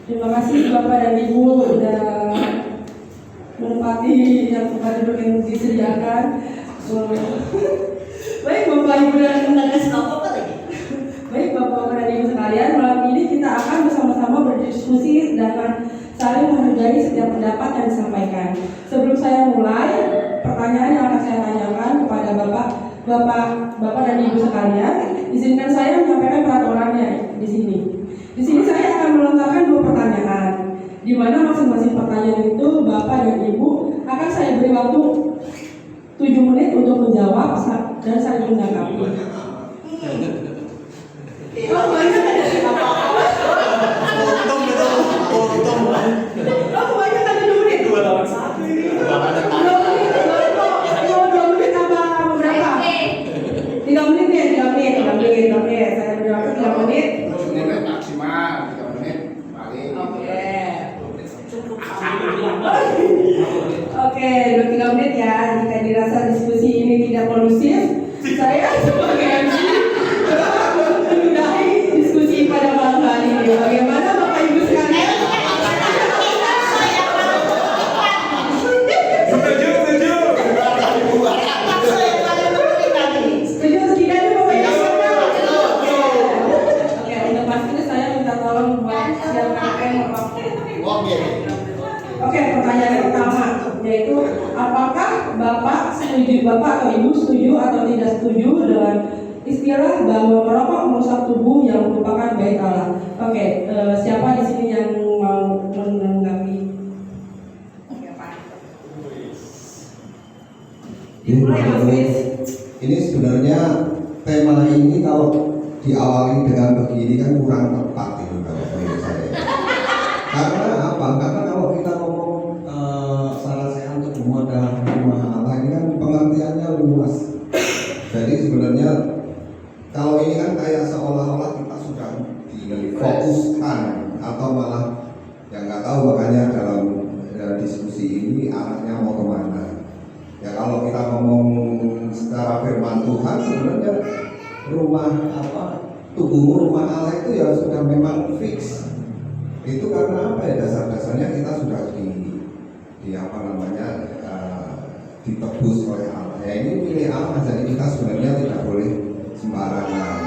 Terima kasih Bapak dan Ibu sudah menempati yang tempat duduk yang disediakan. Baik Bapak Ibu dan Baik Bapak dan Ibu sekalian, malam ini kita akan bersama-sama berdiskusi dengan saling menghargai setiap pendapat yang disampaikan. Sebelum saya mulai, pertanyaan yang akan saya tanyakan kepada Bapak dan Ibu sekalian, izinkan saya menyampaikan peraturannya di sini. Di sini saya akan melontarkan 2 pertanyaan, di mana masing-masing pertanyaan itu Bapak dan Ibu akan saya beri waktu 7 menit untuk menjawab dan saling menanggapi. Oh, banyak ada banyak ada 2 menit. 2 lawan 1. 2 menit apa berapa? 3 menit ya, 3 menit. Oke, saya beri waktu 3 menit. Maksimal 3 menit paling. Oke, 3 menit ya. Jika dirasa diskusi ini tidak kondusif, saya sebagai MC menyudahi diskusi pada malam hari ini. Bagaimana Bapak Ibu sekalian? Setuju setidaknya Bapak Ibu sekalian? Oke, untuk pastinya saya minta tolong buat siapkan waktu. Oke, pertanyaan yang pertama yaitu apakah Bapak atau Ibu setuju atau tidak setuju dengan istilah bahwa merokok merusak tubuh yang merupakan bait Allah? Oke, siapa di sini yang mau menanggapi? Oke, Pak. Dimulai Mas Chris. Ini sebenarnya tema ini kalau diawali dengan begini kan kurang tepat itu kalau menurut saya. Karena apa? Karena kalau kita ngomong salah saya untuk memodal rumah Allah ini kan pengertiannya luas. Jadi sebenarnya kalau ini kan kayak seolah-olah kita sudah difokuskan atau malah yang nggak tahu, makanya dalam diskusi ini arahnya mau kemana. Ya kalau kita ngomong secara firman Tuhan sebenarnya tubuh rumah Allah itu ya sudah memang fix. Itu karena apa ya, dasar-dasarnya kita sudah ditebus oleh Allah. Ya ini milik Allah, jadi kita sebenarnya tidak boleh sembarangan.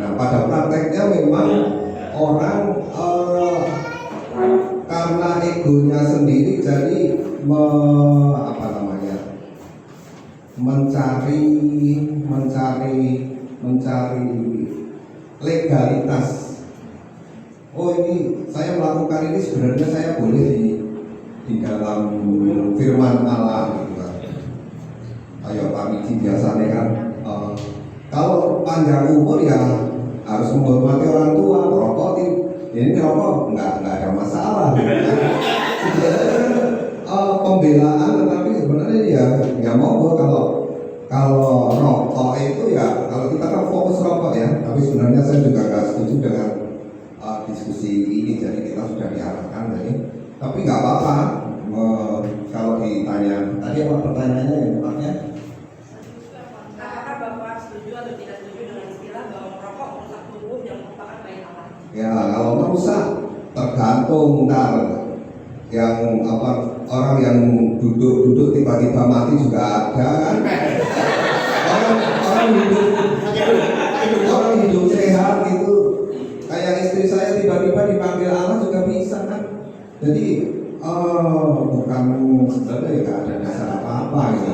Nah pada prakteknya memang orang karena egonya sendiri jadi mencari legalitas. Oh ini saya melakukan ini sebenarnya saya boleh di dalam firman Allah gitu kan. Ayo Pak Miji biasanya kan kalau panjang umur ya harus menghormati orang tua. Merokok ini rokok nggak ada masalah gitu kan. Pembelaan, tetapi sebenarnya ya nggak mau kalau rokok itu ya, kalau kita kan fokus rokok ya, tapi sebenarnya saya juga nggak setuju dengan diskusi ini. Jadi kita sudah diarahkan jadi, tapi nggak apa-apa kalau ditanya tadi apa pertanyaannya yang tepatnya? Apakah Bapak setuju atau tidak setuju dengan istilah bahwa merokok merusak tubuh yang merupakan bait Allah? Ya kalau merusak tergantung yang orang yang duduk tiba-tiba mati juga ada kan. orang hidup sehat itu kayak istri saya tiba-tiba dipanggil Allah juga bisa kan. Jadi bukan sebenarnya nggak ada dasar apa-apa gitu.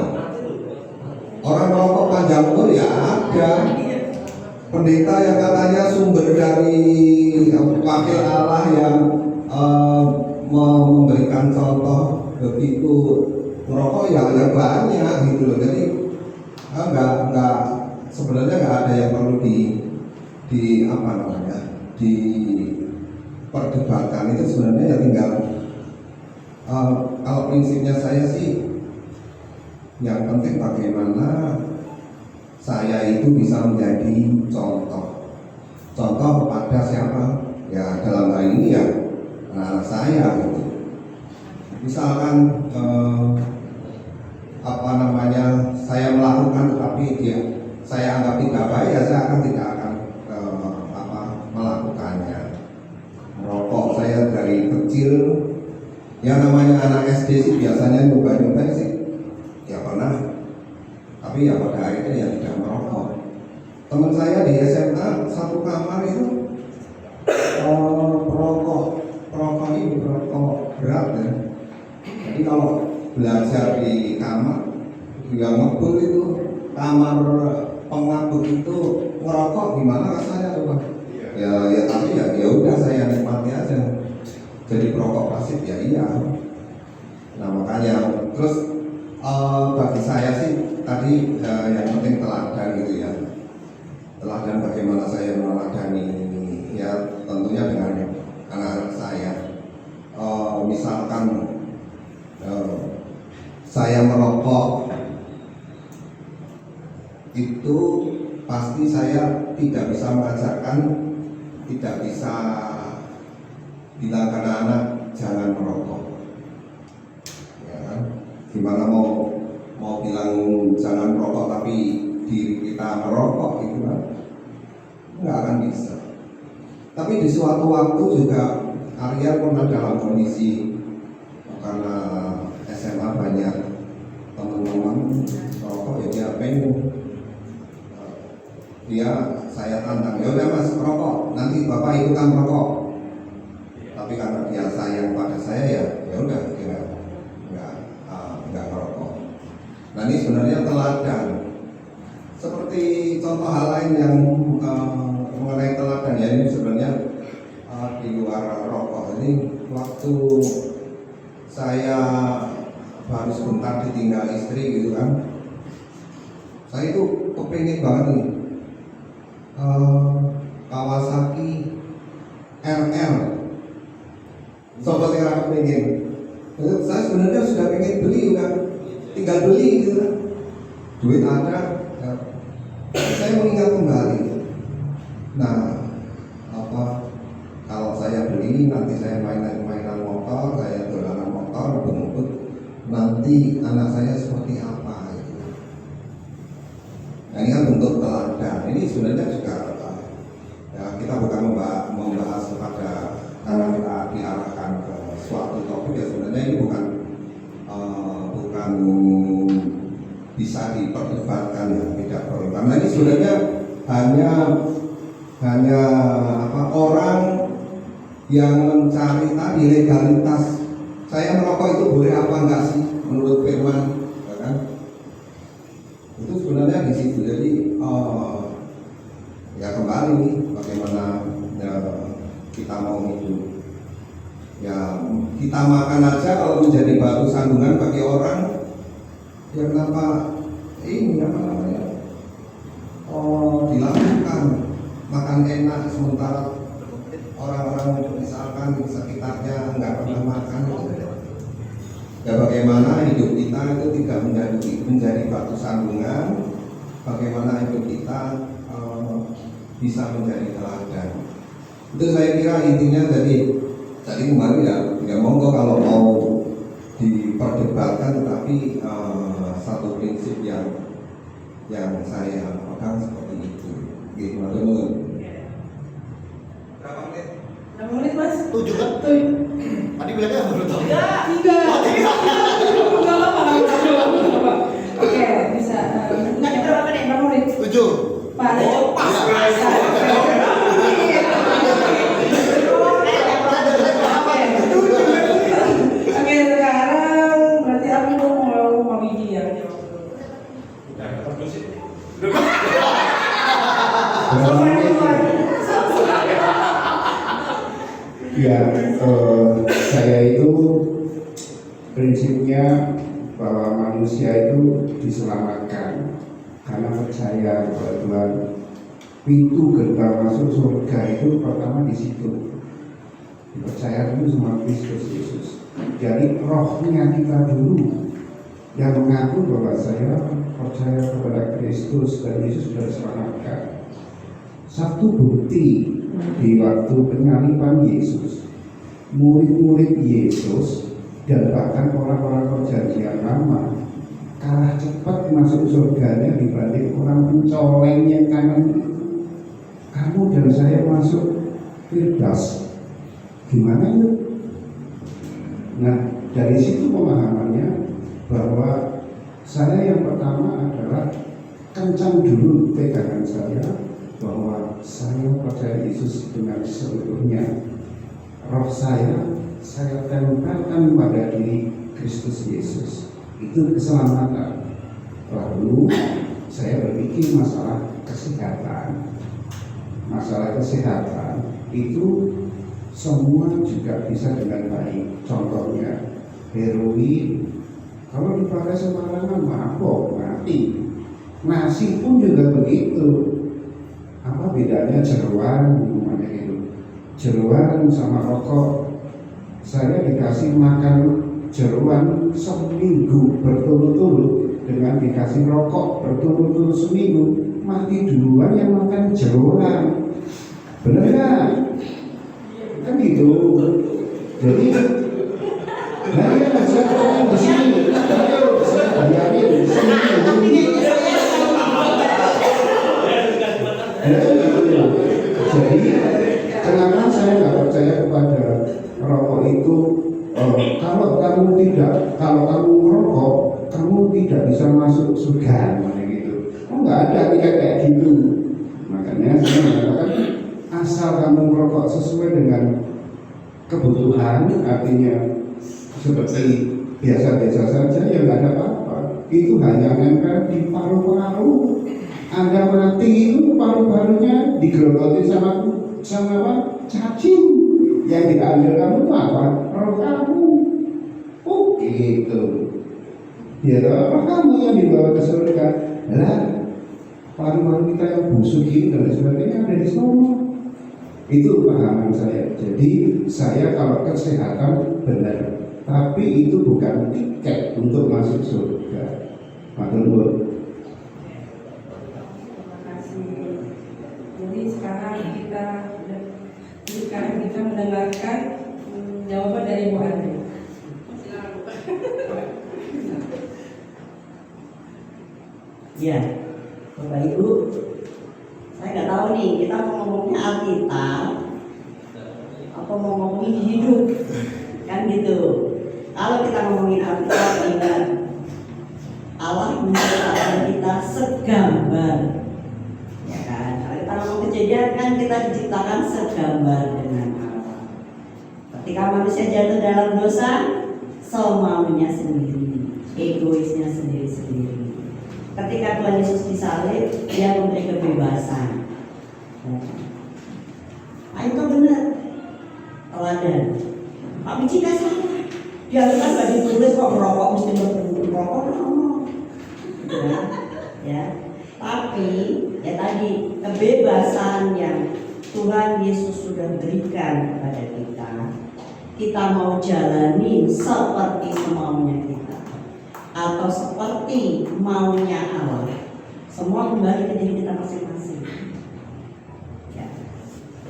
Orang merokok panjang umur ya ada. Pendeta yang katanya sumber dari wakil Allah yang memberikan contoh begitu merokok ya banyak gitu loh. Jadi sebenarnya nggak ada yang perlu diperdebatkan. Itu sebenarnya ya tinggal kalau prinsipnya saya sih yang penting bagaimana saya itu bisa menjadi contoh kepada siapa ya, dalam hal ini ya anak saya gitu. Misalkan saya melakukan tetapi saya anggap tidak baik ya saya tidak akan melakukannya. Merokok saya Ya namanya anak SD sih biasanya nyoba-nyoba sih, ya pernah. Tapi ya pada akhirnya ya tidak merokok. Teman saya di SMA satu kamar itu perokok ini perokok berat ya. Jadi kalau belajar di kamar yang ngebul itu kamar pengabut itu merokok gimana rasanya tuh Pak? Ya tapi ya udah saya nikmati aja. Jadi perokok pasif ya iya. Nah makanya terus bagi saya sih tadi yang penting teladan gitu ya. Teladan bagaimana saya meneladani ya tentunya dengan anak-anak saya. Misalkan saya merokok itu pasti saya tidak bisa mengajarkan, tidak bisa bilang ke anak jangan merokok, ya kan? Gimana mau bilang jangan merokok tapi diri kita merokok gitu kan? Nggak akan bisa. Tapi di suatu waktu juga Arya pernah dalam kondisi karena SMA banyak teman-teman merokok ya dia pengen saya tantang ya udah mas merokok nanti bapak ikutan merokok. Tapi karena dia sayang pada saya ya udah dia nggak merokok. Nah ini sebenarnya teladan. Seperti contoh hal lain yang mengenai teladan ya ini sebenarnya di luar rokok. Ini waktu saya baru sebentar ditinggal istri gitu kan, saya itu kepingin banget nih Kawasaki RR. Sobat yang pengen, saya sebenarnya sudah pengen beli kan, tinggal beli gitu kan, duit ada, ya. Saya mengingat kembali. Nah, kalau saya beli nanti saya mainan motor, saya dolanan motor, ngebut, nanti anak saya seperti apa gitu. Nah, ini kan bentuk teladan. Ini sebenarnya juga ya, kita bukan membahas kepada karena kita diarahkan ke suatu topik ya sebenarnya ini bukan bisa diperdebatkan ya tidak perlu. Karena ini sebenarnya hanya orang yang mencari tadi legalitas. Saya merokok itu boleh apa enggak sih menurut firman, ya kan? Itu sebenarnya di situ. Jadi ya kembali bagaimana ya, kita mau hidup. Ya kita makan aja kalau menjadi batu sandungan bagi orang. Ya kenapa ini apa namanya? Dilakukan makan enak sementara orang-orang misalkan di sekitarnya nggak pernah makan. Ya bagaimana hidup kita itu tidak menjadi batu sandungan, bagaimana hidup kita bisa menjadi teladan. Itu saya kira intinya tadi kemarin ya monggo kalau mau diperdebatkan, tetapi satu prinsip yang saya pegang seperti itu. Gitu, teman-teman. Berapa menit mas? 7 kan? Tadi bilangnya baru tahu. 3. Enggak apa-apa. Oke, bisa. Berapa menit? 7. Pak, pas. Oke, sekarang berarti aku mau Mami ya. Ya, saya itu prinsipnya bahwa manusia itu diselamatkan karena percaya kepada Tuhan. Pintu gerbang masuk surga itu pertama di situ. Percaya itu sama Kristus Yesus. Jadi rohnya kita dulu yang mengaku bahwa saya percaya kepada Kristus dan Yesus sudah diselamatkan. Satu bukti di waktu penyaliban Yesus, murid-murid Yesus dan bahkan orang-orang perjanjian lama kalah cepat masuk surganya dibanding orang mencoleng yang kanan. Kamu dan saya masuk Firdaus, gimana itu? Nah, dari situ pemahamannya bahwa saya yang pertama adalah kencang dulu pegangan saya bahwa saya percaya Yesus dengan seluruhnya. Roh saya tempelkan pada diri Kristus Yesus. Itu keselamatan. Lalu saya berpikir masalah kesehatan. Masalah kesehatan itu semua juga bisa dengan baik. Contohnya heroin, kalau dipakai sembarangan mabok, mati. Nasi pun juga begitu. Apa bedanya jeroan, namanya gitu? Jeroan sama rokok. Saya dikasih makan jeroan seminggu berturut-turut dengan dikasih rokok berturut-turut seminggu, mati duluan yang makan jeroan. Benar nggak? Kan gitu. Jadi saya ngomong di sini, ayo saya bayarin seminggu. Jadi kenapa saya nggak percaya kepada rokok itu? Kalau kamu merokok, kamu tidak bisa masuk surga, gitu. Nggak ada kayak gitu. Makanya saya mengatakan asal kamu merokok sesuai dengan kebutuhan, artinya seperti biasa-biasa saja, ya nggak ada apa-apa. Itu hanya nempel di paru-paru. Anda mati itu paru-parunya digerogoti sama apa? Cacing. Yang diambil kamu itu apa? Roh kamu. Oh gitu. Ya roh kamu yang dibawa ke surga. Lah, paru-paru kita yang busuk ini dan sebagainya ada di sana. Itu pemahaman saya. Jadi saya kalau kesehatan benar, tapi itu bukan tiket untuk masuk surga. Matur nuwun. Jadi sekarang kita mendengarkan jawaban dari Bu Andri. Ya, Bapak Ibu, saya nggak tahu nih kita mau ngomongnya Alkitab atau mau ngomongin hidup, kan gitu. Kalau kita ngomongin Alkitab, ingat Allah menciptakan kita segambar. Ya kan, kalau kita ngomong Kejadian kan kita diciptakan segambar dengan Allah. Ketika manusia jatuh dalam dosa, semaunya sendiri, egoisnya sendiri-sendiri. Ketika Tuhan Yesus disalib, Dia memberi kebebasan. Nah, itu benar, teladan. Tapi jika salah, dia kan gak ditulis kok merokok mesti merokok, ya. Tapi ya tadi kebebasan yang Tuhan Yesus sudah berikan kepada kita mau jalani seperti semaunya kita atau seperti maunya Allah, semua kembali ke diri kita masing-masing. Ya.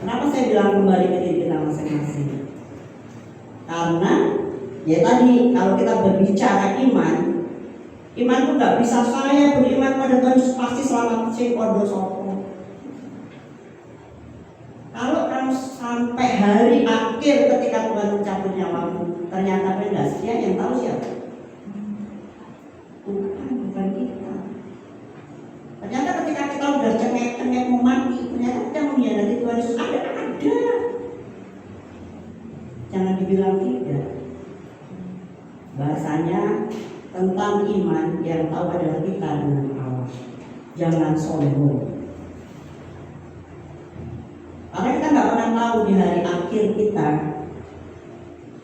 Kenapa saya bilang kembali ke diri kita masing-masing? Karena ya tadi kalau kita berbicara iman itu nggak bisa saya beriman pada Tuhan Yesus pasti selamat si kodo sopo. Kalau kamu sampai hari akhir ketika Tuhan mencabut nyawamu ternyata tidak setia, yang tahu siapa? Bukan kita. Ternyata ketika kita udah cengek mau mati, ternyata kita mengkhianati Tuhan Yesus. Ada. Jangan dibilang tidak. Bahasanya tentang iman yang tahu adalah kita dengan Allah. Jangan sombong. Karena kita nggak pernah tahu di hari akhir kita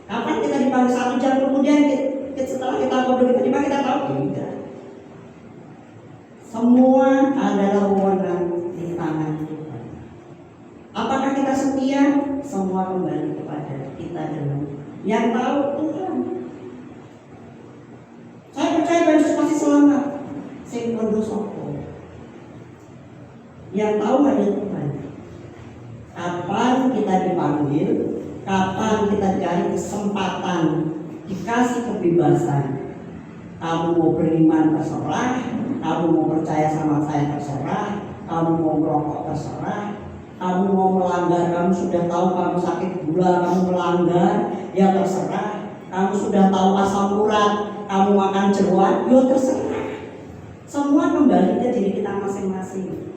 kapan kita dipanggil 1 jam kemudian setelah kita ngobrol kita tahu tidak. Semua adalah wewenang di tangan Tuhan. Apakah kita setia? Semua kembali kepada kita dengan yang tahu Tuhan. Saya percaya Tuhan Yesus pasti selamat. Sing kondo sapa. Yang tahu hanya Tuhan. Kapan kita dipanggil, kapan kita dikasih kesempatan, dikasih kebebasan. Kamu mau beriman terserah, kamu mau percaya sama saya terserah, kamu mau merokok terserah, kamu mau melanggar, kamu sudah tahu kamu sakit gula, kamu melanggar, ya terserah. kamu sudah tahu asam urat, kamu makan jeruan, yo terserah. Semua kembali ke diri kita masing-masing.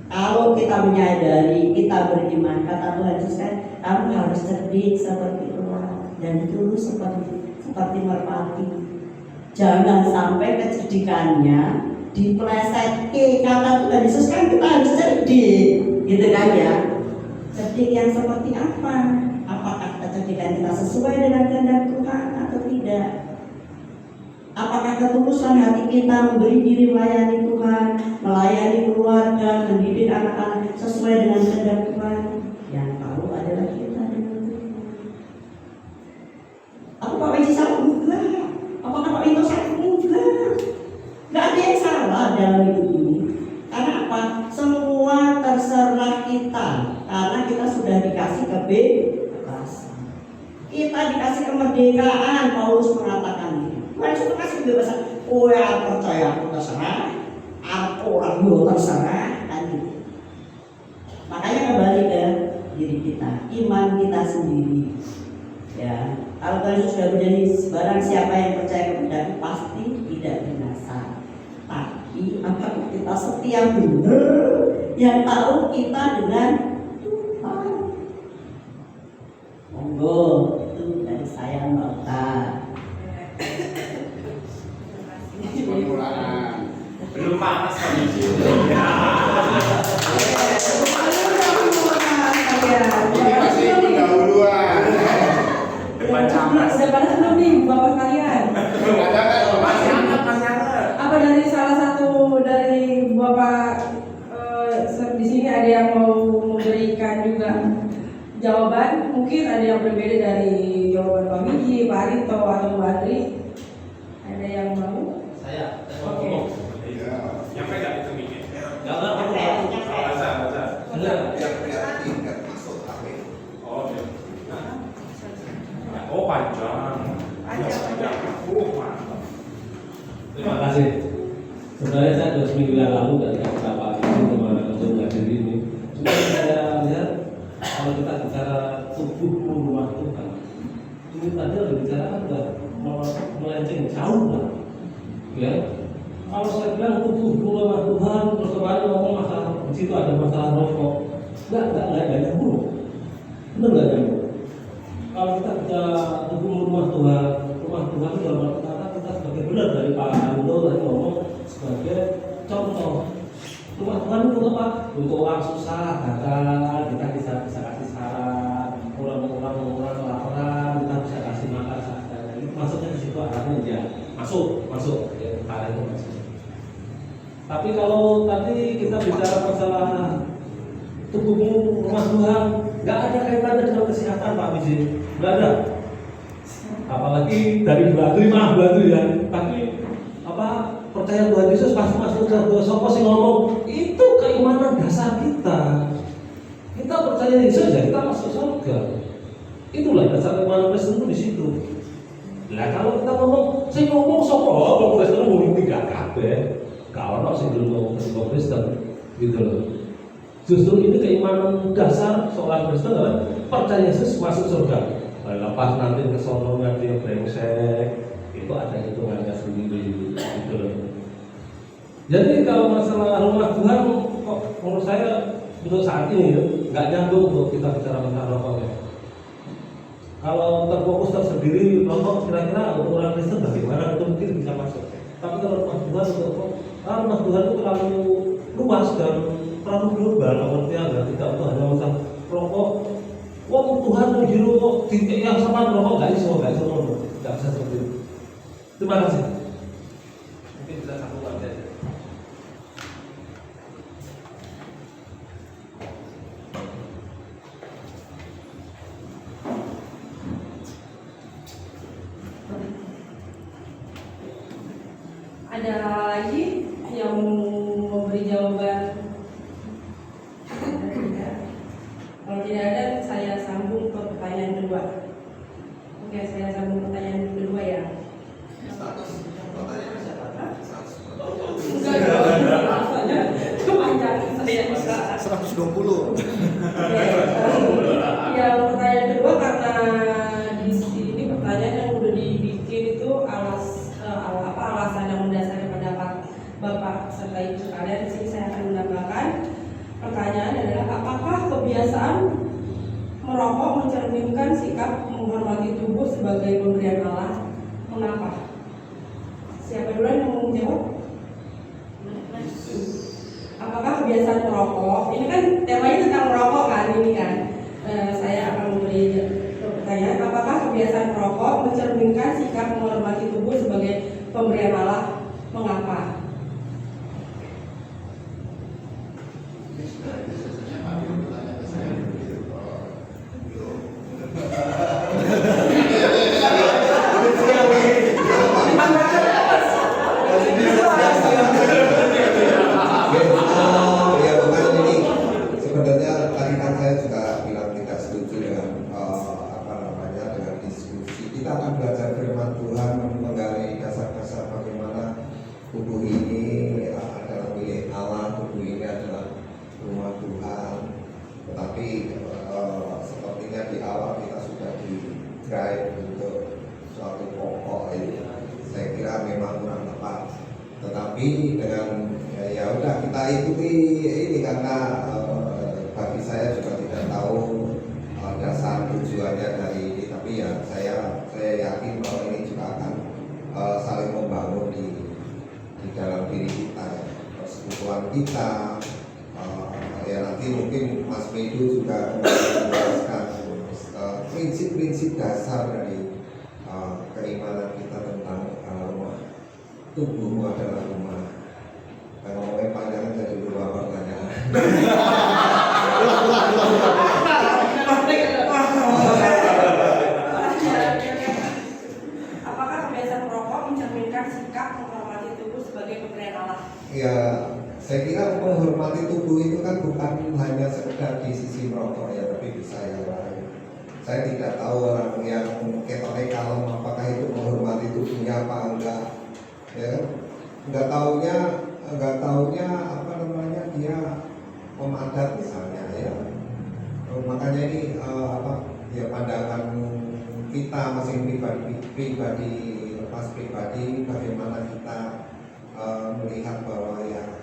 Kalau kita menyadari, kita beriman, kata Tuhan Yesus kan, kamu harus cerdik seperti ular dan tulus seperti merpati. Jangan sampai kecerdikannya diplesetke. Kata Tuhan Yesus kan kita harus cerdik, gitu kan ya? Cerdik yang seperti apa? Apakah kecerdikan kita sesuai dengan kehendak Tuhan atau tidak? Apakah ketulusan hati kita memberi diri melayani Tuhan, melayani keluarga, mendidik anak-anak sesuai dengan kehendak Tuhan? Yang tahu adalah kita dengan Tuhan. Aku Pak Wiji salah? Enggak. Apakah Pak Winto salah? Enggak. Enggak ada yang salah dalam hidup ini. Karena apa? Semua terserah kita. Karena kita sudah dikasih kebebasan. Kita dikasih kemerdekaan. Paulus mengatakan ini. Tuhan sudah kasih kebebasan. Oh ya, percaya aku terserah, aku orang dulu terserah, kan gitu. Makanya kembali ke diri kita, iman kita sendiri. Ya, kalau Tuhan Yesus sudah berjanji, barang siapa yang percaya kepadaku pasti tidak binasa. Tapi apakah kita setia benar? Yang tahu kita dengan Tuhan. Monggo, itu dari saya Mbak Uta. Permulaan belum panas kami. Ini masih pendahuluan. Udah panas belum nih Bapak sekalian? Masih hangat, masih hangat. Apa dari salah satu dari Bapak di sini ada yang mau memberikan juga jawaban? Mungkin ada yang berbeda dari jawaban Pak Miji, Pak Rito atau Mbak Adri. Ada yang mau? Saya Oke. Nyampe nggak itu mikir? Enggak Baca. benar. Tingkat masuk HP. Oh, iya. Oh, panjang. Mantap. Terima kasih. Sebenarnya saya sudah seminggu yang lalu dari beberapa itu untuk menghadiri ini. Cuma saya lihat kalau kita bicara tubuh rumah Tuhan, ini tadi ada bicara sudah melenceng jauh lah. Ya, kalau saya bilang tubuh rumah Tuhan, terus kemarin ngomong masalah di situ ada masalah rokok, enggak nyambung. Benar nggak nyambung? Kalau kita bicara tubuh rumah Tuhan itu dalam arti kata kita sebagai benar dari Pak Ando tadi ngomong sebagai contoh. Rumah Tuhan itu apa? Untuk orang susah, gagal, kita bisa kasih saran, orang kelaparan, kita bisa kasih makan seadanya. Maksudnya di situ arahnya ya masuk ya, arah itu masuk. Tapi kalau tadi kita bicara masalah tubuhmu rumah Tuhan, nggak ada kaitannya dengan kesehatan Pak Miji, nggak ada. Apalagi dari batu ya. Tapi apa percaya Tuhan Yesus pasti masuk ke sopo sih ngomong itu keimanan dasar kita. Kita percaya Yesus ya kita masuk surga. Itulah dasar keimanan Kristen itu di situ. Nah kalau kita saya ngomong sopo, kalau Kristen ngomong tiga kabeh, kalau sih dulu ngomong Kristen gitu loh. Justru ini keimanan dasar seorang Kristen adalah percaya Yesus masuk surga. Lepas nanti kesombongan dia brengsek, itu ada hitungannya sendiri gitu loh. Jadi kalau masalah rumah Tuhan kok menurut saya untuk saat ini ya, nggak nyambung untuk kita bicara masalah rokoknya. Kalau terfokus tersendiri rokok kira-kira untuk orang Kristen bagaimana itu mungkin bisa masuk. Tapi kalau rumah Tuhan rumah Tuhan itu terlalu luas dan terlalu global, pengertiannya tidak untuk hanya masalah rokok. Wong Tuhan menjuru kok titik yang sama rokok nggak bisa seperti itu. Terima kasih. Mungkin bisa satu saja. Ada lagi yang memberi jawaban? Kalau tidak ada, saya sambung ke pertanyaan kedua. Oke, saya sambung pertanyaan kedua ya. Enggak dong. Kepanjangan saya bisa. 120. Ya, pertanyaan kedua karena di sini pertanyaan yang mencerminkan sikap menghormati tubuh sebagai pemberian Allah. Mengapa? Siapa duluan yang mau menjawab? Apakah kebiasaan merokok? Ini kan temanya tentang merokok kan, ini kan. Saya akan memberi pertanyaan. Apakah kebiasaan merokok mencerminkan sikap menghormati tubuh sebagai pemberian Allah? Mengapa? Ya bukan ini. Sebenarnya tadi kan saya juga bilang tidak setuju dengan dengan diskusi. Kita akan belajar firman Tuhan, menggali dasar-dasar bagaimana tubuh ini adalah milik Allah, tubuh ini adalah rumah Tuhan. Tetapi sepertinya di awal kita sudah di-drive untuk suatu pokok ini. Saya kira memang kurang tepat. Tetapi dengan ya udah kita ikuti ini karena bagi saya juga tidak tahu dasar tujuannya dari ini. Tapi ya saya yakin bahwa ini juga akan saling membangun di dalam diri kita, ya. Persekutuan kita. Ya nanti mungkin Mas Medu juga menjelaskan prinsip-prinsip dasar dari keimanan kita tentang tubuhmu adalah rumah. Kalau ngomongnya panjang jadi dua pertanyaan. Apakah kebiasaan merokok mencerminkan sikap menghormati tubuh sebagai pemberian Allah? Ya, saya kira menghormati tubuh itu kan bukan hanya sekedar di sisi merokok ya, tapi bisa yang lain. Saya tidak tahu orang yang ketoknya kalem apakah itu menghormati tubuhnya apa enggak. Ya, nggak taunya apa namanya dia pemadat misalnya ya. Makanya ini ya pandangan kita masing pribadi bagaimana kita melihat bahwa ya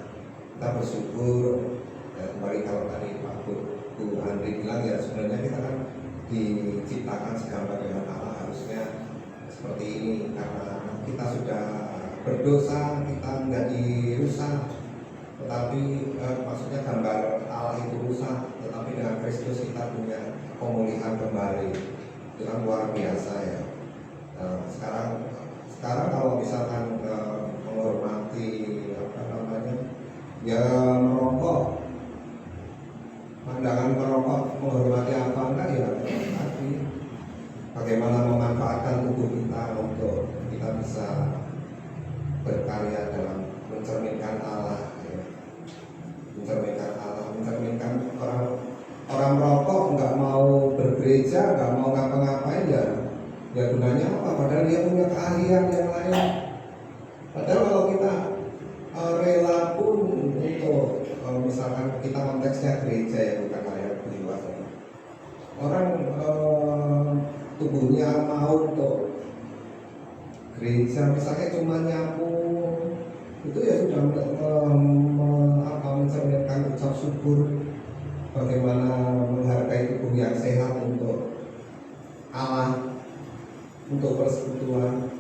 kita bersyukur ya, kembali kalau tadi Pak Bu Andri bilang ya sebenarnya kita kan diciptakan segambar dengan Allah, harusnya seperti ini karena kita sudah berdosa, kita nggak dirusak, tetapi maksudnya gambar Allah itu rusak, tetapi dengan Kristus kita punya pemulihan kembali. Itu kan luar biasa ya. Sekarang kalau misalkan menghormati apa namanya ya merokok, pandangan merokok menghormati apa enggak ya tadi bagaimana memanfaatkan tubuh kita untuk kita bisa berkarya dalam mencerminkan Allah ya. mencerminkan orang merokok nggak mau bergereja, nggak mau ngapa-ngapain ya gunanya apa, padahal dia punya keahlian yang lain. Padahal kalau kita rela pun untuk misalkan kita konteksnya gereja ya bukan layar privat ya. Orang tubuhnya mau untuk gereja misalnya cuma nyapu itu ya sudah mencerminkan ucap syukur, bagaimana menghargai tubuh yang sehat untuk Allah, untuk persekutuan.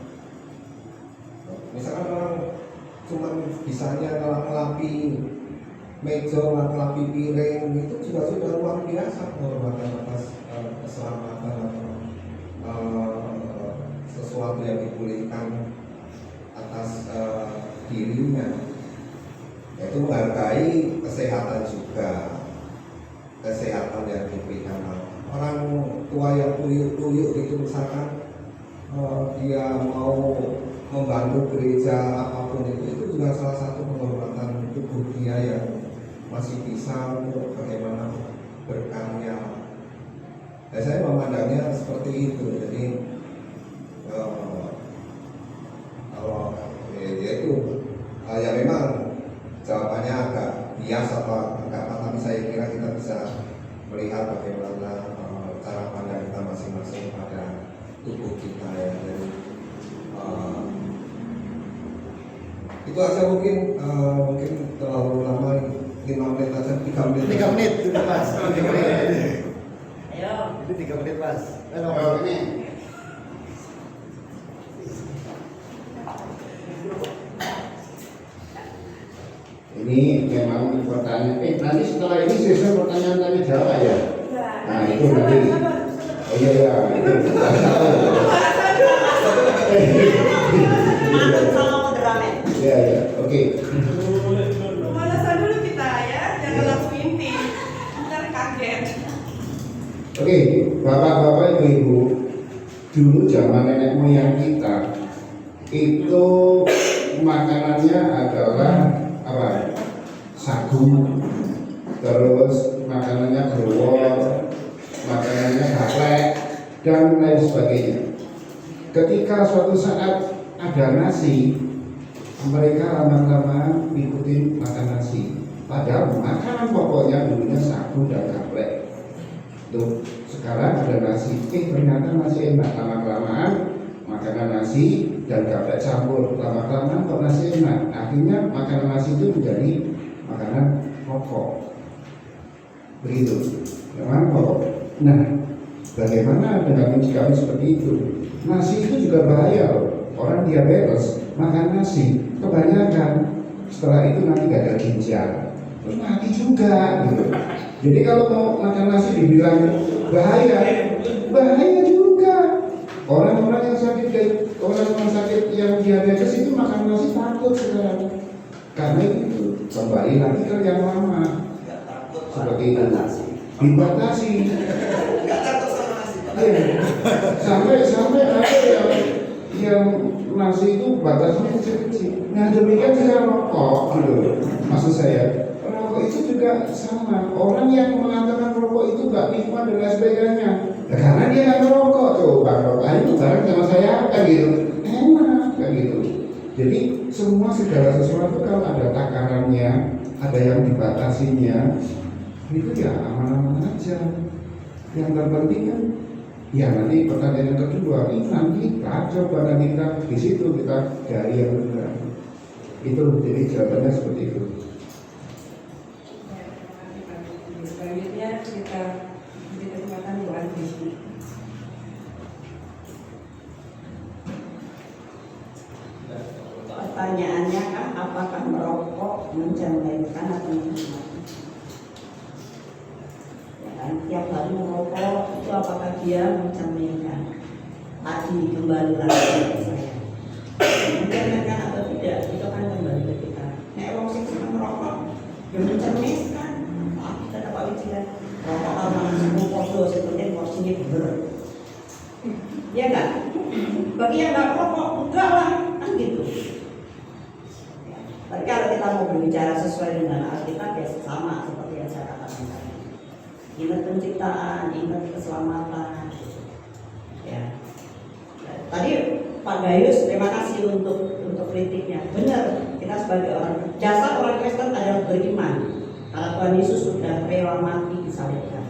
Misalkan orang cuma bisanya ngelapi meja, ngelapi piring itu juga sudah luar biasa penghormatan atas keselamatan atau sesuatu yang dipulihkan atas dirinya, yaitu menghargai kesehatan juga, kesehatan yang diberikan orang tua yang tuyuk-tuyuk itu misalkan dia mau membantu gereja apapun itu juga salah satu penghormatan tubuh dia yang masih bisa untuk bagaimana berkarya. Saya memandangnya seperti itu. Jadi kalau ya itu ya memang jawabannya agak bias atau agak apa, tapi saya kira kita bisa melihat bagaimana cara pandang kita masing-masing pada tubuh kita ya. Jadi itu aja mungkin terlalu lama 5 menit aja 3 menit. 3 menit sudah Mas. 3 menit. Ayo. Ini 3 menit mas. Oh, ini. Ini memang pertanyaan. Nanti setelah ini sesi pertanyaan tanya jawab ya. Nah itu nanti. Oh iya ya. Itu. Manut sama moderamen. Iya ya. Oke. Pemanasan dulu kita ya, jangan langsung inti. Ntar kaget. Oke, bapak-bapak, ibu-ibu, dulu zaman nenek moyang kita itu makanannya adalah apa? Sagu, terus makanannya growol, makanannya gaplek, dan lain sebagainya. Ketika suatu saat ada nasi, mereka lama-lama ikutin makan nasi. Padahal makanan pokoknya dulunya sagu dan gaplek. Tuh, sekarang ada nasi, ternyata nasi enak. Lama-kelamaan makanan nasi dan gaplek campur, lama-kelamaan kok nasi enak. Akhirnya makanan nasi itu menjadi makanan pokok. Begitu, memang pokok. Nah, bagaimana dengan mencegah seperti itu? Nasi itu juga bahaya loh. Orang diabetes makan nasi kebanyakan, setelah itu nanti gagal ginjal, terus mati juga gitu. Jadi kalau mau makan nasi dibilang bahaya, bahaya juga. Orang-orang yang sakit, orang-orang sakit yang diabetes itu makan nasi takut sekarang. Karena itu kembali lagi ke yang lama. Seperti itu. Dibatasi. Iya. Sampai ada yang nasi itu batasnya kecil-kecil. Nah demikian juga rokok gitu. Maksud saya, rokok itu juga sama. Orang yang mengatakan rokok itu gak nikmat dan lain sebagainya, ya, karena dia nggak merokok tuh. Bang rokok itu bareng sama saya kan gitu, enak kan gitu. Jadi semua segala sesuatu kalau ada takarannya, ada yang dibatasinya, itu ya aman-aman aja. Yang terpenting kan, ya nanti pertanyaan yang kedua, iman kita coba nanti kita di situ kita cari yang benar. Itu jadi jawabannya seperti itu. Selanjutnya kita beri kesempatan Bu Andri. Pertanyaannya kan, apakah merokok mencerminkan atau tidak? Ya kan, tiap hari merokok itu apakah dia mencerminkan? Tadi kembali lagi ke saya. Mencerminkan atau tidak? Itu kan kembali ke kita. Nek wong sing seneng merokok, ya mencerminkan. Kita dapat ujian. Rokok kalau semua podo seperti porsinya bener. Iya enggak? Bagi yang nggak merokok, enggak lah, kan gitu. Tapi kalau kita mau berbicara sesuai dengan Alkitab ya sama seperti yang saya katakan tadi. Ingat penciptaan, ingat keselamatan. Ya. Tadi Pak Gayus, terima kasih untuk kritiknya. Benar, kita sebagai orang dasar orang Kristen adalah beriman. Kalau Tuhan Yesus sudah rela mati disalibkan.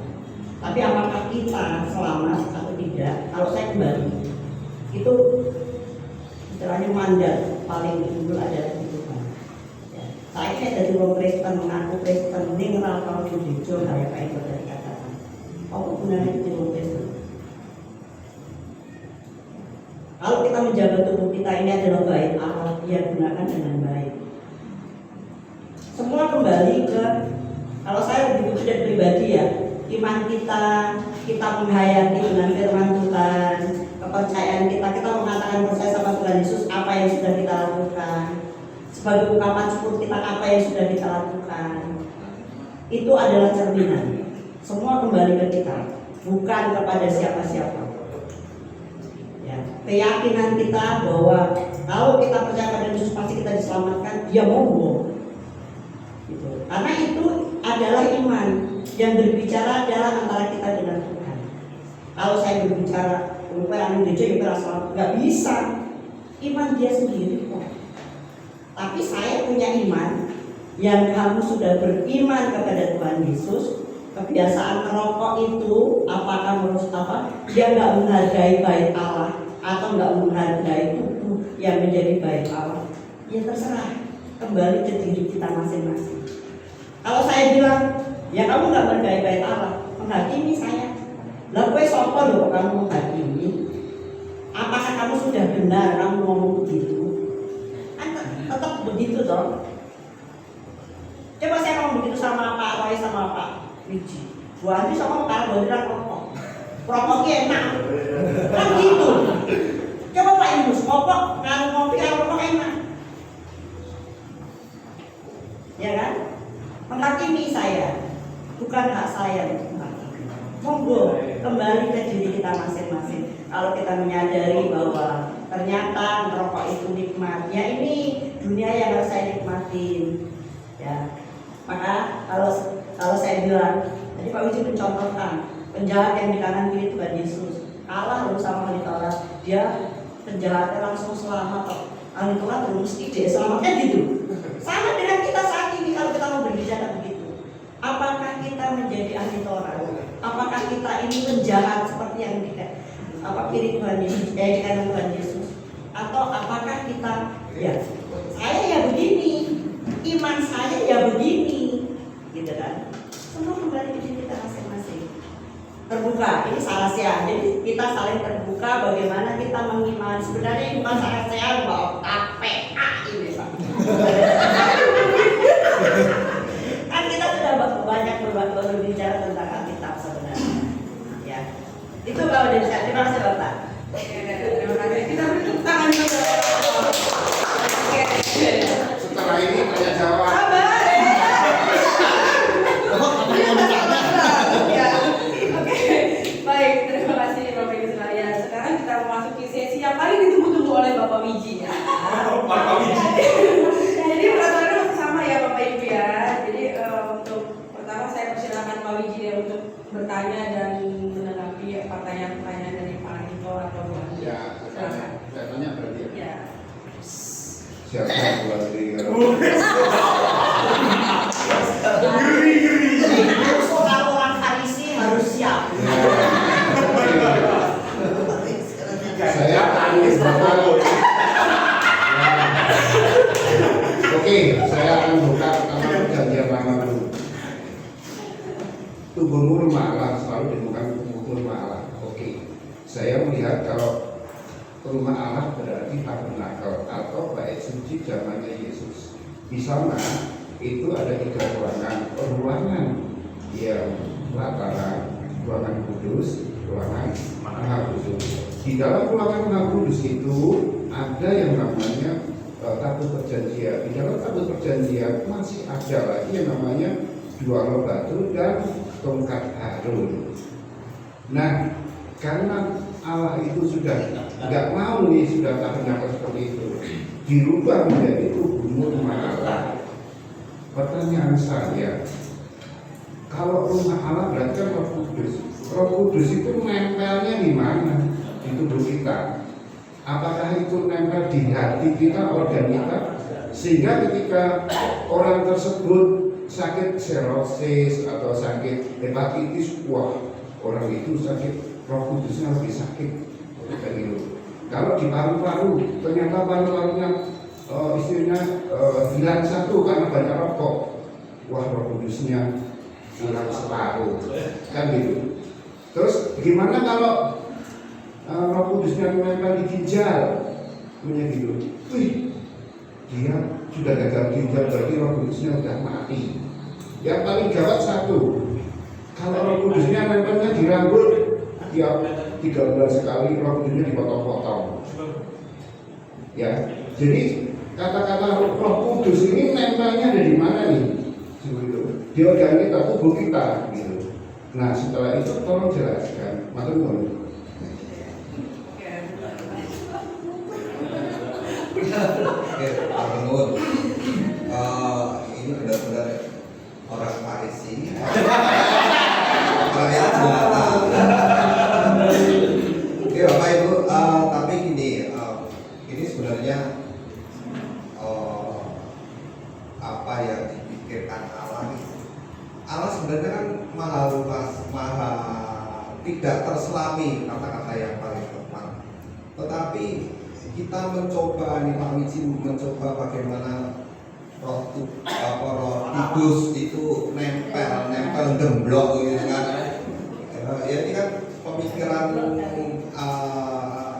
Tapi apakah kita selamat atau tidak? Kalau saya kembali, itu istilahnya mandat paling dulu adalah Tuhan. Ya. Saya kayak dari orang Kristen mengaku Kristen, ning ra tau dijo kayak itu dari katakan. Apa gunanya itu orang Kristen? Kalau kita menjaga tubuh kita ini adalah baik Allah, dia gunakan dengan baik. Semua kembali ke, kalau saya begitu dari pribadi ya, iman kita menghayati dengan firman Tuhan, kepercayaan kita mengatakan percaya sama Tuhan Yesus, apa yang sudah kita lakukan, sebagai ungkapan syukur kita apa yang sudah kita lakukan, itu adalah cerminan. Semua kembali ke kita, bukan kepada siapa-siapa. Ya, keyakinan kita bahwa kalau kita percaya pada Yesus pasti kita diselamatkan, dia monggo. Gitu. Karena itu adalah iman yang berbicara adalah antara kita dengan Tuhan. Kalau saya berbicara, yang gereja yang berasal nggak bisa, iman dia sendiri kok. Tapi saya punya iman yang kamu sudah beriman kepada Tuhan Yesus. Kebiasaan merokok itu apakah menurut apa? Dia nggak menghargai bait Allah atau nggak menghargai tubuh yang menjadi bait Allah. Ya terserah, kembali ke diri kita masing-masing. Kalau saya bilang, ya kamu nggak menghargai bait Allah, menghakimi saya. Lah kowe sapa lho kamu menghakimi? Apakah kamu sudah benar kamu ngomong begitu? Kan tetap begitu dong. Coba saya ngomong begitu sama Pak Roy sama Pak Wiji. Bu Andi sama Pak Bondan rokok. Rokoknya enak. Kan gitu. Coba Pak Indus, rokok kalau ngopi kalau rokok enak. Ya kan? Menghakimi saya bukan hak saya untuk menghakimi. Monggo kembali ke diri kita masing-masing. Kalau kita menyadari bahwa ternyata merokok itu nikmat, ya ini dunia yang harus saya nikmatin. Ya, maka kalau saya bilang, tadi Pak Wiji mencontohkan penjahat yang di kanan kiri Tuhan Yesus kalah lalu sama ahli Taurat, dia penjahatnya langsung selamat. Ahli Taurat mesti dia selamatkan gitu. Sama dengan kita saat ini kalau kita mau berbicara begitu. Apakah kita menjadi ahli Taurat? Apakah kita ini penjahat seperti yang di kiri Tuhan Yesus, di kanan Tuhan Yesus? Atau apakah kita ya saya ya begini, iman saya ya begini, gitu kan? Semua kembali ke diri kita masing-masing. Terbuka, ini salah saya. Jadi kita saling terbuka bagaimana kita mengimani. Sebenarnya ini bukan salah saya, bawa KPA ini Pak. Kan kita sudah banyak berbicara tentang Alkitab sebenarnya. Ya, itu kalau dari saya. Terima kasih Bapak. Terima kasih. Kita beri tepuk tangan dulu. Setelah ini tanya jawab. Sabar. Ya. Oke. Baik, terima kasih Bapak Ibu sekalian. Sekarang kita memasuki sesi yang paling ditunggu-tunggu oleh Bapak Wiji ya. Bapak Wiji. Jadi peraturannya masih sama ya Bapak Ibu ya. Jadi untuk pertama saya persilakan Pak Wiji ya untuk bertanya dan menanggapi pertanyaan-pertanyaan dari Pak Niko atau Bu Andi. Ya, saya tanya berarti ya. Ya. Siapa buat diri? Kalau orang Farisi harus siap. Saya akan Oke, saya akan buka pertama perjanjian lama dulu. Tubuhmu rumah Allah, selalu ditemukan tubuhmu rumah Allah. Oke, saya melihat kalau rumah Allah berarti tabernakel atau bait suci zamannya Yesus. Di sana itu ada 3 ruangan. Ruangan yang lataran, ruangan kudus, ruangan maha kudus. Di dalam ruangan maha kudus itu ada yang namanya tabut perjanjian. Di dalam tabut perjanjian masih ada lagi yang namanya 2 log batu dan tongkat Harun. Nah, karena Allah itu sudah nggak mau nih, sudah tabernakel seperti itu, dirubah menjadi tubuhmu rumah Allah. Pertanyaan saya, kalau rumah Allah berarti kan Roh Kudus. Roh Kudus itu nempelnya di mana? Di tubuh kita. Apakah itu nempel di hati kita, organ kita, sehingga ketika orang tersebut sakit serosis atau sakit hepatitis, wah orang itu sakit, Roh Kudusnya lebih sakit. Kalau di paru-paru, ternyata paru-parunya istilahnya hilang satu karena banyak rokok, wah Roh Kudusnya hilang separuh, kan gitu. Terus gimana kalau Roh Kudusnya menempel di ginjal, punya gitu, wih, dia sudah gagal ginjal, berarti Roh Kudusnya sudah mati. Yang paling gawat satu, kalau Roh Kudusnya nempelnya di rambut, tiap 3 bulan sekali Roh Kudusnya dipotong-potong. Ya, jadi kata-kata Roh Kudus ini nempelnya ada di mana nih? Di organ kita, tubuh kita, gitu. Nah, setelah itu tolong jelaskan, matur nuwun. Oke, Pak Menur, ini benar-benar orang Farisi. Kalian jelata. Oke, Bapak Ibu, tapi gini, ini sebenarnya apa yang dipikirkan Allah itu. Allah sebenarnya kan maha luas, maha tidak terselami, kata-kata yang paling tepat. Tetapi kita mencoba nih Pak Wiji, mencoba bagaimana Roh Kudus itu nempel gemblok gitu kan. Ya ini kan pemikiran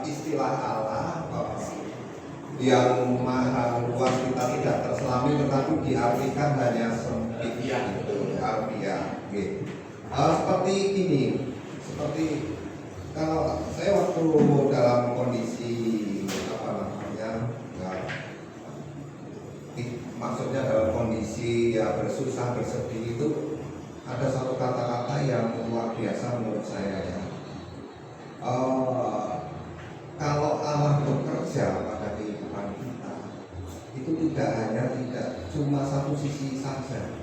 istilah Allah yang maha luas kita tidak terselami, tetapi diartikan hanya sempit itu artinya. Seperti ini, seperti kalau saya waktu dalam kondisi apa namanya, ya, maksudnya dalam kondisi ya bersusah bersedih itu ada satu kata-kata yang luar biasa menurut saya ya. Kalau Allah bekerja pada kehidupan kita itu tidak cuma satu sisi saja.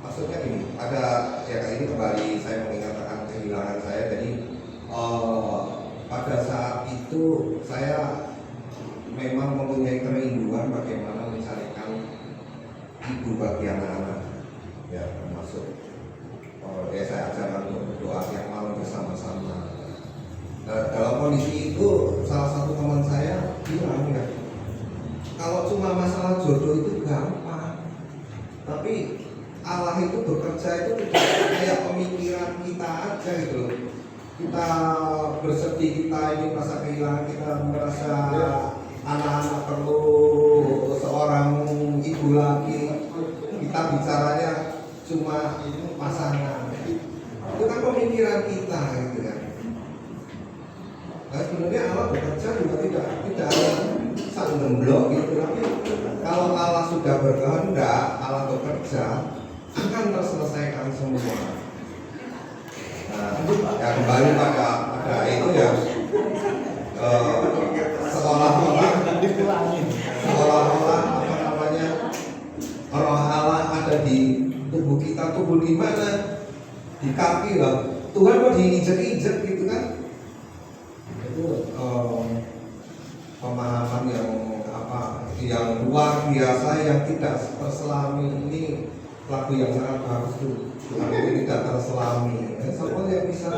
Maksudnya ini ada ya kayak ini kembali saya mengingatkan kehilangan saya. Jadi pada saat itu saya memang mempunyai kerinduan bagaimana mencarikan ibu bagi anak-anak ya, termasuk ya saya ajarkan untuk berdoa tiap malam bersama-sama. Nah, dalam kondisi itu salah satu teman saya bilang ya, kalau cuma masalah jodoh itu gampang, tapi Allah itu bekerja itu tidak kayak pemikiran kita aja gitu loh. Kita bersedih, kita ini merasa kehilangan, kita merasa anak-anak perlu seorang ibu lagi, kita bicaranya cuma pasangan. Itu kan pemikiran kita gitu kan. Nah, sebenarnya Allah bekerja juga tidak sang gemblok gitu, tapi kalau Allah sudah berkehendak, Allah bekerja akan terselesaikan semua. Nah, ya kembali pada itu ya, seolah-olah apa namanya, roh Allah ada di tubuh kita. Tubuh di mana? Di kaki lah. Tuhan mau diinjek-injek gitu kan? Itu pemahaman yang luar biasa yang tidak terselami. Ini lagu yang sangat bagus tuh. Tuhan itu tidak terselami. Siapa yang bisa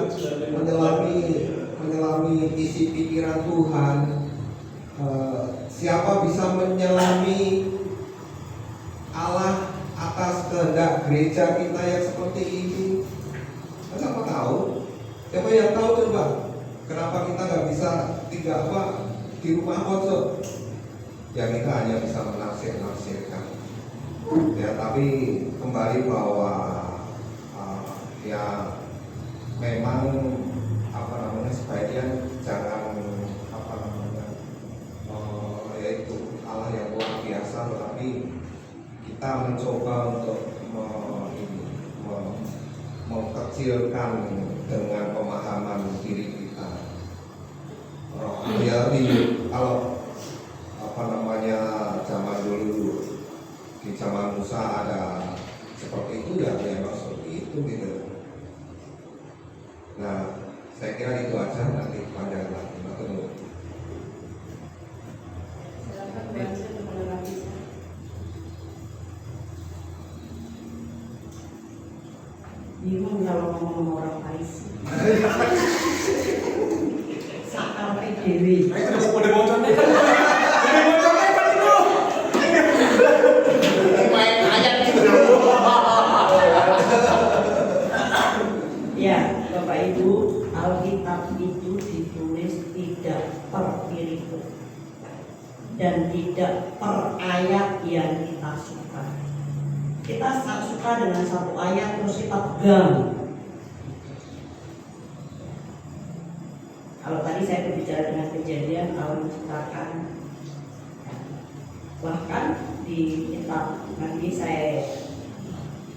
menyelami isi pikiran Tuhan? Siapa bisa menyelami Allah atas kehendak gereja kita yang seperti ini? Siapa tahu? Siapa yang tahu coba? Kenapa kita nggak bisa tinggal di rumah pojok? Ya kita hanya bisa menafsirkan. Ya tapi kembali bahwa ya memang sebaiknya jangan yaitu Allah yang luar biasa, tetapi kita mencoba untuk mengkecilkan dengan pemahaman diri kita. Ya kalau zaman dulu di zaman Musa ada seperti itu ya memang seperti itu gitu. Nah saya kira itu aja, nanti panjang lagi. Tunggu. Silakan baca kepada kita. Bingung kalau ngomong sama orang Parisi. Sakal dewi. Udah bocor nih. Udah bocor nih kan itu. Main ayat gitu. Ya, Bapak Ibu, Alkitab itu ditulis tidak per perikop dan tidak per ayat yang kita suka. Kita suka dengan satu ayat terus kita pegang. Kalau tadi saya berbicara dengan Kejadian Allah menciptakan, bahkan di kitab nanti saya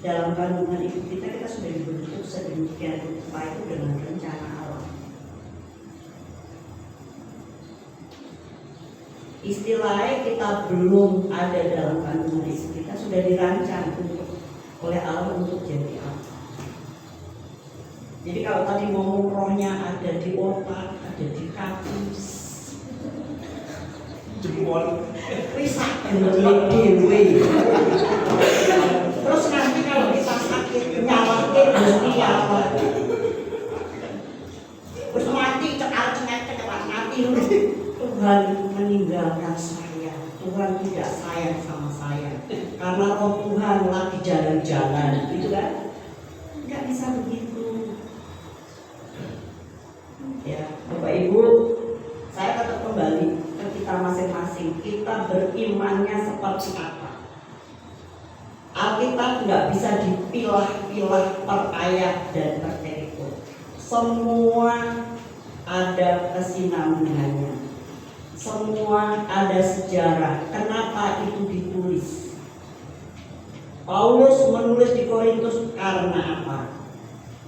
dalam kandungan ibu kita sudah dibentuk sedemikian rupa itu dengan rencana Allah. Istilahnya kita belum ada dalam kandungan ibu kita sudah dirancang oleh Allah untuk jadi apa. Jadi kalau tadi ngomong rohnya ada di otak, ada di kaki, Jempol. risak dewe. Terus nanti kalau kita sakit nyawakin mesti apa? Terus mati cekal-cekal mati. Tuhan meninggalkan saya. Tuhan tidak sayang sama saya. Karena roh Tuhan lagi jalan-jalan, gitu kan? Nggak bisa begitu. Ibu, saya tetap kembali ke kita masing-masing. Kita berimannya seperti apa? Alkitab nggak bisa dipilah-pilah per ayat dan per perikop. Semua ada kesinambungannya. Semua ada sejarah. Kenapa itu ditulis? Paulus menulis di Korintus karena apa?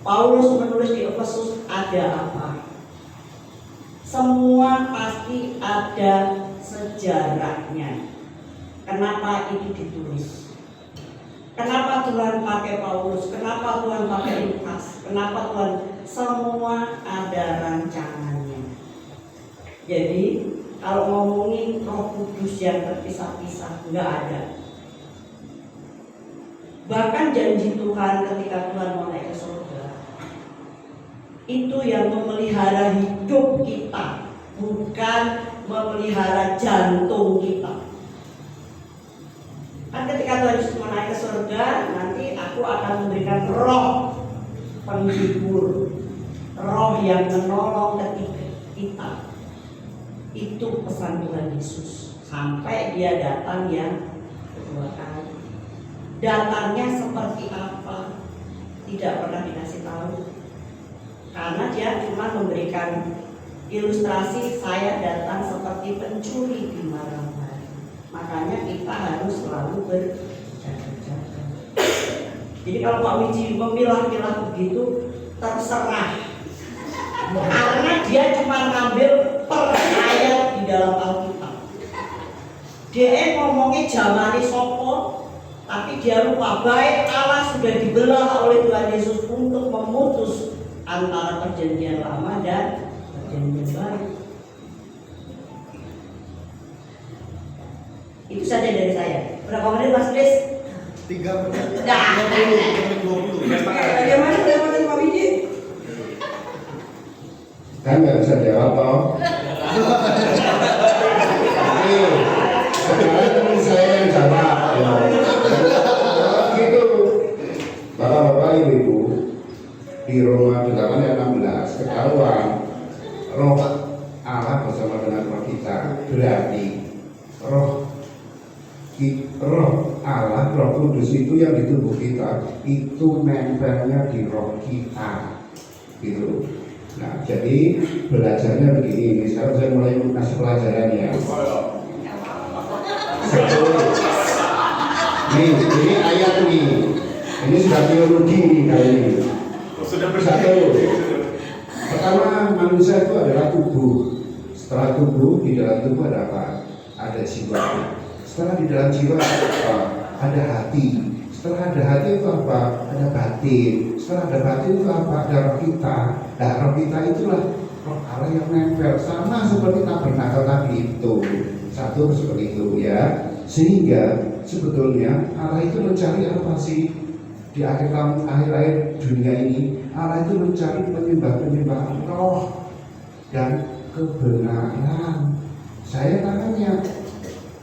Paulus menulis di Efesus ada apa? Semua pasti ada sejarahnya. Kenapa itu ditulis? Kenapa Tuhan pakai Paulus? Kenapa Tuhan pakai Lukas? Kenapa Tuhan? Semua ada rancangannya. Jadi kalau ngomongin Roh Kudus yang terpisah-pisah, nggak ada. Bahkan janji Tuhan ketika Tuhan mau naik ke surga, itu yang memelihara hidup kita, bukan memelihara jantung kita. Kan ketika Tuhan Yesus mau naik ke surga, nanti aku akan memberikan roh penghibur, roh yang menolong ketika kita. Itu pesan Tuhan Yesus sampai dia datang yang kedua kali. Datangnya seperti apa? Tidak pernah dikasih tahu. Karena dia cuma memberikan ilustrasi, saya datang seperti pencuri di malam hari. Makanya kita harus selalu berjaga-jaga. Jadi kalau Pak Wiji memilah-milah begitu, terserah. Karena dia cuma ngambil per ayat di dalam Alkitab. Dia ngomongnya zamani sopo, tapi dia lupa baik Allah sudah dibelah oleh Tuhan Yesus untuk memutus antara perjanjian lama dan perjanjian baru. Itu saja dari saya. Berapa menit Mas Kris? 3 menit. Nah. 20. Bagaimana pendapatan Pak Wiji? Kan nggak bisa jawab toh. Tapi sekarang saya yang jawab. Gitu. Bapak-bapak, ibu-ibu, di Roma 8 ayat 16 ketahuan roh Allah bersama dengan roh kita, berarti roh Allah, roh kudus itu yang di tubuh kita itu nempelnya di roh kita, gitu. Nah, jadi belajarnya begini. Sekarang saya mulai ngasih pelajaran ya. Ini ayat nih. Ini sudah teologi nih kali ini. Sudah Satu. Pertama, manusia itu adalah tubuh. Setelah tubuh, di dalam tubuh ada apa? Ada jiwa. Setelah di dalam jiwa ada apa? Ada hati. Setelah ada hati itu apa? Ada batin. Setelah ada batin itu apa? Ada roh kita. Nah, roh kita itulah roh Allah yang nempel, sama seperti tabernakel tadi itu. Satu seperti itu ya. Sehingga sebetulnya Allah itu mencari apa sih di akhir dunia ini? Allah itu mencari penyembah-penyembah roh dan kebenaran. Saya tanya,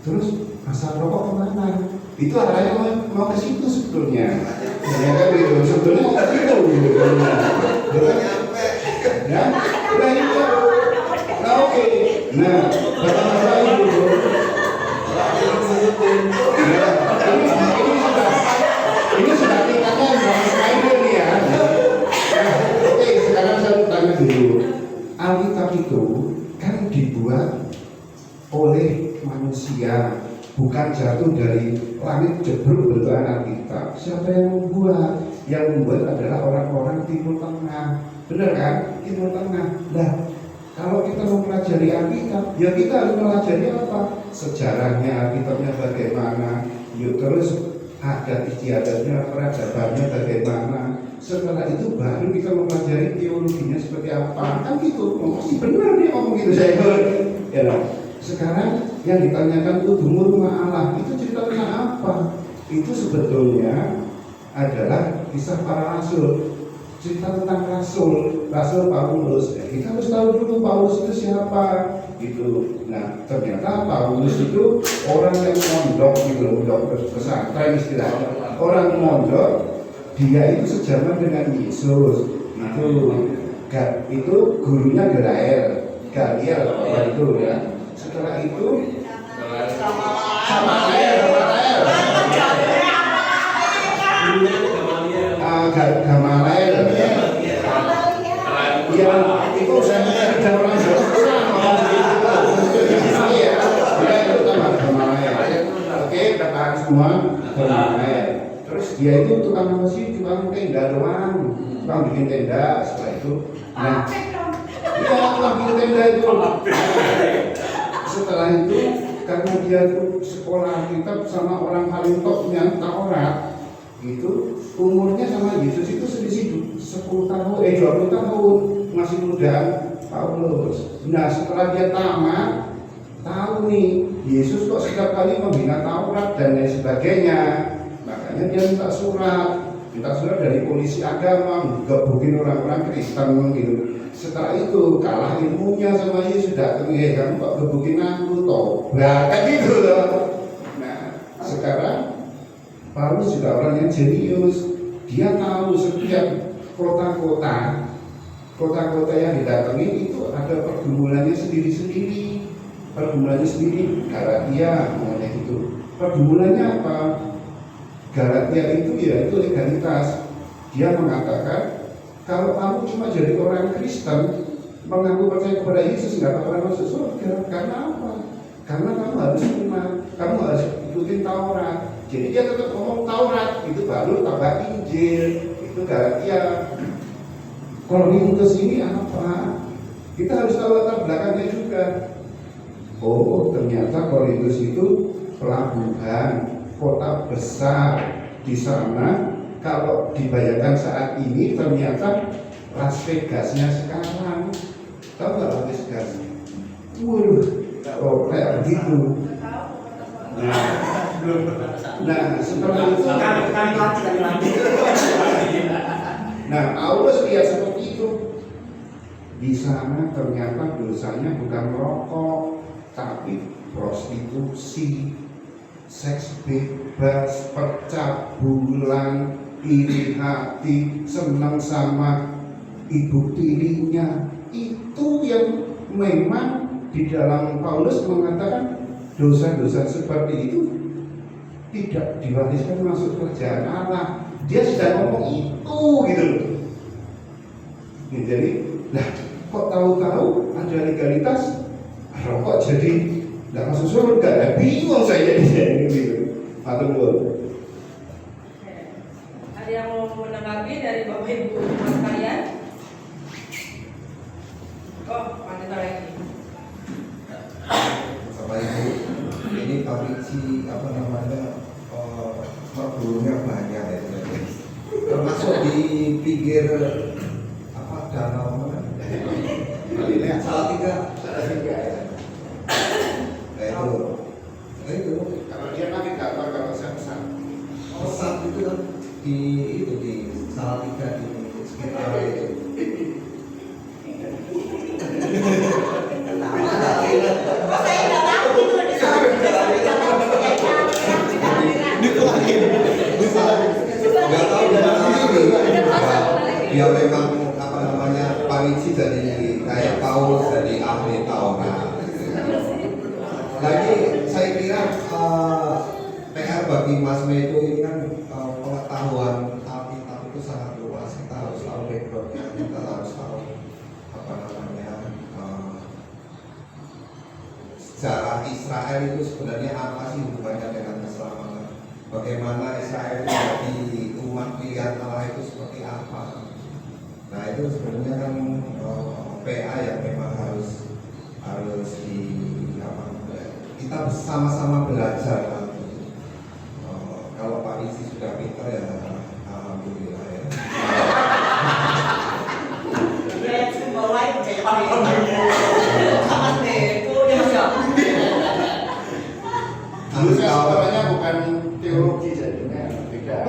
terus asal rokok kemana? Itu arah yang mau ke situ sebetulnya. Ya kan gitu, sebetulnya mau ke situ gitu. Ya, udah itu. Nah, oke. Nah, bapak-bapak ibu, ini sudah tingkatnya yang spider nih ya. Nah, oke, sekarang saya tanya dulu. Alkitab itu kan dibuat oleh manusia, bukan jatuh dari langit jebruk bentukan Alkitab. Siapa yang membuat? Yang membuat adalah orang-orang Timur Tengah. Benar kan? Timur Tengah. Nah, kalau kita mempelajari Alkitab, ya kita harus mempelajari apa? Sejarahnya, Alkitabnya bagaimana. Yuk, terus adat istiadatnya, peradabannya bagaimana. Setelah itu baru kita mempelajari teologinya seperti apa. Kan gitu. Masih benar nih ngomong gitu saya. Ya, nah. Sekarang yang ditanyakan tubuhmu rumah Allah itu cerita tentang apa? Itu sebetulnya adalah kisah para rasul, cerita tentang rasul Paulus. Ya, kita harus tahu dulu Paulus itu siapa, gitu. Nah, ternyata Paulus itu orang yang mondok, gitu, mondok pesantren istilahnya. Orang mondok, dia itu sejaman dengan Yesus. Itu gurunya Gelael. Galiel itu ya. Setelah itu Gamaliel. Gamaliel ya. Ya itu saya ada orang Oke, kita paham semua. Terus dia itu tukang apa sih? Tukang tenda doang, tukang bikin tenda. Setelah itu, nah, ya tukang bikin tenda itu. Setelah itu, karena dia itu sekolah kitab sama orang paling topnya Taurat, itu umurnya sama Yesus itu selisih 10 tahun, 20 tahun, masih muda Paulus. Nah, setelah dia tamat, tahu nih Yesus kok setiap kali membina Taurat dan lain sebagainya, makanya dia minta surat dari polisi agama, gebukin orang-orang Kristen gitu. Setelah itu kalah ilmunya sama Yesus, datang kamu kok gebukin aku tobat kan gitu loh. Nah sekarang Paulus juga orang yang jenius, dia tahu setiap kota-kota yang didatangi itu ada pergumulannya sendiri-sendiri. Galatia mengenai itu. Pergumulannya apa? Galatia itu ya itu legalitas. Dia mengatakan kalau kamu cuma jadi orang Kristen mengaku percaya kepada Yesus nggak bakalan masuk surga. Karena apa? Karena kamu harus iman, kamu harus ikutin Taurat. Jadi dia tetap ngomong Taurat, itu baru tambah Injil. Itu Galatia. Korintus ini apa? Kita harus tahu latar belakangnya juga. Oh, ternyata Korintus itu pelabuhan, kota besar. Di sana kalau dibayangkan saat ini ternyata Las Vegasnya sekarang. Tahu nggak Las Vegas? Waduh, oh kayak begitu. Nah setelah itu nah Paulus lihat seperti itu. Di sana ternyata dosanya bukan merokok, tapi prostitusi, seks bebas, percabulan, iri hati, senang sama ibu tirinya. Itu yang memang di dalam Paulus mengatakan dosa-dosa seperti itu tidak diwariskan masuk kerajaan Allah. Dia sudah ngomong itu gitu loh. Jadi, nah kok tahu-tahu ada legalitas rokok jadi nggak masuk surga? Ya, bingung saya jadi gitu. Atau belum? Ada yang mau menanggapi dari Bapak Ibu sekalian? Oh, wanita lagi. Bapak Ibu, ini Pavici apa namanya pergurunya banyak ya, termasuk di pinggir apa danau mana? Salatiga. Nah itu Kalau dia navigator, kalau saya pesan. pesat itu kan di Salatiga di sekitar itu. Nggak tahu dari mana dia memang apa namanya Pavici dari kayak Paulus dari ahli Taurat. Lagi saya kira PR bagi Mas Medo ini kan pengetahuan Alkitab itu sangat luas. Kita harus tahu backgroundnya, kita harus tahu apa namanya sejarah Israel itu sebenarnya apa sih hubungannya dengan keselamatan. Bagaimana Israel menjadi umat pilihan Allah itu seperti apa? Nah itu sebenarnya kan PA yang memang harus di apa? Kita sama-sama belajar nanti. Kalau Pak Isi sudah pintar ya alhamdulillah ya. Ya semua lain kayak sama itu ya siap. Dulu saya sekolahnya bukan teologi jadinya beda.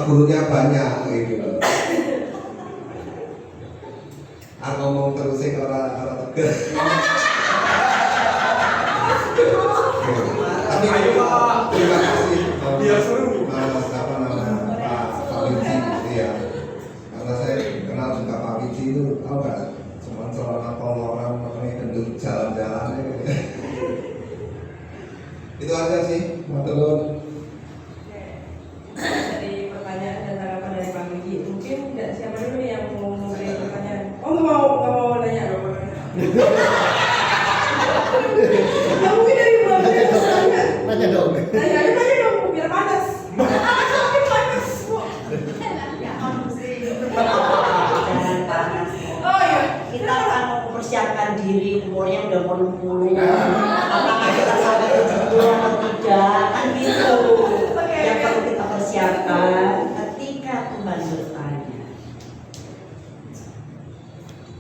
Gurunya banyak gitu. Aku ngomong terus sih orang tegas. Tapi terima kasih. Biar seru. Apa namanya Pak Vici gitu ya. Karena saya kenal juga Pak Vici itu tahu nggak? Cuma celana koloran Matur nuwun. Oke. Dari pertanyaan dan tanggapan dari Pak Widi, mungkin siapa dulu nih yang mau memberi pertanyaan? Oh nggak mau nanya dong. Nggak mungkin dari Mbak Widi tanya. Nanya dong. Nanya dong biar panas. Panas. Jangan panas. Oh iya. Kita akan mempersiapkan diri, umurnya udah 40. Apakah kita sampai 70 atau tidak? Kan gitu. Yang perlu kita persiapkan ketika Tuhan bertanya.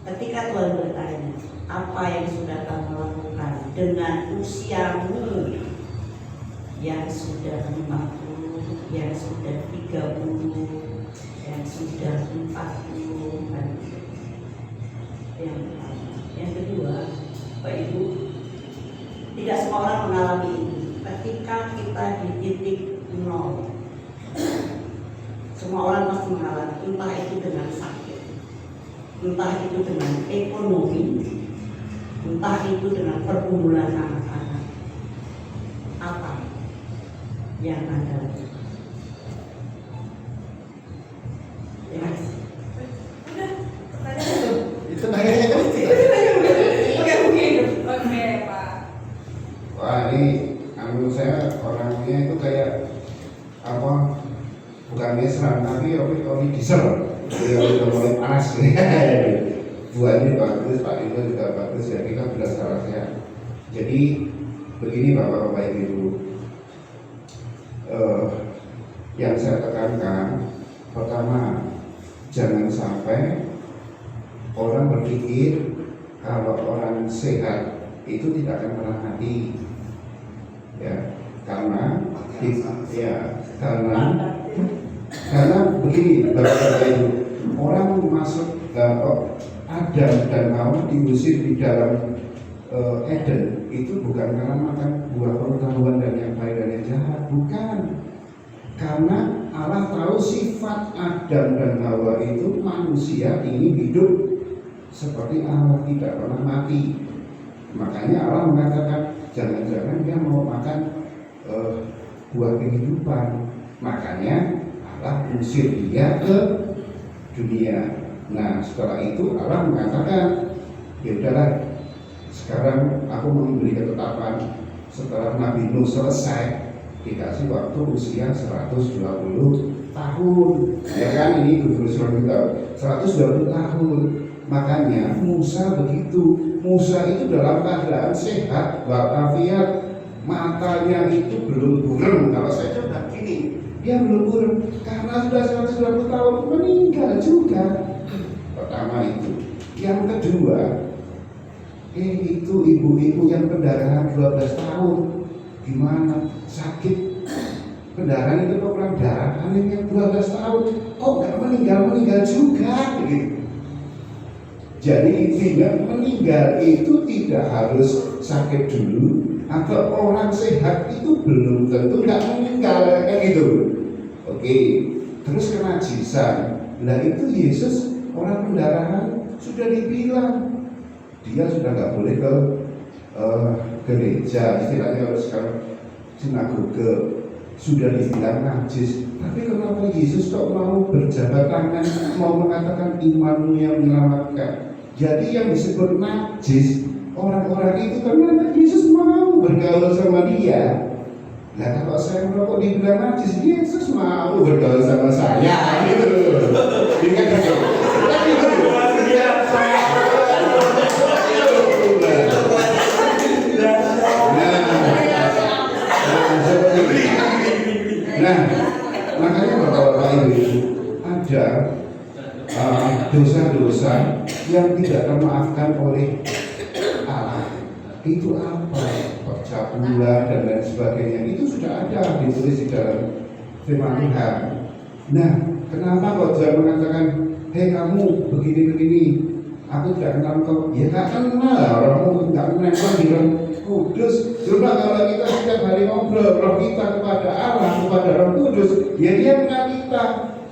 Ketika Tuhan bertanya, apa yang sudah kamu lakukan dengan usiamu yang sudah 50, yang sudah 30, yang sudah 40 kan? Yang kedua, Pak Ibu, tidak semua orang mengalami ini. Ketika kita di titik nol, semua orang pasti mengalami, entah itu dengan sakit, entah itu dengan ekonomi, entah itu dengan pergumulan anak-anak. Apa yang Anda lakukan? Ya. Udah, pertanyaan itu. Itu nanya kan Oke, mungkin. Oke, Pak. Wah, ini menurut saya orangnya itu kayak apa? Bukan mesra, tapi oli diesel. Dia udah mulai panas. Buahnya bagus, Pak Ibu juga bagus ya. Kita sudah salah ya. Jadi begini Bapak-bapak Ibu, yang saya tekankan pertama, jangan sampai orang berpikir kalau orang sehat itu tidak akan pernah mati, ya, karena karena begini Bapak Ibu, orang masuk Adam dan Hawa diusir di dalam Eden itu bukan karena makan buah pengetahuan dan yang baik dan yang jahat, bukan, karena Allah tahu sifat Adam dan Hawa itu manusia ingin hidup seperti Allah, tidak pernah mati. Makanya Allah mengatakan jangan-jangan dia mau makan buah kehidupan. Makanya Allah usir dia ke dunia. Nah setelah itu Allah mengatakan ya udahlah, sekarang aku memberi ketetapan setelah Nabi Nuh selesai dikasih waktu usia 120 tahun, ya kan, ini kita 120 tahun. Makanya Musa begitu, Musa itu dalam keadaan sehat walafiat, matanya itu belum buram. Kalau saya coba gini, dia belum buram karena sudah 120 tahun meninggal juga. Pertama itu. Yang kedua, itu ibu-ibu yang pendarahan 12 tahun, gimana sakit pendarahan itu kok kurang darah, anehnya 12 tahun kok nggak meninggal juga gitu. Jadi intinya meninggal itu tidak harus sakit dulu, atau orang sehat itu belum tentu nggak meninggal kayak gitu. Oke, terus kenajisan, nah itu Yesus orang pendarahan sudah dibilang dia sudah nggak boleh ke gereja, istilahnya harus ke sinagoge, sudah dibilang najis. Tapi kenapa Yesus kok mau berjabat tangan, mau mengatakan imanmu yang menyelamatkan? Jadi yang disebut najis orang-orang itu karena Yesus mau bergaul sama dia. Nah kalau saya merokok dibilang najis, Yesus mau bergaul sama saya gitu. Ingat gitu. Nah, makanya Bapak-bapak Ibu, ada dosa-dosa yang tidak termaafkan oleh Allah. Itu apa? Percabulan dan lain sebagainya. Itu sudah ada ditulis di dalam firman Tuhan. Nah, kenapa kok Tuhan mengatakan, hei kamu begini-begini, aku tidak kenal kau? Ya tak kenal lah, orangmu tidak kenal bilang kudus. Coba kalau kita setiap hari ngobrol roh kita kepada Allah, kepada Roh Kudus, ya dia kenal kita.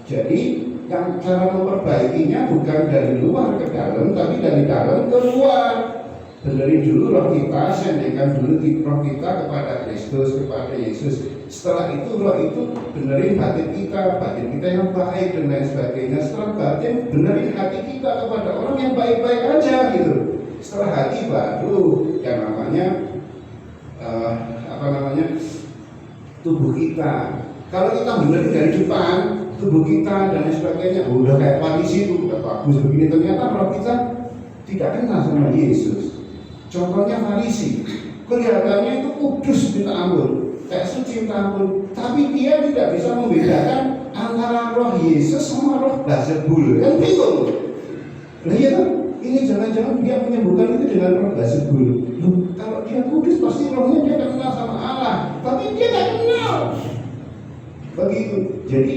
Jadi yang cara memperbaikinya bukan dari luar ke dalam, tapi dari dalam ke luar. benerin dulu roh kita, sendirikan dulu roh kita kepada Kristus, kepada Yesus. Setelah itu roh itu benerin batin kita yang baik dan lain sebagainya. Setelah batin benerin hati kita kepada orang yang baik-baik aja gitu. Setelah hati baru yang namanya tubuh kita. Kalau kita benerin dari depan tubuh kita dan lain sebagainya, udah kayak Farisi itu udah bagus begini, ternyata roh kita tidak kenal sama Yesus. Contohnya Farisi, kelihatannya itu kudus minta ampun, kayak suci minta ampun, tapi dia tidak bisa membedakan antara roh Yesus sama roh Beelzebul. Kan bingung. Nah iya kan, ini jangan-jangan dia menyembuhkan itu dengan roh Beelzebul. Kalau dia kudus pasti rohnya dia kenal sama Allah, tapi dia tidak kenal. Begitu. Jadi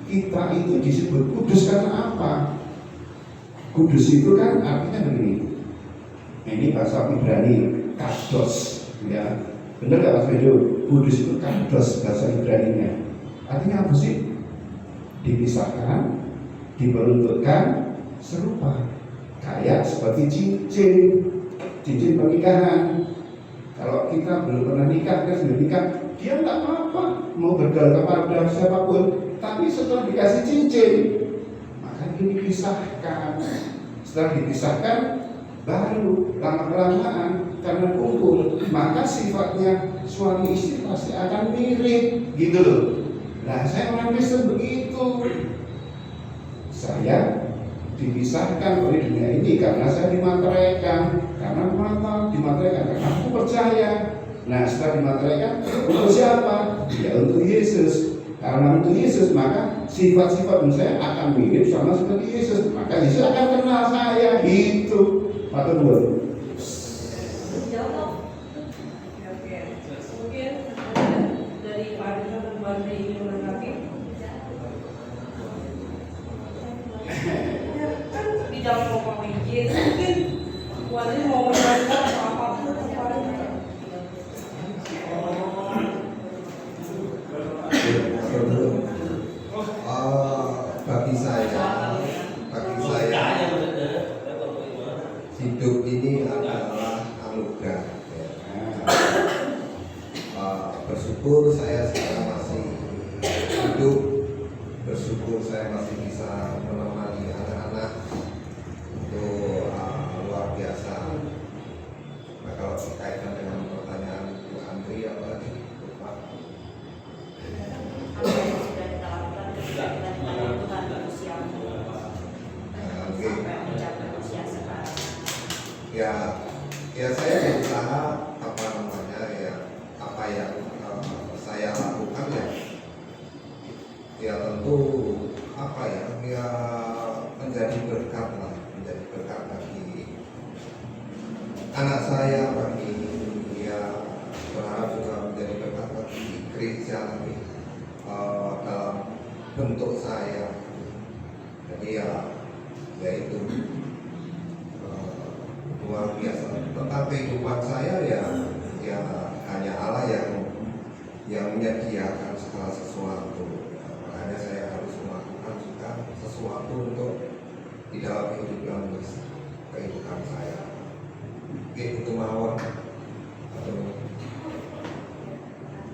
kita itu disebut kudus karena apa? Kudus itu kan artinya begini. Ini bahasa Ibrani, kados, ya. Benar nggak Mas Bedo? Kudus itu kados bahasa Ibraninya. Artinya apa sih? Dipisahkan, diperuntukkan, serupa. Kayak seperti cincin pernikahan. Kalau kita belum pernah nikah, kita sudah nikah, dia nggak apa-apa mau bergaul kepada siapapun. Tapi setelah dikasih cincin, maka ini dipisahkan. Setelah dipisahkan, baru lama-kelamaan karena kumpul, maka sifatnya suami istri pasti akan mirip, gitu loh. Nah, saya orang Kristen begitu. Saya dipisahkan oleh dunia ini karena saya dimateraikan. Karena kenapa? Dimateraikan karena aku percaya. Nah, setelah dimateraikan, untuk siapa? Ya untuk Yesus. Karena untuk Yesus, maka sifat-sifat saya akan mirip sama seperti Yesus. Maka Yesus akan kenal saya, gitu. Matur nuwun. Jawab. Oke. Mungkin dari Pak Arisa dan Bu Andri ini menanggapi. Kan dijawab ngomong izin. Mungkin Bu Andri mau menjelaskan atau apapun kemarin. Bagi saya hidup ini adalah anugerah. Bersyukur saya sekarang masih hidup, bersyukur saya masih bisa menemani anak-anak. Itu luar biasa. Nah, kalau berkaitan dengan pertanyaan Bu Andri, apa lagi? Pak? Apa yang sudah kita lakukan ketika kita dipanggil Tuhan di usiamu sampai mencapai usia sekarang? Ya saya berusaha apa yang saya lakukan ya tentu menjadi berkat bagi anak saya, bagi berharap juga menjadi berkat bagi gereja dalam bentuk saya. Jadi yaitu luar biasa. Tentang kehidupan saya ya hanya Allah yang menyediakan segala sesuatu. Makanya saya harus melakukan juga sesuatu untuk di dalam kehidupan saya. Itu mawon.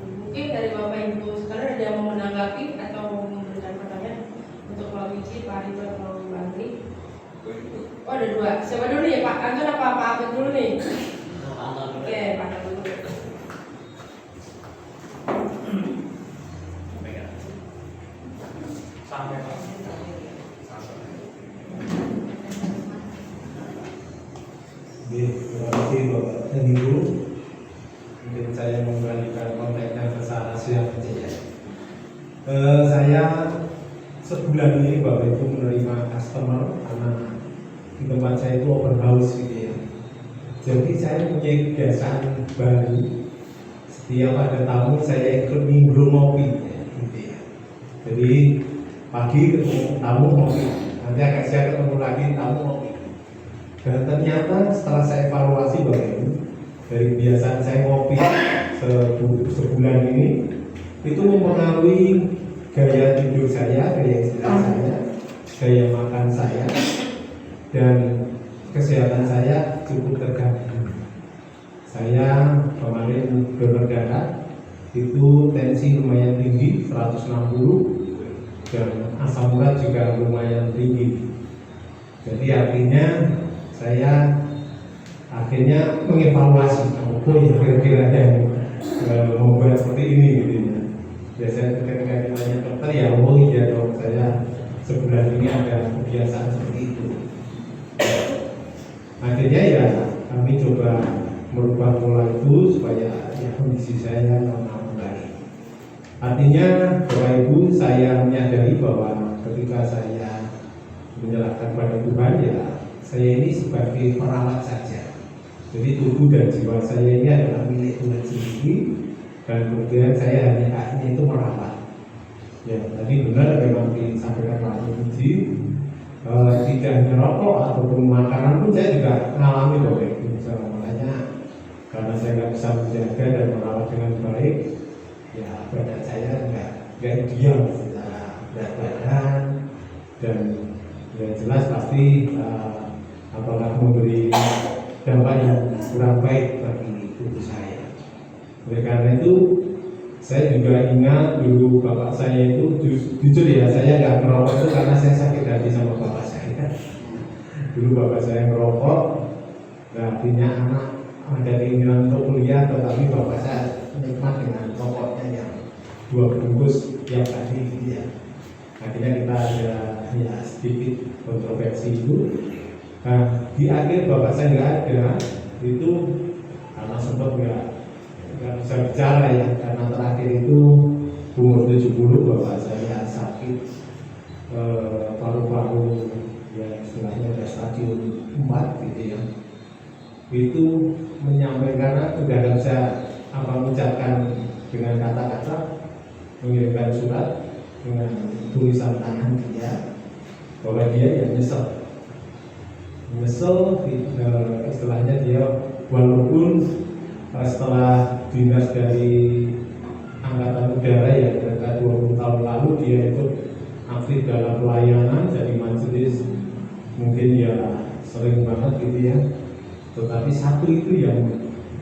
Mungkin dari Bapak Ibu sekalian ada yang mau menanggapi atau memberikan pertanyaan untuk Pak Wiji, Pak Arito, atau Bu Andri? Oh ada dua. Siapa dulu nih Pak? Anton apa Pak Abed dulu nih? Oke Pak Abed dulu. Sampai Pak. Terima kasih Bapak dan Ibu. Mungkin saya mengembalikan konteksnya ke sana siang saja. Saya sebulan ini Bapak Ibu menerima customer karena di tempat saya itu open house gitu ya. Jadi saya punya kebiasaan baru. Setiap ada tamu saya ikut nimbrung ngopi ya, gitu ya. Jadi pagi ketemu tamu ngopi, nanti agak siang ketemu lagi tamu ngopi. Dan ternyata setelah saya evaluasi Bapak Ibu, dari kebiasaan saya ngopi sebulan ini itu mempengaruhi gaya tidur saya, gaya istirahat saya, gaya makan saya, dan kesehatan saya cukup terganggu. Saya kemarin donor darah, itu tensi lumayan tinggi 160 dan asam urat juga lumayan tinggi. Jadi artinya saya akhirnya mengevaluasi apa yang kira-kira yang membuat seperti ini gitu ya. Biasanya ketika ditanya dokter ya oh iya dok, saya sebulan ini ada kebiasaan seperti itu. Akhirnya ya kami coba merubah pola itu supaya ya kondisi saya normal kembali. Artinya Bapak Ibu, saya menyadari bahwa ketika saya menyerahkan pada Tuhan ya saya ini sebagai perawat saja. Jadi tubuh dan jiwa saya ini adalah milik Tuhan sendiri dan kemudian saya hanya itu merawat. Ya tadi benar memang disampaikan Pak Puji, tidak merokok ataupun makanan pun saya juga mengalami Bapak Ibu. Makanya karena saya nggak bisa menjaga dan merawat dengan baik, ya badan saya nggak ideal secara berat badan dan yang jelas pasti apakah memberi dampak yang kurang baik bagi tubuh saya. Oleh karena itu saya juga ingat dulu bapak saya itu jujur ya saya nggak merokok itu karena saya sakit hati sama bapak saya. Dulu bapak saya merokok, artinya anak ada keinginan untuk kuliah, tetapi bapak saya menikmat dengan rokoknya yang 2 bungkus tiap hari gitu ya. Akhirnya kita ada ya sedikit kontroversi itu. Nah, di akhir bapak saya nggak ada itu karena sempat nggak bisa bicara ya, karena terakhir itu umur 70 bapak saya sakit paru-paru ya istilahnya udah stadium 4 gitu ya. Itu menyampaikan karena sudah nggak bisa mengucapkan dengan kata-kata, mengirimkan surat dengan tulisan tangan dia bahwa dia yang nyesel istilahnya dia walaupun setelah dinas dari Angkatan Udara ya kira 20 tahun lalu dia ikut aktif dalam pelayanan jadi majelis mungkin ya sering banget gitu ya, tetapi satu itu yang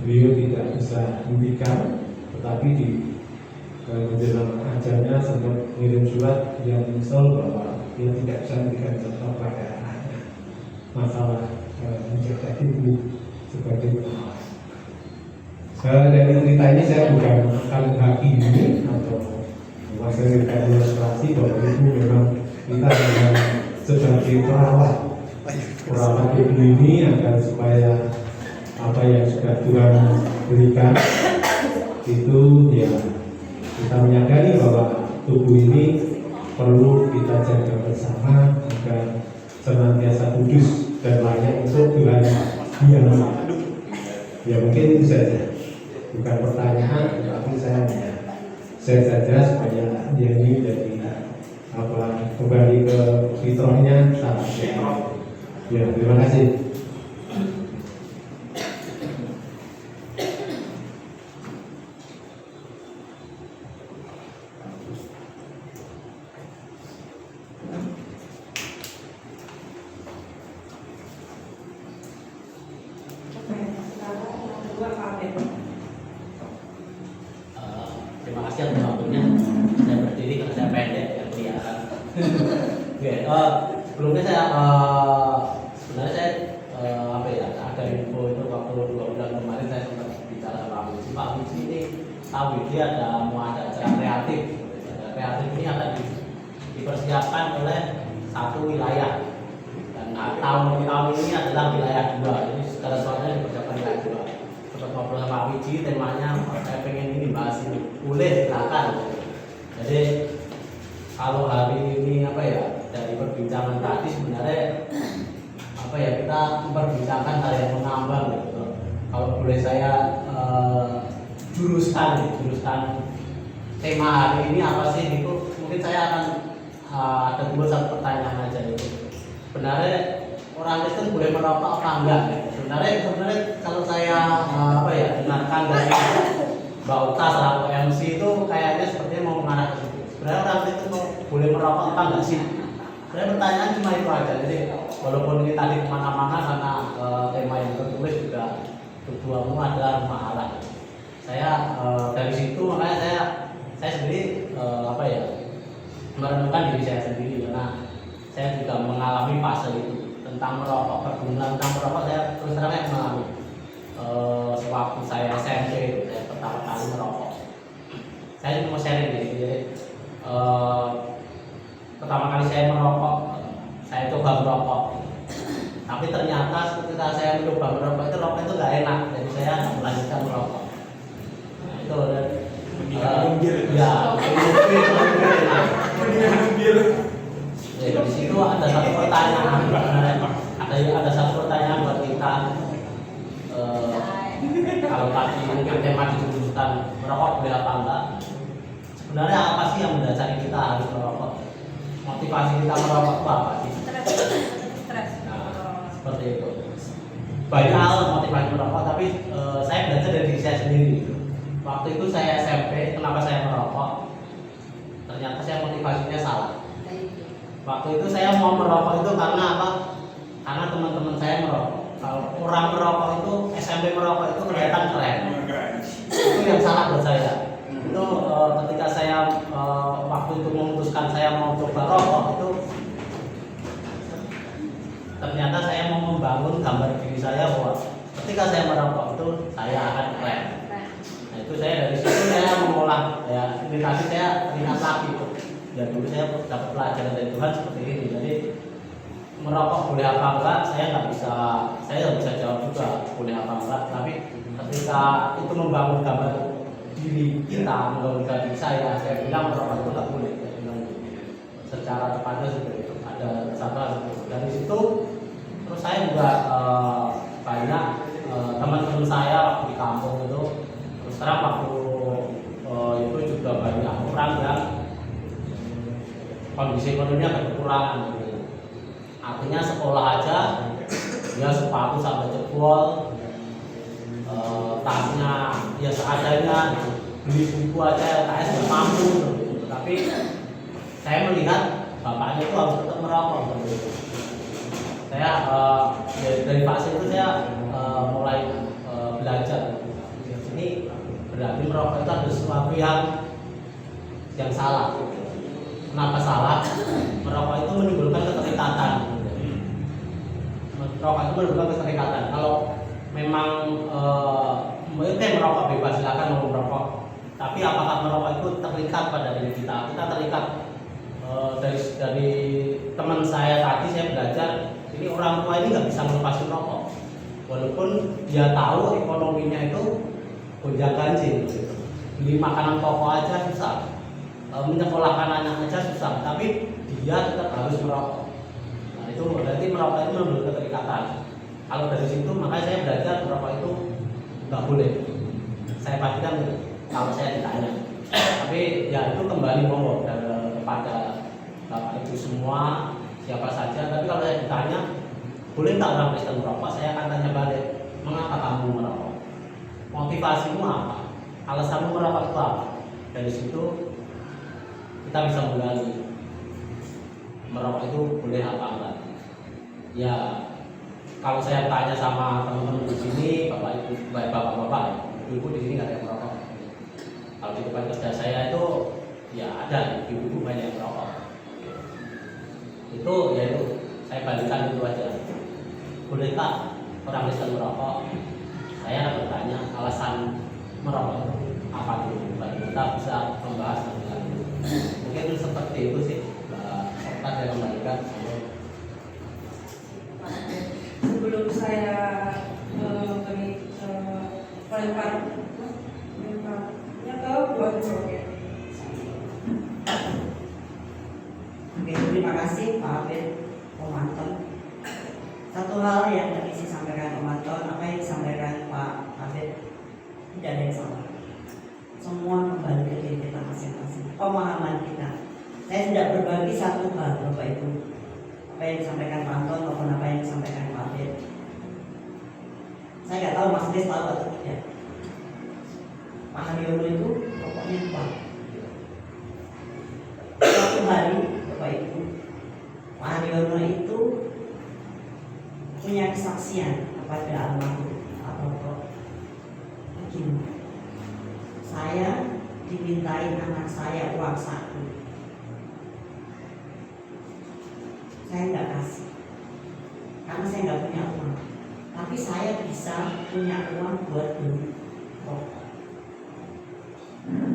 beliau tidak bisa hentikan, tetapi di menjelang ajalnya sempat mengirim surat yang nyesel bahwa dia tidak bisa memberikan contoh pada anaknya masalah menjaga ibu sebagai perawat. Dari cerita ini saya bukan akan menghakimi atau menghasilkan ilustrasi bahwa itu memang kita sebagai perawat ibu ini agar supaya apa yang sudah Tuhan berikan itu ya kita menyadari bahwa tubuh ini perlu kita jaga bersama agar senantiasa kudus dan layak untuk Tuhan biasa. Ya mungkin itu saja, bukan pertanyaan, tetapi saya saja supaya dia ini jadi kembali ke fitrahnya saat sehat. Ya terima kasih. Terima kasih atas waktunya. Saya berdiri karena saya pendek dan kelihatan. Sebelumnya saya sebenarnya saya ada info itu waktu 2 bulan kemarin saya sempat bicara sama Pak Puji ini tahu dia mau ada acara kreatif. Acara kreatif ini akan dipersiapkan oleh satu wilayah dan tahun ini adalah wilayah 2. Jadi segala sesuatunya dipersiapkan wilayah 2. Sempat ngobrol sama Pak Puji, temanya saya pengen ini bahas ini, boleh silakan. Jadi kalau hari ini dari perbincangan tadi sebenarnya kita memperbincangkan hal yang mengambang gitu. Kalau boleh saya juruskan tema hari ini apa sih itu, mungkin saya akan ada timbul satu pertanyaan aja itu. Sebenarnya orang Kristen boleh merokok apa enggak? Sebenarnya kalau saya dengarkan dari Mbak Uta selaku MC itu kayaknya sepertinya mau mengarah ke situ. Sebenarnya orang Kristen boleh merokok apa enggak sih? Sebenarnya pertanyaan cuma itu aja. Jadi walaupun ini tadi kemana-mana karena tema yang tertulis juga tujuanmu adalah rumah Allah. Saya dari situ makanya saya sendiri merenungkan diri saya sendiri karena saya juga mengalami fase itu tentang merokok, pergumulan tentang merokok saya terus terang mengalami. Sewaktu saya SMP saya pertama kali merokok. Saya mau sharing jadi pertama kali saya merokok, saya coba merokok. Tapi ternyata ketika saya mencoba merokok itu rokok itu nggak enak, jadi saya melanjutkan merokok. Nah, itu di situ ada satu pertanyaan, ada satu pertanyaan buat kita. Kalau tadi mungkin tema dijuruskan merokok boleh apa enggak? Sebenarnya apa sih yang mendasari kita harus merokok? Motivasi kita merokok itu apa sih? Stres. Nah, seperti itu. Banyak hal motivasi merokok, tapi saya belajar dari diri saya sendiri. Waktu itu saya SMP, kenapa saya merokok? Ternyata saya motivasinya salah. Waktu itu saya mau merokok itu karena apa? Karena teman-teman saya merokok. Kalau orang merokok itu, SMP merokok itu kelihatan keren. Itu yang salah buat saya. Itu ketika saya waktu itu memutuskan saya mau coba rokok itu, ternyata saya mau membangun gambar diri saya bahwa ketika saya merokok itu saya akan keren. Nah itu saya dari situ saya mengolah ya meditasi saya teringat lagi itu. Ya dulu saya dapat pelajaran dari Tuhan seperti ini. Jadi merokok boleh apa enggak saya nggak bisa jawab juga boleh apa enggak. Tapi ketika itu membangun gambar diri kita, membangun diri saya bilang merokok itu nggak boleh. Saya bilang secara tepatnya seperti itu. Ada satu hal dari situ. Terus saya juga banyak teman-teman saya waktu di kampung itu, terus terang waktu itu juga banyak orang yang kondisi ekonominya berkekurangan. Artinya sekolah aja dia sepatu sampai jebol, tasnya ya seadanya, beli buku aja LKS nggak mampu. Tapi saya melihat bapaknya itu harus tetap merokok. Saya dari fase itu saya mulai belajar. Ini berarti merokok itu ada sesuatu yang salah. Kenapa salah? Merokok itu menimbulkan keterikatan. Merokok itu menimbulkan keterikatan. Kalau memang mungkin merokok bebas, silakan mau merokok. Tapi apakah merokok itu terikat pada diri kita? Kita terikat dari teman saya tadi saya belajar. Ini orang tua ini nggak bisa melepas merokok, walaupun dia tahu ekonominya itu gonjang ganjing. Beli makanan pokok aja susah, menyekolahkan anak aja susah, tapi dia tetap harus merokok. Nah itu berarti merokok itu menurut keterikatan. Kalau dari situ makanya saya belajar merokok itu nggak boleh. Saya pastikan kalau saya ditanya, tapi ya itu kembali monggo kepada Bapak Ibu semua. Siapa saja, tapi kalau saya ditanya boleh nggak orang Kristen merokok, saya akan tanya balik, mengapa kamu merokok? Motivasimu apa? Alasanmu merokok itu apa? Dari situ kita bisa menggali merokok itu boleh apa enggak. Ya kalau saya tanya sama teman-teman di sini, bapak ibu, bapak-bapak, ibu di sini nggak ada yang merokok. Kalau di tempat kerja saya itu ya ada ibu-ibu banyak yang merokok. Itu yaitu saya balikan itu aja. Bolehkah orang Kristen merokok? Saya bertanya alasan merokok itu apa dulu? Bagi kita bisa membahas lebih lanjut. Mungkin itu seperti itu sih. Serta saya kembalikan. Sebelum saya beri pelemparnya ke buat Oke, terima kasih Pak Abed, Om Anton. Satu hal yang tadi saya sampaikan Om Anton, apa yang disampaikan Pak Abed, tidak ada yang salah. Semua kembali ke diri kita masing-masing, pemahaman kita. Saya tidak berbagi satu hal, Bapak Ibu. Apa yang disampaikan Pak Anton maupun apa yang disampaikan Pak Abed. Saya nggak tahu Mas Des tahu atau tidak. Pak Haryono itu pokoknya kuat. Suatu hari Bapak Ibu, Pak Haryono itu punya kesaksian kepada almarhum atau anak saya uang saku, saya nggak kasih karena saya nggak punya uang. Tapi saya bisa punya uang buat beli rokok.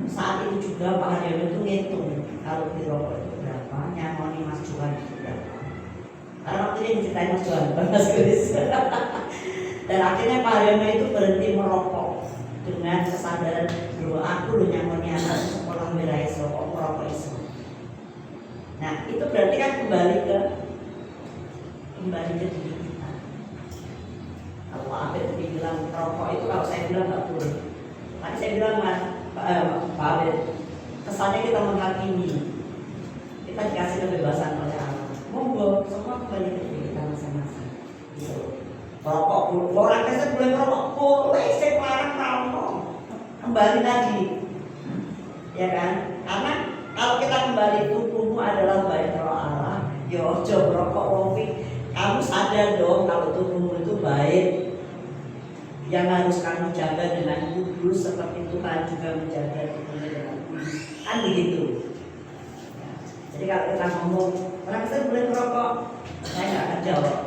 Saat itu juga Pak Haryono itu ngitung kalau beli rokok itu berapa, nyamoni Mas Johan itu berapa. Karena waktu itu diceritain Mas Johan, Mas Chris. Dan akhirnya Pak Haryono itu berhenti merokok dengan kesadaran bahwa aku lu nyamoni anak sekolah merah iso kok merokok iso. Nah itu berarti kan kembali ke diri kita. Kalau Pak Abed tadi bilang rokok itu, kalau saya bilang nggak boleh. Tadi saya bilang Pak Abed, kesannya kita menghakimi, kita dikasih kebebasan oleh Allah. Monggo, semua kembali ke diri kita masing-masing. Gitu. Rokok, orang Kristen boleh merokok, boleh, saya larang merokok. Kembali lagi, ya kan? Karena kalau kita kembali, tubuhmu adalah bait roh Allah. Yo, coba rokok wofi. Kamu sadar dong kalau tubuhmu itu baik, yang harus kamu jaga dengan kudus seperti Tuhan juga menjaga tubuhnya dengan kudus. Kan begitu. Ya. Jadi kalau kita ngomong orang Kristen boleh merokok, saya nggak akan jawab.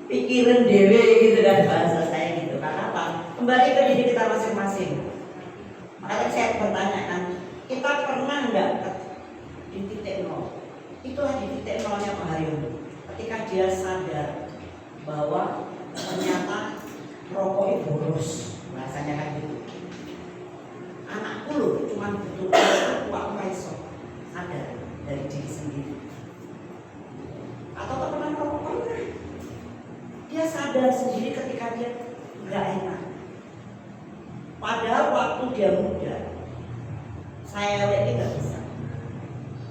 Pikirin dewe gitu kan bahasa saya gitu. Karena apa? Kembali ke diri kita masing-masing. Makanya saya bertanyakan, kita pernah nggak di titik nol? Itulah di titik nolnya Pak Haryono. Ketika dia sadar bahwa ternyata rokok itu boros, bahasanya kan gitu. Anakku loh cuma butuh aku raiso, sadar dari diri sendiri. Atau pernah rokok pernah? Dia sadar sendiri ketika dia nggak enak. Padahal waktu dia muda, saya lagi nggak bisa.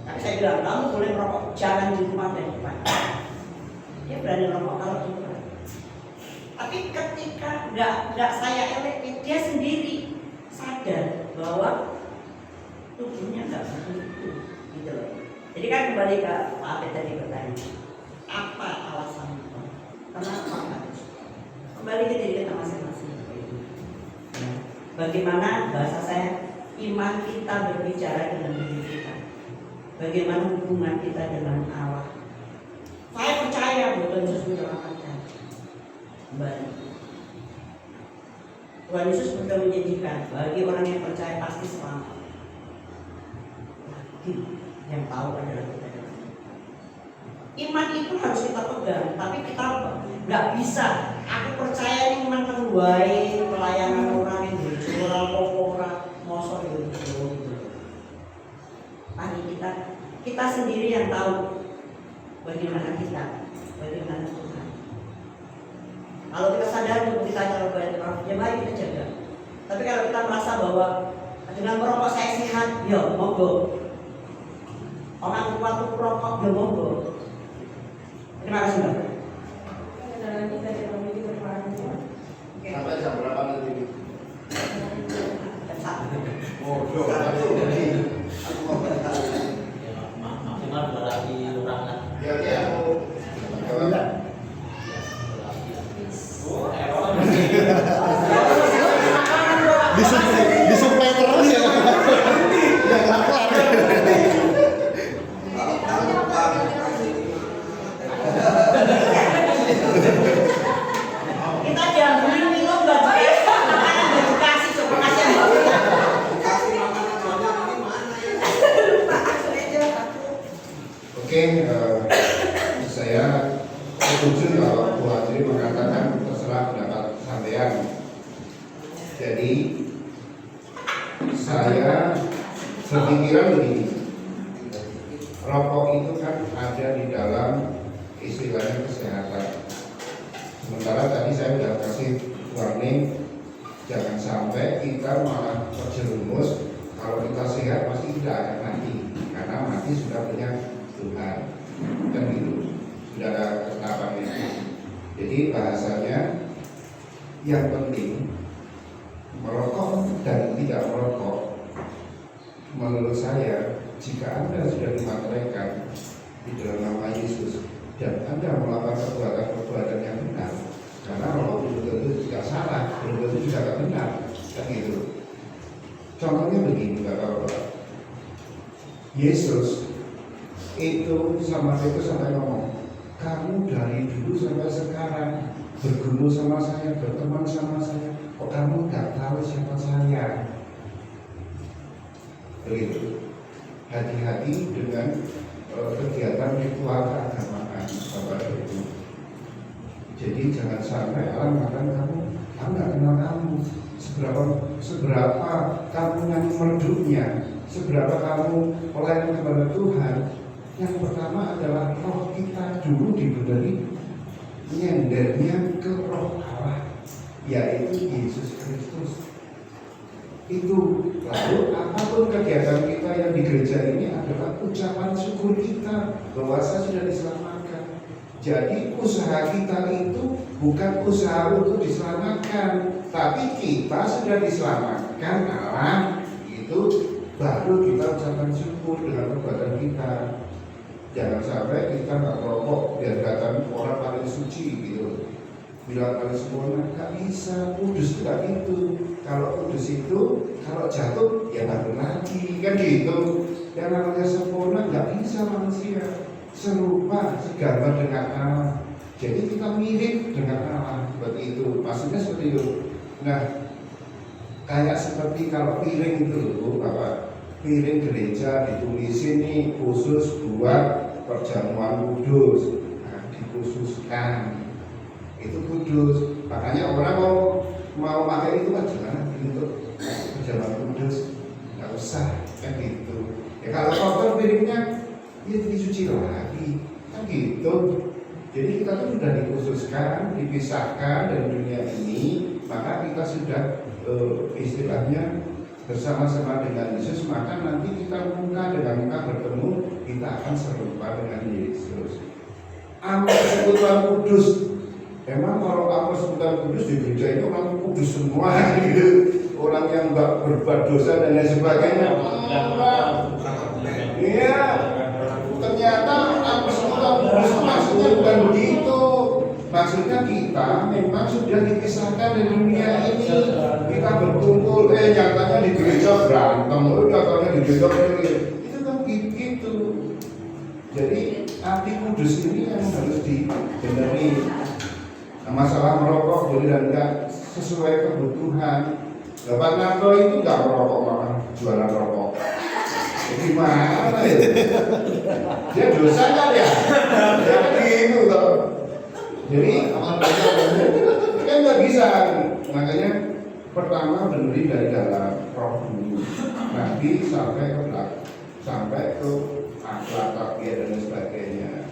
Tapi saya bilang kamu boleh merokok, jangan di rumah dan depan. Dia berani merokok kalau di luar. Tapi ketika nggak saya elek, dia sendiri sadar bahwa tubuhnya nggak begitu, gitu loh. Jadi kan kembali ke Pak Abed tadi bertanya, apa alasan itu? Kenapa harus? Kembali ke diri kita masing-masing. Bagaimana bahasa saya, iman kita berbicara dengan diri kita. Bagaimana hubungan kita dengan Allah. Saya percaya bahwa Tuhan Yesus menyelamatkan. Kembali. Tuhan Yesus sudah menjanjikan bagi orang yang percaya pasti selamat. Yang tahu adalah kita. Iman itu harus kita pegang, tapi kita nggak bisa. Aku percaya ini iman terbuai pelayanan orang yang berjual pokok mosok gitu. Tadi kita sendiri yang tahu bagaimana kita, bagaimana Tuhan. Kalau kita sadar untuk kita cara berdoa, ya mari kita jaga. Tapi kalau kita merasa bahwa dengan merokok saya sehat, ya monggo. Orang tua tuh merokok, ya monggo. Terima kasih Mbak. Ada lagi dari kami di perjalanan. Sampai jam berapa nanti? Oh, Aku mau beritahu. Maksimal 2 lagi kurang lah. Ya, aku. Disuplai terus ya. Ya nggak kelar. Kita jangan minum baju kasih coba kasih Oke, saya setuju kalau Bu Adri mengatakan terserah pendapat sampean. Jadi saya berpikiran begini, rokok itu kan ada di dalam istilahnya kesehatan. Sementara tadi saya sudah kasih warning, jangan sampai kita malah terjerumus. Kalau kita sehat pasti tidak akan mati, karena mati sudah punya Tuhan, kan gitu, sudah ada ketetapannya. Jadi bahasanya yang penting merokok dan tidak merokok, menurut saya jika Anda sudah dimateraikan di dalam nama Yesus dan Anda melakukan perbuatan yang benar, karena rokok belum tentu tidak salah, belum tentu juga tidak benar, kan gitu. Contohnya begini Bapak-bapak, Yesus itu sama Petrus sampai ngomong, kamu dari dulu sampai sekarang bergumul sama saya, berteman sama saya, kok kamu nggak tahu siapa saya? Begitu. Hati-hati dengan kegiatan ritual keagamaan, Bapak Ibu. Jadi jangan sampai Allah mengatakan kamu nggak kenal kamu. Seberapa kamu nyanyi merduknya, seberapa kamu pelayan kepada Tuhan. Yang pertama adalah roh kita dulu diberi nyendernya ke roh Allah, yaitu Yesus Kristus. Itu lalu apapun kegiatan kita yang di gereja ini adalah ucapan syukur kita bahwa saya sudah diselamatkan. Jadi usaha kita itu bukan usaha untuk diselamatkan, tapi kita sudah diselamatkan Allah, itu baru kita ucapkan syukur dengan perbuatan kita. Jangan sampai kita nggak merokok biar kata orang paling suci gitu, bilang paling sempurna, nggak bisa. Kudus itu nggak gitu. Kalau kudus itu kalau jatuh ya baru lagi kan gitu. Yang namanya sempurna nggak bisa manusia, serupa segambar dengan Allah. Jadi kita mirip dengan Allah, seperti itu. Maksudnya seperti itu. Nah, kayak seperti kalau piring itu loh, Bapak, piring gereja ditulisin nih khusus buat perjamuan kudus, nah, dikhususkan itu kudus. Makanya orang mau pakai itu kan jangan untuk perjamuan kudus, nggak usah kan gitu. Ya kalau kotor piringnya ya dicuci lagi kan gitu. Jadi kita tuh sudah dikhususkan, dipisahkan dari dunia ini, maka kita sudah istilahnya bersama-sama dengan Yesus, maka nanti kita muka dengan muka bertemu, kita akan serupa dengan Yesus. Amal persekutuan kudus, emang kalau amal persekutuan kudus di gereja itu orang kudus semua gitu, orang yang nggak berbuat dosa dan lain sebagainya. Iya, ternyata amal persekutuan kudus maksudnya bukan begitu. Maksudnya kita memang sudah dipisahkan dari dunia ini. Kita berkumpul, nyatanya di gereja berantem, nyatanya di gereja itu kan gitu. Jadi arti kudus ini yang harus dibenahi. Nah, masalah merokok boleh dan enggak sesuai kebutuhan. Bapak Narto itu enggak merokok, malah jualan rokok. Gimana ya? Dia dosa kan ya? Ya gitu loh. Jadi kan nggak bisa. Makanya pertama benerin dari dalam roh dulu, nanti sampai ke belakang, sampai ke akhlak, tarbiyah dan sebagainya.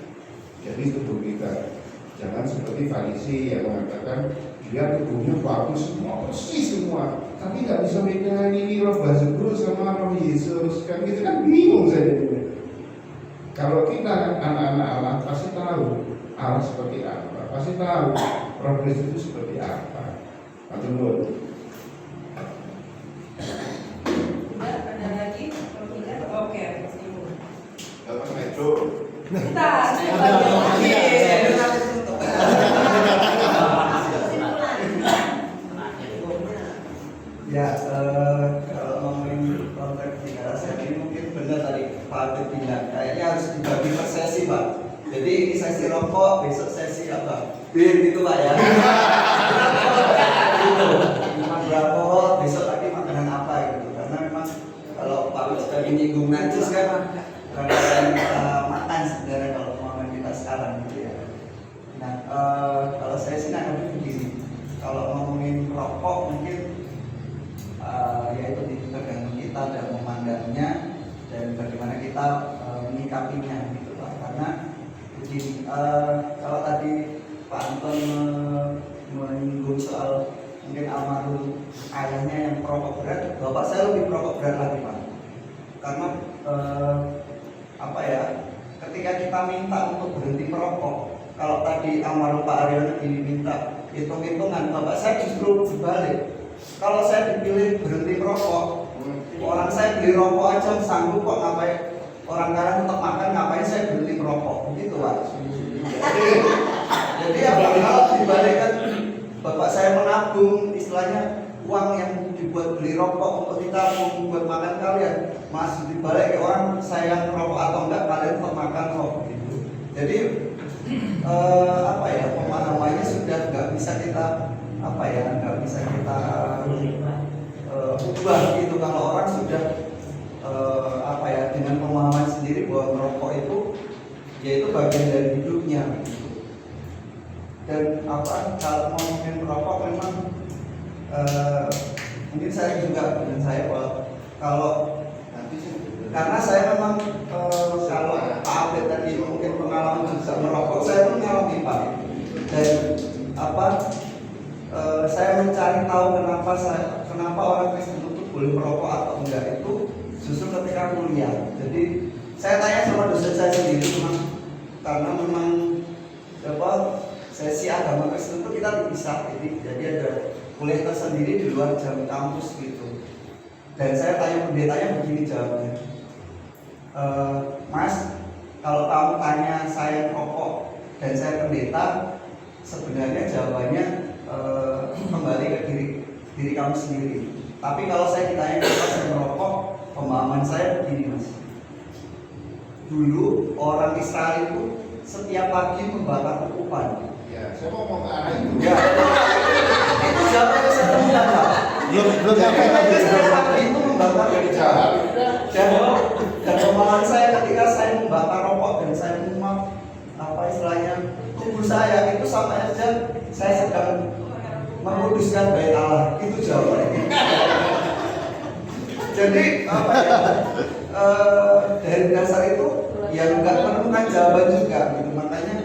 Jadi tubuh kita jangan seperti Farisi yang mengatakan dia tubuhnya bagus semua, persis semua, tapi nggak bisa bedain ini roh Beelzebul sama roh Yesus, kan gitu kan bingung saya. Kalau kita anak-anak Allah pasti tahu Allah seperti apa, pasti tahu roh Kristus itu seperti apa. Atau belum? Tidak ada lagi? Kalau tidak, oke, Ibu. Bapak Metro. Kita ya, kalau ngomongin konteks di saya ini mungkin benar tadi Pak Abid bilang, kayaknya harus dibagi per sesi, Pak. Jadi ini sesi rokok, besok sesi apa? Bir gitu, Pak ya. Makan berapa, besok lagi makanan apa gitu. Karena memang kalau Pak Abid sudah menyinggung najis kan, karena kita makan sebenarnya kalau pemahaman kita sekarang gitu ya. Nah, kalau saya sih nanggapnya begini, kalau ngomongin rokok mungkin yaitu tergantung kita dan memandangnya dan bagaimana kita menyikapinya gitu Pak. Karena begini, kalau tadi Pak Anton menyinggung soal mungkin almarhum ayahnya yang perokok berat, bapak saya lebih perokok berat lagi Pak. Karena apa ya, ketika kita minta untuk berhenti merokok, kalau tadi almarhum Pak Aryono diminta hitung-hitungan, bapak saya justru berbalik. Kalau saya dipilih berhenti merokok, orang saya beli rokok aja sanggup kok, ngapain orang kaya untuk makan, ngapain saya berhenti merokok, begitu Pak. Jadi kalau dibalikkan bapak saya menabung istilahnya uang yang dibuat beli rokok untuk kita buat makan kalian, masuk di balik orang saya merokok atau enggak, kalian pemakan rokok gitu. Jadi apa ya, pemahamannya sudah nggak bisa kita nggak bisa kita ubah gitu. Kalau orang sudah dengan pemahaman sendiri bahwa merokok itu yaitu bagian dari hidupnya gitu. Dan kalau ngomongin merokok memang mungkin saya juga dengan saya bahwa kalau karena saya memang kalau Pak Abed tadi mungkin pengalaman juga merokok, saya pun mengalami Pak. Dan saya mencari tahu kenapa orang Kristen itu boleh merokok atau enggak itu justru ketika kuliah. Jadi saya tanya sama dosen saya sendiri karena memang sesi agama Kristen itu kita dipisah, jadi ada kuliah tersendiri di luar jam kampus gitu. Dan saya tanya pendetanya begini jawabnya, Mas, kalau kamu tanya saya rokok dan saya pendeta, sebenarnya jawabannya kembali ke diri kamu sendiri. Tapi kalau saya ditanya kenapa saya merokok, pemahaman saya begini Mas. Dulu orang Israel itu setiap pagi membakar ukupan. Ya, saya mau ngomong ke arah itu. Ya, itu jawabannya saya temukan Pak. Belum sampai tadi. Setiap pagi itu membakar Jadi jahat. dan pemahaman saya ketika saya membakar rokok dan saya memang tubuh saya itu sama aja saya sedang menguduskan bait Allah. Itu jawabannya. Jadi dari dasar itu ya nggak menemukan jawaban juga gitu. Makanya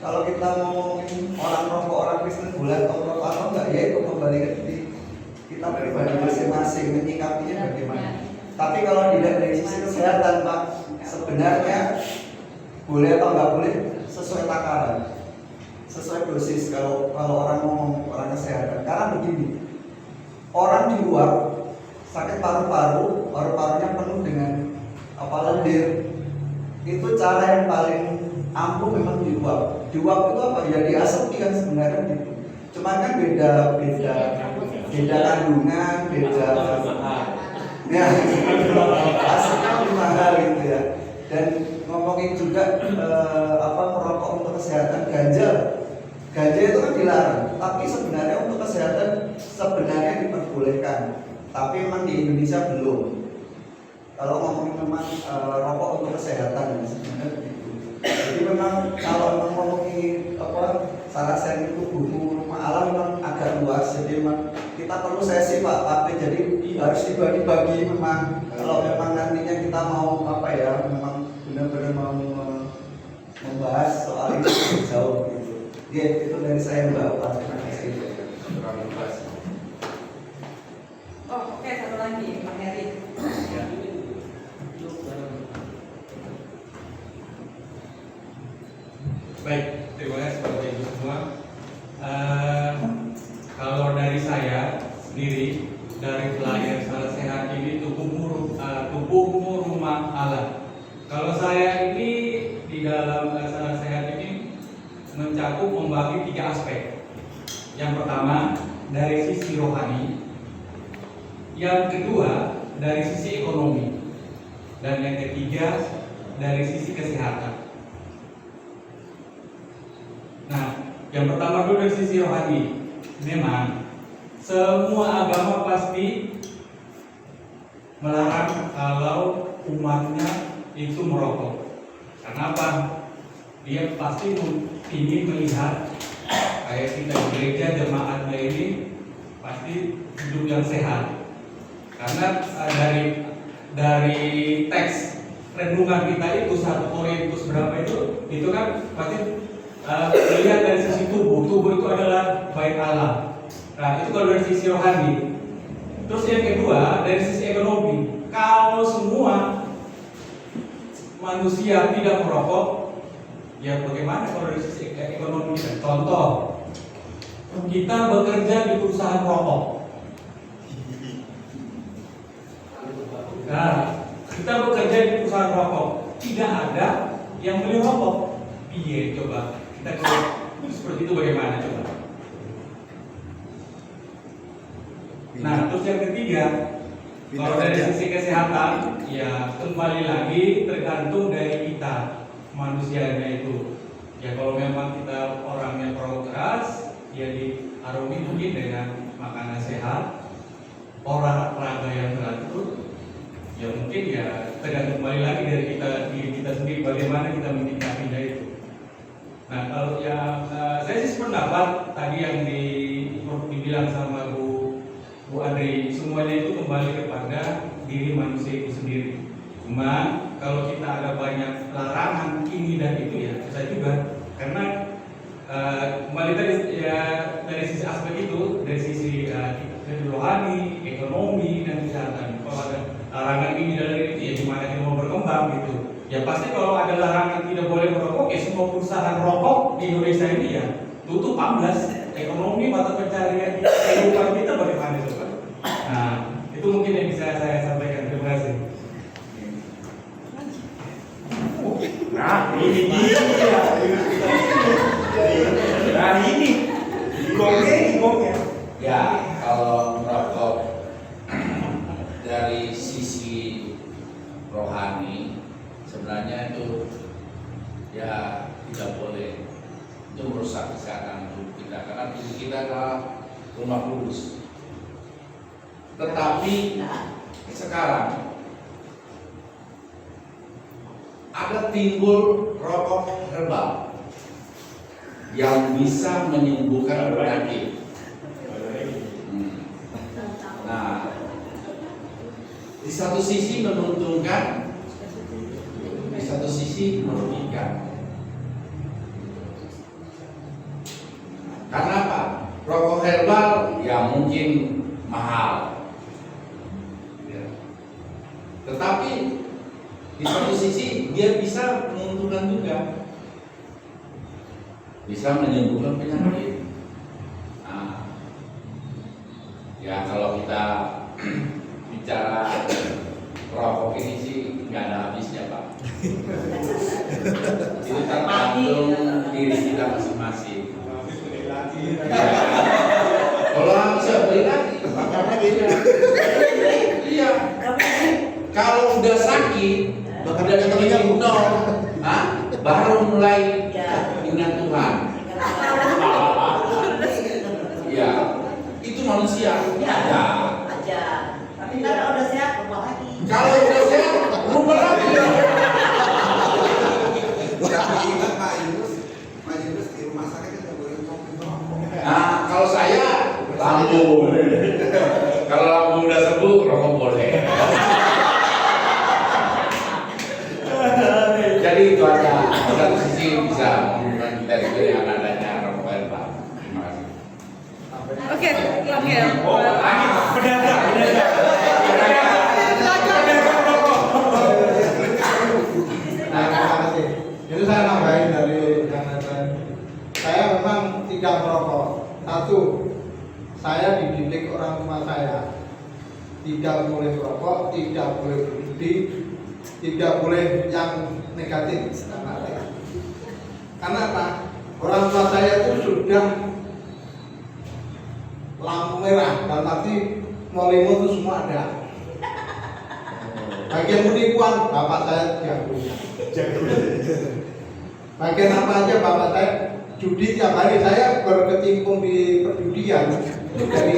kalau kita ngomongin orang rokok, orang Kristen boleh atau rokok atau enggak, ya itu kembali ke diri kita pribadi masing-masing menyikapinya bagaimana. Tapi kalau dilihat dari sisi kesehatan Pak, sebenarnya boleh atau enggak boleh sesuai takaran, sesuai dosis. Kalau orang ngomong orang kesehatan, karena begini, orang di luar sakit paru-parunya penuh dengan lendir, itu cara yang paling ampuh memang diuap. Diuap itu apa? Ya diasepi kan sebenarnya gitu. Cuman kan beda kandungan, beda ya asapnya lebih mahal gitu ya. Dan ngomongin juga merokok untuk kesehatan, ganja itu kan dilarang, tapi sebenarnya untuk kesehatan sebenarnya diperbolehkan, tapi memang di Indonesia belum. Kalau ngomongin memang rokok untuk kesehatan sebenarnya begitu. Jadi memang kalau ngomongin saraf tubuhmu rumah Allah memang agak luas. Jadi memang kita perlu sesi Pak, tapi jadi harus dibagi-bagi memang. Kalau memang nantinya kita mau memang benar-benar mau membahas soal ini lebih jauh gitu. Ya itu dari saya Mbak. Terima kasih. Oke, satu lagi Pak Heri. Baik, terima kasih Bapak Ibu semua. Kalau dari saya sendiri, dari pelayan salah sehat ini tubuhmu rumah Allah. Kalau saya ini di dalam salah sehat ini mencakup membagi 3 aspek. Yang pertama dari sisi rohani, yang kedua dari sisi ekonomi, dan yang ketiga dari sisi kesehatan. Nah, yang pertama dulu dari sisi rohani. Memang semua agama pasti melarang kalau umatnya itu merokok. Karena apa? Dia pasti ingin melihat kayak kita di gereja jemaatnya ini pasti hidup yang sehat. Karena dari teks renungan kita itu 1 Korintus berapa itu kan pasti melihat dari sisi tubuh itu adalah bait Allah. Nah itu kalau dari sisi rohani. Terus yang kedua dari sisi ekonomi, kalau semua manusia tidak merokok, ya bagaimana kalau dari sisi ekonomi? Contoh, kita bekerja di perusahaan rokok. Nah, kita bekerja di perusahaan rokok, tidak ada yang beli rokok. Iya, coba kita kalau seperti itu bagaimana coba? Nah, terus yang ketiga, Kalau dari sisi kesehatan, ya kembali lagi tergantung dari kita manusianya itu. Ya kalau memang kita orangnya perut keras, ya diarungi mungkin dengan makanan sehat, olahraga yang teratur. Ya mungkin ya tergantung kembali lagi dari diri kita sendiri bagaimana kita menyikapinya itu. Nah kalau yang saya sih sependapat tadi yang dibilang sama Bu Andri, semuanya itu kembali kepada diri manusia itu sendiri. Cuma kalau kita ada banyak larangan ini dan itu ya susah juga, karena kembali tadi ya dari sisi aspek itu, dari sisi rohani, ekonomi dan kesehatan. Kalau ada larangan ini dan itu ya gimana kita mau berkembang gitu. Ya pasti kalau ada larangan tidak boleh merokok, ya semua perusahaan rokok di Indonesia ini ya tutup 14. Ekonomi mata pencarian kehidupan kita bagaimana coba? Nah itu mungkin yang bisa saya sampaikan. Terima kasih. Nah ini dia. Nah ini gongnya. Ya, kalau merokok dari sisi rohani sebenarnya itu ya tidak boleh, itu merusak kesehatan tubuh kita karena tubuh kita adalah rumah kudus. Tetapi sekarang ada timbul rokok herbal yang bisa menyembuhkan penyakit. Nah, di satu sisi menguntungkan, di satu sisi merugikan. Karena apa? Rokok herbal ya mungkin mahal, ya. Tetapi di satu sisi dia bisa menguntungkan juga, bisa menyembuhkan penyakit. Nah, ya kalau kita bicara rokok ini sih nggak ada habisnya Pak. Itu tergantung diri kita masing-masing. Ya. Kalau habis ya beli lagi, makanya beda. Iya. Kalau udah sakit, udah ketemu nol, baru mulai ingat Tuhan. Ya, itu manusia. Ya. Tapi ntar udah sehat, lupa lagi. Kalau udah sehat, lupa lagi. Tapi ingat Pak Yunus di rumah sakit kita boleh ngopi rokok. Nah, kalau saya lambung. Kalau lambung udah sembuh, rokok boleh. Jadi itu aja. Satu sisi bisa mengurangi kita itu dengan adanya rokok herbal. Terima kasih. Oke. Pedagang. Nah, terima kasih. Itu saya nambahin dari yang lain. Saya memang tidak merokok. Satu, saya dididik orang tua saya tidak boleh merokok, tidak boleh berjudi, tidak boleh yang negatif. Karena apa? Orang tua saya itu sudah lampu merah, dan nanti mau limo itu semua ada. Bagian penipuan bapak saya jago. Bagian apa aja bapak saya judi tiap hari. Saya berkecimpung di perjudian itu dari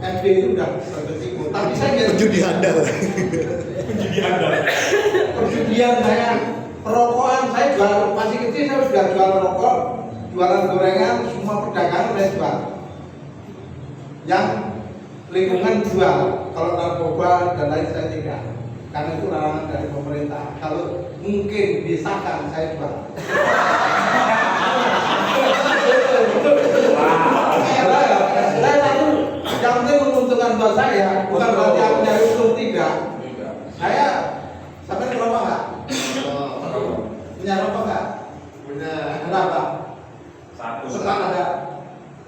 SD itu sudah berkecimpung. Tapi saya Judi handal. perjudian saya, perokokan saya jual masih kecil, saya sudah jual rokok, jualan gorengan, semua perdagangan saya jual. Yang lingkungan jual, kalau narkoba dan lain saya tidak. Karena itu larangan dari pemerintah. Kalau mungkin disahkan saya jual. Saya satu yang penting menguntungkan buat saya, bukan berarti aku nyari untung, tidak. Saya sampai ngerokok nggak? Punya rokok nggak? Punya. Berapa? Satu. Sekarang ada?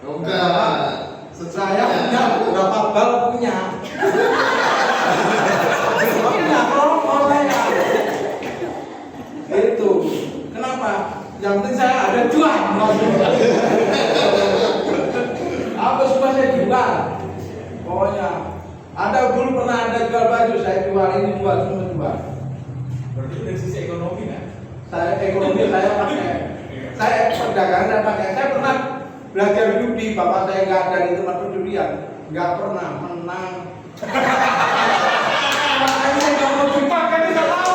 Enggak. Saya punya berapa bal punya? Punya rokok saya. Itu. Kenapa? Yang penting saya ada jual. Apa semua saya jual. Pokoknya ada dulu pernah ada jual baju semua. Berarti dari sisi ekonomi kan? Saya ekonomi saya pakai, saya perdagangan saya pakai. Saya pernah belajar judi, bapak saya nggak ada di tempat perjudian, nggak pernah menang. Makanya saya nggak mau judi, makanya saya tahu.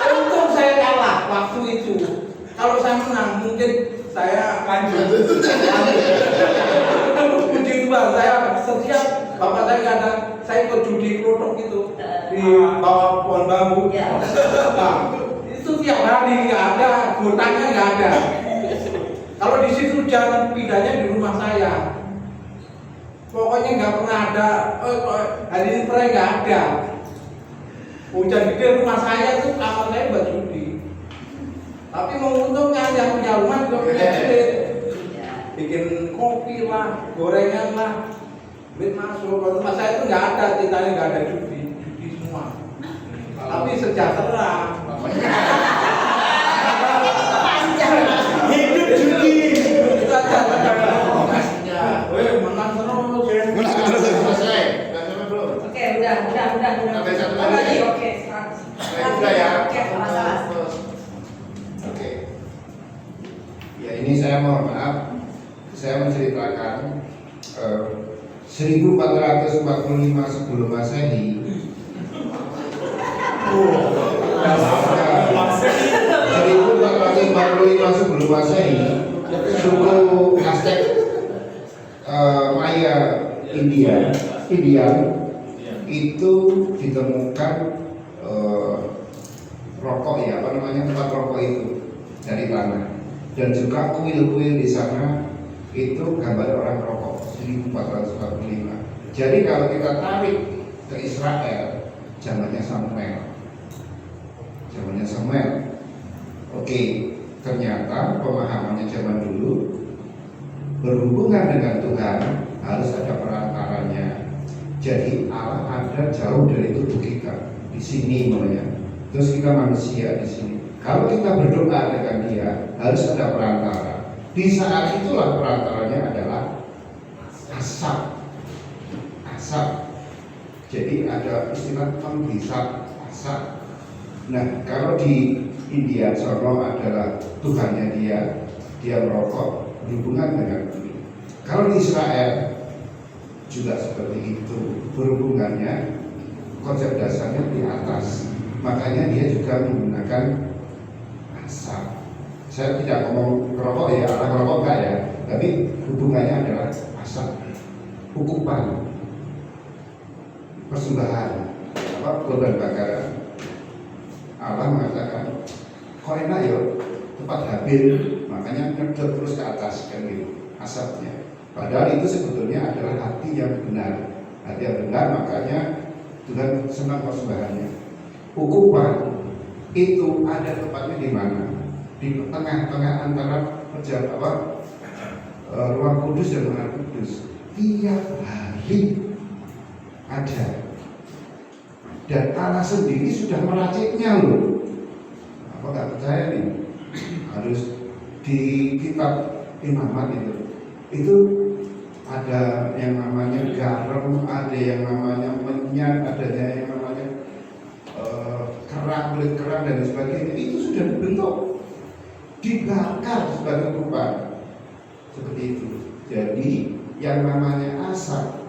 Untung saya kalah waktu itu. Kalau saya menang, mungkin saya Lanjut. Puji Tuhan, saya setiap bapak saya nggak ada, saya ikut judi kelotok itu di bawah pohon bambu. Nah, itu tiap hari nggak ada, gotangnya nggak ada. Kalau di situ jam pindahnya di rumah saya. Pokoknya nggak pernah ada. Hari ini pernah nggak ada. Hujan gede rumah saya itu kamar saya buat judi. Tapi menguntungkan yang punya rumah juga punya duit. Bikin kopi lah, gorengan lah, duit masuk. Kalau rumah saya itu nggak ada, ceritanya nggak ada judi semua. Tapi sejahtera. Hidup judi. Itu aja. Menang terus. Selesai. Belum. Oke, udah. Sampai satu Oh, lagi. Oke, Udah ya. Oke, masalah. Oke. Ya ini saya mohon maaf, saya menceritakan 1445 sebelum Masehi. 1445 sebelum Masehi, suku Aztec Maya India itu ditemukan rokok ya, apa namanya, tempat rokok itu dari tanah, dan juga kuil-kuil di sana itu gambar orang rokok 1445. Jadi kalau kita tarik ke Israel, zamannya Samuel. Oke, ternyata pemahamannya zaman dulu berhubungan dengan Tuhan harus ada perantaranya. Jadi Allah ada jauh dari tubuh kita di sini namanya. Terus kita manusia di sini. Kalau kita berdoa dengan Dia harus ada perantara. Di saat itulah perantaranya adalah asap. Jadi ada istilah penghisap asap. Nah, kalau di India sono adalah Tuhannya dia merokok berhubungan dengan ini. Kalau di Israel juga seperti itu, berhubungannya konsep dasarnya di atas. Makanya dia juga menggunakan asap. Saya tidak ngomong rokok ya, arah rokok enggak ya, tapi hubungannya adalah asap, ukupan, persembahan, korban bakaran. Allah mengatakan, kok enak ya tempat Habil, makanya nyedot terus ke atas kan gitu asapnya. Padahal itu sebetulnya adalah hati yang benar, makanya Tuhan senang persembahannya. Ukupan itu ada tempatnya di mana? Di tengah-tengah antara ruang kudus dan maha kudus. Tiap hari ada. Dan Allah sendiri sudah meraciknya loh. Apa nggak percaya nih? Harus di kitab Imamat itu ada yang namanya garam, ada yang namanya menyan, ada yang namanya kerang, kulit kerang dan sebagainya. Itu sudah dibentuk, dibakar sebagai kurban seperti itu. Jadi yang namanya asap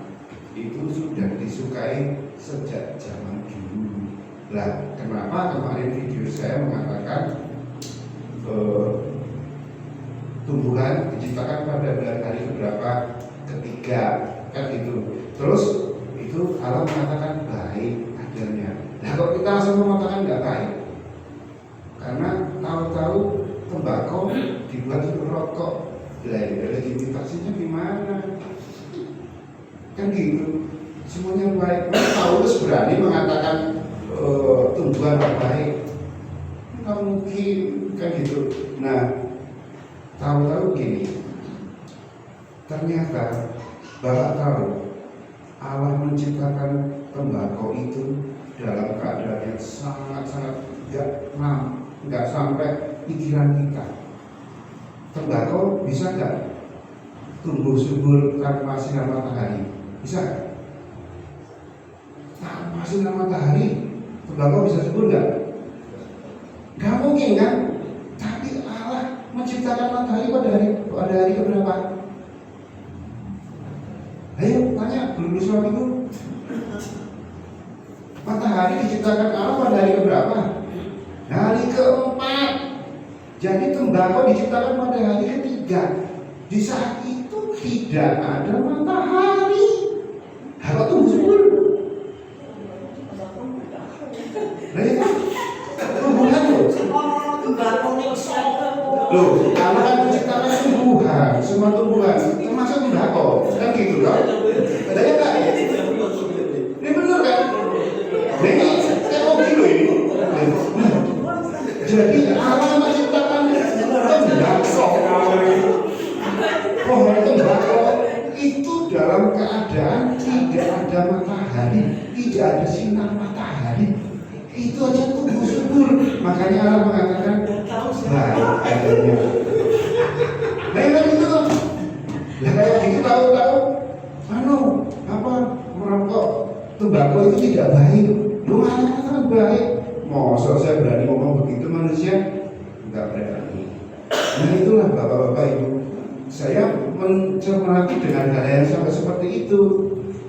itu sudah disukai sejak zaman dulu. Lah, kenapa kemarin video saya mengatakan tumbuhan diciptakan pada bulan hari keberapa? Ketiga, kan itu. Terus itu Allah mengatakan baik adanya. Nah, kalau kita langsung mengatakan nggak baik, karena tahu-tahu tembakau dibuat rokok, legitimasinya gimana? Kan gitu. Semuanya baik. Paulus berani mengatakan tumbuhan baik, nggak mungkin kan gitu. Nah, tahu-tahu gini, ternyata Bapak tahu Allah menciptakan tembakau itu dalam keadaan yang sangat-sangat nggak sampai pikiran kita. Tembakau bisa nggak tumbuh subur tanpa sinar matahari? Bisa? Tanpa sinar matahari, tembakau bisa subur nggak? Nggak mungkin kan? Tapi Allah menciptakan matahari pada hari keberapa? Ayo tanya, belum surat itu. Matahari diciptakan Allah pada hari keberapa? Hari keempat. Jadi tembakau diciptakan pada hari ketiga. Di saat itu tidak ada matahari. Apa tumbuh subur? Nah ya kan? Tumbuhan loh. Loh, Allah kan menciptakan tumbuhan, semua tumbuhan, termasuk tembakau, kan gitu kan? Ada ya nggak? Ini benar kan? Ini teknologi loh ini. Jadi Allah menciptakan tembakau, pohon tembakau itu dalam keadaan tidak ada matahari, tidak ada sinar matahari. Itu aja tumbuh subur. Makanya Allah mengatakan baik adanya. Nah yang itu tuh, lah kayak gitu tahu-tahu, apa merokok tembakau itu tidak baik. Lu mengatakan baik. Masa saya berani ngomong begitu manusia? Enggak berani. Nah itulah bapak-bapak ibu. Saya mencermati dengan hal yang sampai seperti itu.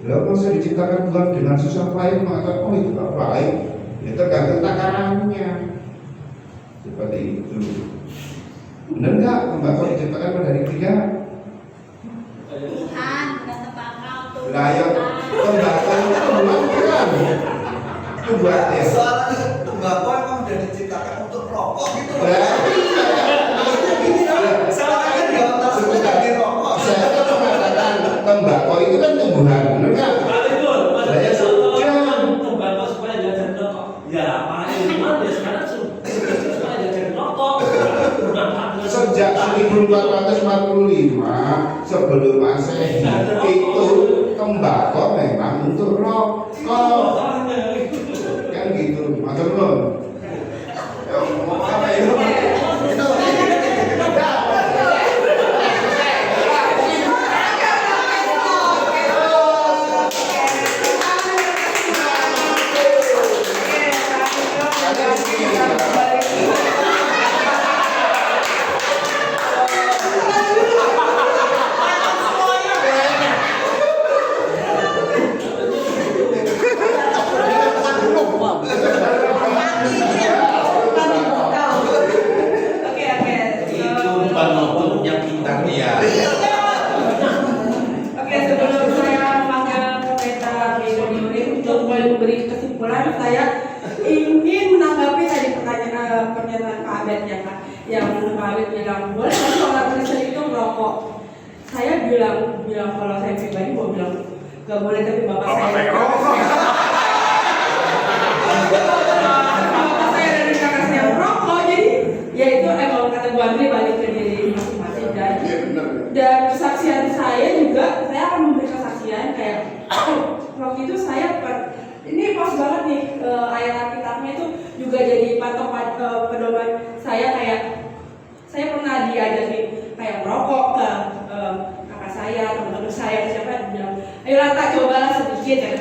Lalu saya diciptakan Tuhan dengan susah payah mengatakan oh itu tak baik. Ya tergantung takarannya. Seperti itu. Benar nggak tembakau diciptakan pada hari ketiga? Tuhan, bukan tembakau tuh. Lah ya tembakau itu bukan. Itu buat ya. Soalnya tembakau emang udah diciptakan untuk rokok gitu loh. Soalnya di otak sudah di rokok. Saya kan mengatakan tembakau itu kan tumbuhan, benar nggak? Saya tembakau supaya jangan jadi rokok. Ya, para ilmuwan ya sekarang supaya jangan jadi rokok. Sejak 1445 sebelum Masehi itu tembakau memang untuk rokok. Kan gitu, matur nuwun. Apa itu? Oke, sebelum saya memanggil Pendeta Bidoni untuk memberi kesimpulan, saya ingin menanggapi tadi pernyataan Pak Abed ya Kak, yang Pak Abed bilang boleh nggak sholat Kristen itu merokok. Saya bilang kalau saya pribadi mau bilang nggak boleh, tapi bapak saya dari kakak saya merokok, jadi ya itu emang kata Bu Andri balik ke diri masing-masing dan kesaksian saya juga, saya akan memberi kesaksian kayak waktu itu saya ini pas banget nih ayat Alkitabnya itu juga jadi patokan pedoman saya, kayak saya pernah diajakin kayak merokok ke kakak saya, teman-teman saya, siapa bilang ayo Lata cobalah sedikit,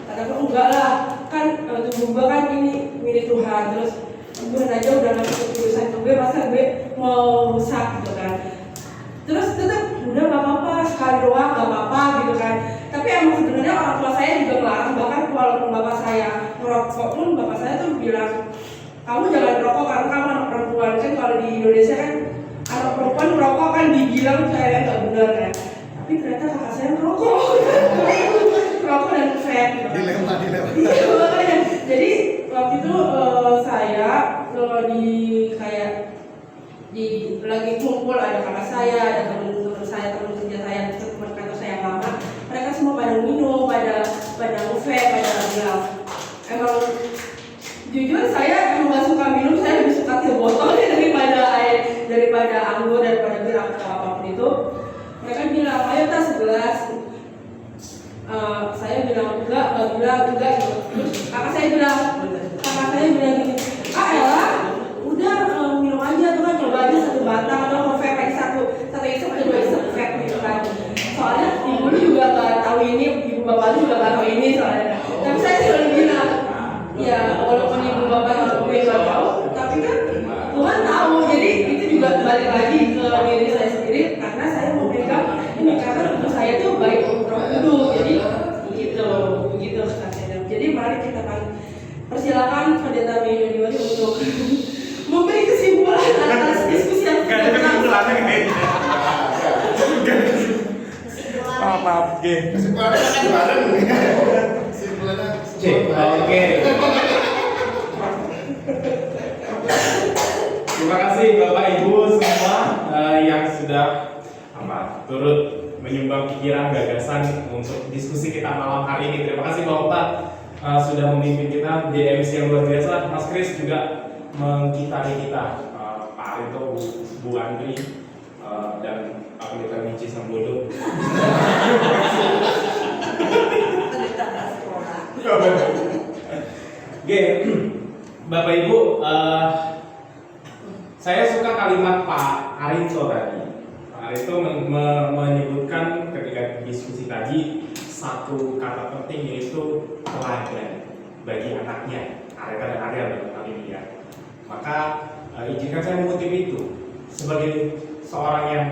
kataku enggak lah, kan tubuh gue kan ini milik Tuhan, terus gue aja udah ngasih keputusan ke gue, masa gue mau rusak gitu kan. Terus tetap udah gak apa-apa, sekali doang gak apa-apa gitu kan. Tapi emang sebenarnya orang tua saya juga melarang, bahkan walaupun bapak saya merokok pun bapak saya tuh bilang kamu jangan merokok karena kamu anak perempuan. Kan kalau di Indonesia kan anak perempuan merokok kan dibilang kayak gak benar kan. Tapi ternyata kakak saya merokok. Merokok dan vape gitu. Iya makanya. Jadi waktu itu saya lagi kumpul, ada kakak saya, ada teman-teman saya, teman kerja saya, teman kantor saya yang lama, mereka semua pada minum, pada ngevape, pada bilang emang jujur saya emang gak suka minum, saya lebih suka teh botol daripada air, daripada anggur, daripada bir atau apapun itu. Mereka bilang ayo tas segelas. Saya bilang enggak gitu. Terus kakak saya bilang gini, balik lagi ke diri saya sendiri karena saya mau pegang ini karena tubuh saya tuh baik untuk roh kudus. Jadi begitu katanya. Jadi mari kita akan persilakan Pendeta Yoni untuk memberi kesimpulan atas diskusi yang Gak ada kesimpulannya kayaknya. Maaf, oke. Kesimpulannya kan bareng. Kesimpulannya. Oke. Terima kasih Bapak Ibu semua yang sudah turut menyumbang pikiran gagasan untuk diskusi kita malam hari ini. Terima kasih Bapak sudah memimpin kita di MC yang luar biasa. Mas Kris juga menggitari kita, Pak Arito, Bu Andri, dan Pak Pendeta Mici Sambodo. Oke, Bapak Ibu, saya suka kalimat Pak Arito tadi. Pak Arito menyebutkan ketika diskusi tadi satu kata penting yaitu teladan bagi anaknya, Areta dan Ariel dalam hal ini ya. Maka izinkan saya mengutip itu sebagai seorang yang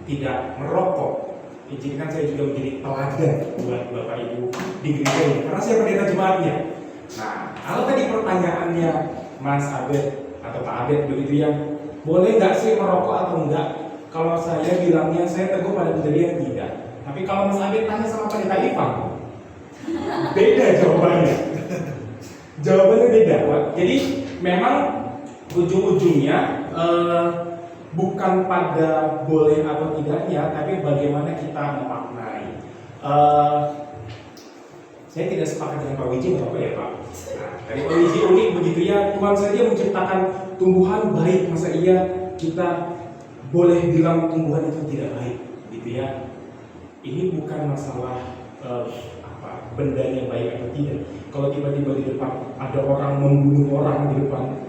tidak merokok. Izinkan saya juga menjadi teladan buat Bapak Ibu di gereja ini, karena saya pendeta jemaatnya. Nah, kalau tadi pertanyaannya Mas Abed atau Pak Abed begitu ya, boleh nggak sih merokok atau enggak? Kalau saya bilangnya saya teguh pada pendirian tidak. Tapi kalau Mas Abed tanya sama Pendeta Ivan, beda jawabannya. Jawabannya beda, Pak. Jadi memang ujung-ujungnya bukan pada boleh atau tidaknya, tapi bagaimana kita memaknai. Saya tidak sepakat dengan Pak Wiji, apa ya Pak? Nah, dari Pak Wiji unik begitu ya, Tuhan saja menciptakan tumbuhan baik, masa iya kita boleh bilang tumbuhan itu tidak baik, gitu ya? Ini bukan masalah benda yang baik atau tidak. Kalau tiba-tiba di depan ada orang membunuh orang di depan,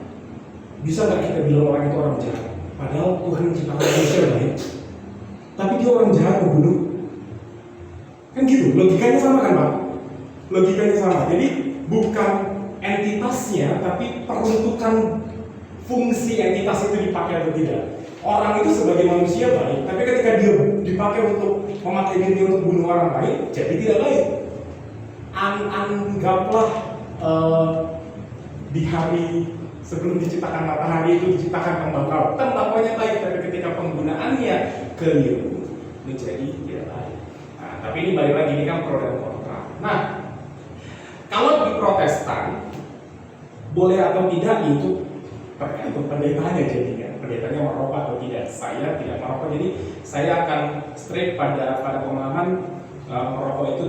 bisa nggak kita bilang orang itu orang jahat? Padahal Tuhan menciptakan manusia baik, tapi dia orang jahat membunuh. Kan gitu, logikanya sama kan Pak? Logikanya sama. Jadi bukan entitasnya, tapi peruntukan fungsi entitas itu dipakai atau tidak. Orang itu sebagai manusia baik, tapi ketika dia dipakai untuk memakai diri untuk bunuh orang lain, jadi tidak baik. Anggaplah di hari sebelum diciptakan matahari itu diciptakan tembakau. Tembakaunya baik, tapi ketika penggunaannya keliru menjadi tidak baik. Nah, tapi ini balik lagi, ini kan pro dan kontra. Nah, kalau di Protestan boleh atau tidak itu tergantung pendetanya jadinya. Pendetanya merokok atau tidak. Saya tidak merokok, jadi saya akan straight pada pemahaman merokok itu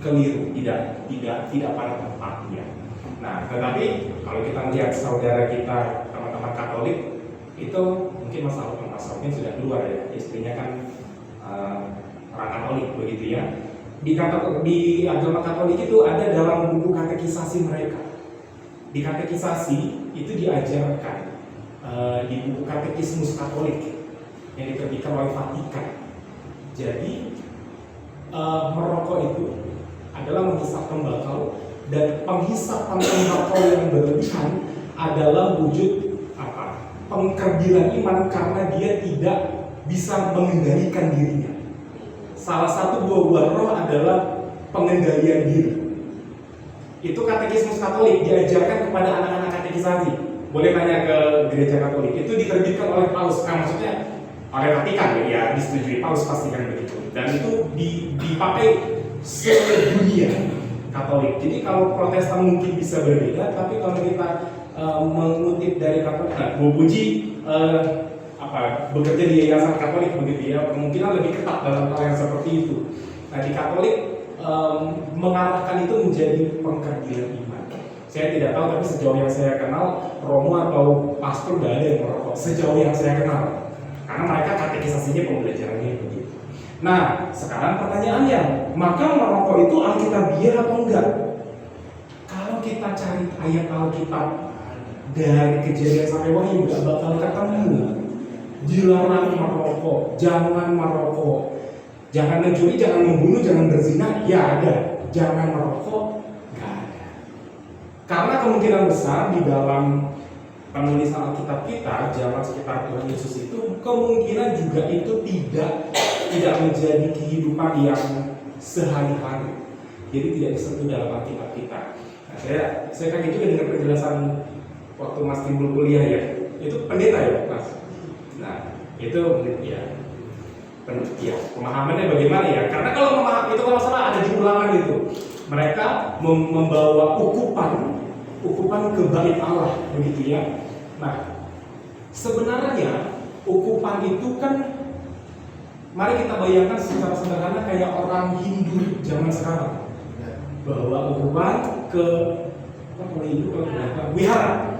keliru, tidak pada tempatnya. Nah, tetapi kalau kita melihat saudara kita, teman-teman Katolik, itu mungkin Mas Alvin sudah keluar ya, istrinya kan orang Katolik begitu ya. Di agama Katolik itu ada dalam buku katekisasi mereka. Di katekisasi itu diajarkan di buku katekismus Katolik yang diterbitkan oleh Vatikan. Jadi merokok itu adalah menghisap tembakau, dan penghisapan tembakau yang berlebihan adalah wujud pengkerdilan iman karena dia tidak bisa mengendalikan dirinya. Salah satu buah roh adalah pengendalian diri. Itu katekismus Katolik diajarkan kepada anak-anak katekisasi. Boleh tanya ke gereja Katolik. Itu diterbitkan oleh Paus, maksudnya oleh Vatikan ya, disetujui Paus pastikan begitu. Dan itu dipakai sedunia Katolik. Jadi kalau Protestan mungkin bisa berbeda, tapi kalau kita mengutip dari Katolik, nah, Bu Puji bekerja di yayasan Katolik begitu ya, kemungkinan lebih ketat dalam hal yang seperti itu. Nah, di Katolik mengarahkan itu menjadi pengkerdilan iman. Saya tidak tahu, tapi sejauh yang saya kenal, romo atau pastor tidak ada yang merokok. Sejauh yang saya kenal, karena mereka katekisasinya pembelajarannya begitu. Nah, sekarang pertanyaannya, maka merokok itu alkitabiah atau enggak? Kalau kita cari ayat Alkitab dari Kejadian sampai Wahyu nggak bakal ketemu. Dilarang merokok, jangan merokok, jangan mencuri, jangan membunuh, jangan berzina, ya ada. Jangan merokok, nggak ada. Karena kemungkinan besar di dalam penulisan Alkitab kita zaman sekitar Tuhan Yesus itu kemungkinan juga itu tidak menjadi kehidupan yang sehari-hari. Jadi tidak disentuh dalam Alkitab kita. Nah, saya kaget juga dengan penjelasan waktu Mas Timbul kuliah ya. Itu pendeta ya, Mas. Nah, itu ya pemahamannya bagaimana ya? Karena kalau memahami itu kalau salah ada di Ulangan itu. Mereka membawa ukupan ke bait Allah begitu ya. Nah, sebenarnya ukupan itu kan mari kita bayangkan secara sederhana kayak orang Hindu zaman sekarang. Bahwa ukupan ke wihara,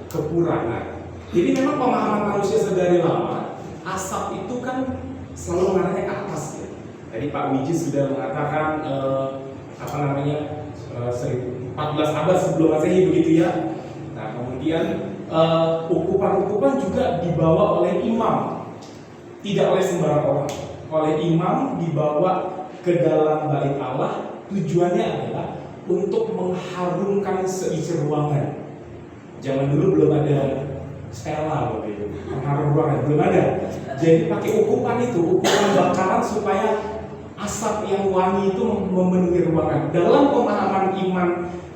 kepura. Nah, jadi memang pemahaman manusia sedari lama asap itu kan selalu mengarahnya ke atas ya. Tadi Pak Wiji sudah mengatakan 14 abad sebelum Masehi begitu ya. Nah, kemudian ukupan juga dibawa oleh imam, tidak oleh sembarang orang. Oleh imam dibawa ke dalam bait Allah, tujuannya adalah untuk mengharumkan seisi ruangan. Zaman dulu belum ada stella begitu, pengharum ruangan belum ada. Jadi pakai ukupan bakaran supaya asap yang wangi itu memenuhi ruangan. Dalam pemahaman iman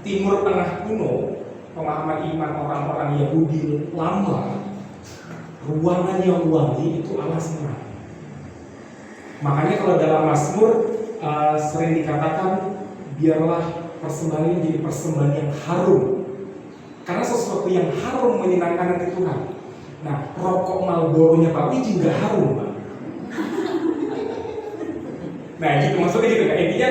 Timur Tengah kuno, pemahaman iman orang-orang Yahudi lama, ruangan yang wangi itu Allah senang. Makanya kalau dalam Mazmur sering dikatakan biarlah persembahan ini menjadi persembahan yang harum. Karena sesuatu yang harum menyenangkan hati Tuhan. Nah, rokok Marlboro-nya Pak Wiji juga harum, Pak. Nah, gitu maksudnya gitu kan. Intinya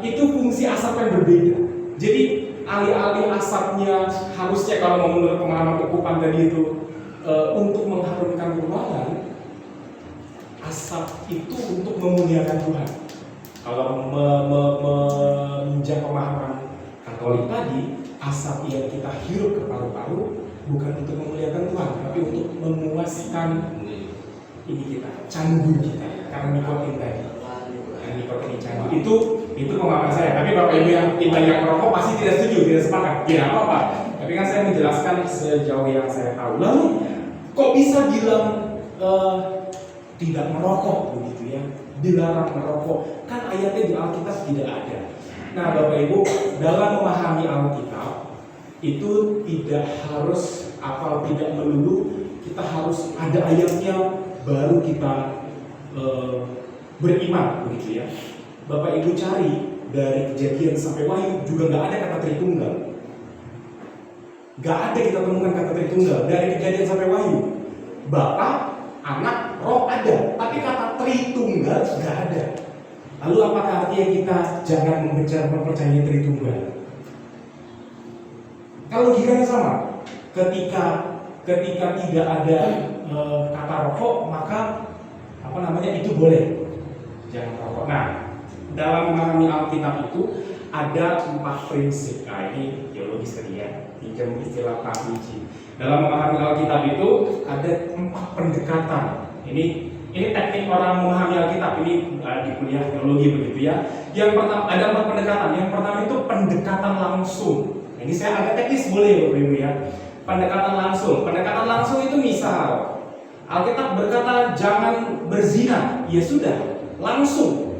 itu fungsi asap yang berbeda. Jadi alih-alih asapnya harusnya kalau mau menurut pemahaman ukupan tadi itu untuk mengharumkan ruangan, asap itu untuk memuliakan Tuhan. Kalau meminjam pemahaman Katolik tadi, asap yang kita hirup ke paru-paru bukan untuk memuliakan Tuhan, tapi untuk memuaskan ini kita, candu kita, karena nikotin tadi. Nikotin candu itu pemahaman saya. Tapi Bapak Ibu yang merokok pasti tidak setuju, tidak sepakat. Tidak apa-apa. Tapi kan saya menjelaskan sejauh yang saya tahu. Lalu kok bisa bilang tidak merokok begitu ya? Dilarang merokok. Kan ayatnya di Alkitab tidak ada. Nah, Bapak Ibu, dalam memahami Alkitab itu tidak harus tidak melulu kita harus ada ayatnya baru kita beriman begitu ya. Bapak Ibu cari dari Kejadian sampai Wahyu juga nggak ada kata Tritunggal. Nggak ada kita temukan kata Tritunggal dari Kejadian sampai Wahyu. Bapa, Anak, Roh ada, tapi kata Tritunggal nggak ada. Lalu apakah artinya kita jangan mempercayai Tritunggal? Kalau logikanya sama, ketika tidak ada kata rokok, maka itu boleh, jangan rokok. Nah, dalam memahami Alkitab itu ada 4 prinsip. Nah, ini teologis tadi ya, pinjam istilah Pak Wiji. Dalam memahami Alkitab itu ada 4 pendekatan. Ini teknik orang memahami Alkitab, ini di kuliah teologi begitu ya. Yang pertama ada 4 pendekatan. Yang pertama itu pendekatan langsung. Ini saya agak teknis boleh Bapak Ibu ya. Pendekatan langsung. Pendekatan langsung itu misal Alkitab berkata jangan berzina, ya sudah, langsung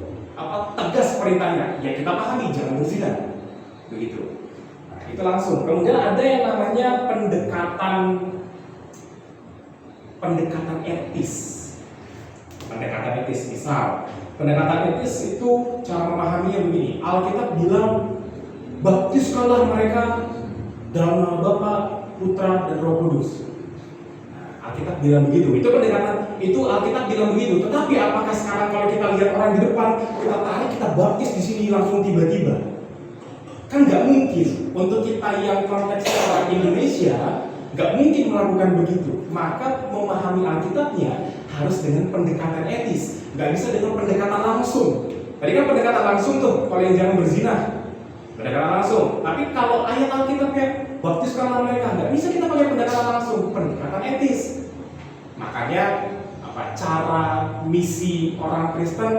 tegas perintahnya. Ya kita pahami jangan berzina. Begitu. Nah, itu langsung. Kemudian ada yang namanya pendekatan etis. Pendekatan etis misal, pendekatan etis itu cara memahaminya begini. Alkitab bilang baptiskanlah mereka dalam nama Bapa, Putra, dan Roh Kudus. Alkitab bilang begitu. Itu pendekatan, itu Alkitab bilang begitu. Tetapi apakah sekarang kalau kita lihat orang di depan, kita tarik, kita baptis di sini langsung tiba-tiba? Kan nggak mungkin. Untuk kita yang konteksnya orang Indonesia, nggak mungkin melakukan begitu. Maka memahami Alkitabnya harus dengan pendekatan etis. Nggak bisa dengan pendekatan langsung. Tadi kan pendekatan langsung tuh, kalau yang jangan berzina. Pendekatan langsung. Tapi kalau ayat Alkitabnya baptiskanlah mereka, nggak bisa kita pakai pendekatan langsung, pendekatan etis. Makanya cara misi orang Kristen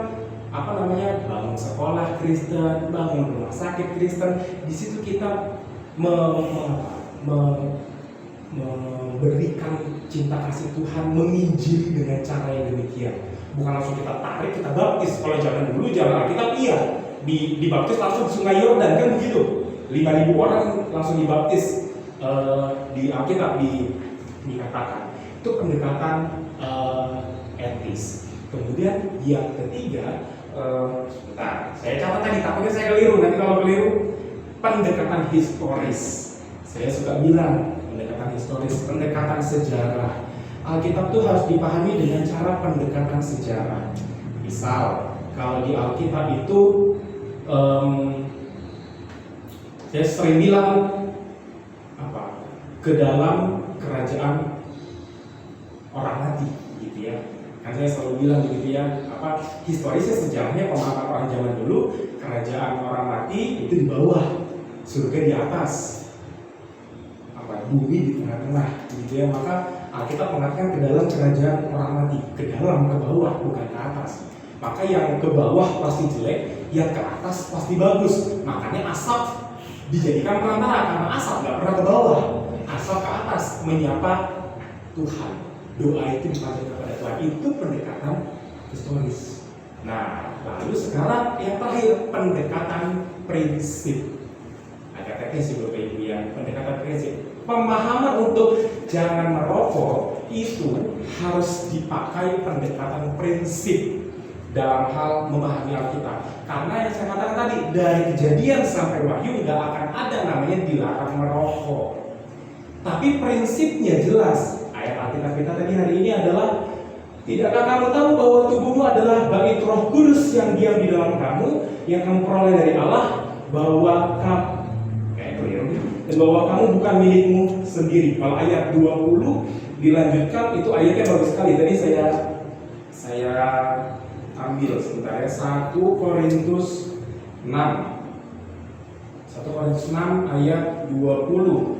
bangun sekolah Kristen, bangun rumah sakit Kristen. Di situ kita memberikan cinta kasih Tuhan, menginjili dengan cara yang demikian. Bukan langsung kita tarik, kita baptis. Kalau zaman dulu, zaman Alkitab iya, dibaptis langsung di Sungai Yordan kan begitu. 5.000 orang langsung dibaptis di Alkitab dikatakan. Itu pendekatan etis. Kemudian yang ketiga, sebentar, saya catat tadi, takutnya saya keliru. Nanti kalau keliru, pendekatan historis. Saya suka bilang pendekatan historis, pendekatan sejarah. Alkitab tuh harus dipahami dengan cara pendekatan sejarah. Misal, kalau di Alkitab itu, saya sering bilang ke dalam kerajaan orang mati, gitu ya. Kan saya selalu bilang begitu ya, historisnya sejarahnya pemahaman orang zaman dulu, kerajaan orang mati itu di bawah, surga di atas, bumi di tengah-tengah, gitu ya. Maka Alkitab mengatakan ke dalam kerajaan orang mati, ke dalam, ke bawah, bukan ke atas. Maka yang ke bawah pasti jelek, yang ke atas pasti bagus. Makanya asap dijadikan perantara, karena asap nggak pernah ke bawah, asap ke atas menyapa Tuhan. Doa itu dipanjatkan kepada Tuhan, itu pendekatan historis. Nah, lalu sekarang yang terakhir, pendekatan prinsip. Agak teknis sih Bapak Ibu ya, pendekatan prinsip. Pemahaman untuk jangan merokok itu harus dipakai pendekatan prinsip dalam hal memahami Alkitab. Karena yang saya katakan tadi, dari Kejadian sampai Wahyu nggak akan ada namanya dilarang merokok. Tapi prinsipnya jelas. Ayat Alkitab kita tadi hari ini adalah, tidakkah kamu tahu bahwa tubuhmu adalah bait Roh Kudus yang diam di dalam kamu, yang kamu peroleh dari Allah, bahwa kamu dan bahwa kamu bukan milikmu sendiri. Kalau ayat 20 dilanjutkan, itu ayatnya bagus sekali. Tadi saya ambil sebentar ya, 1 Korintus 6 ayat 20.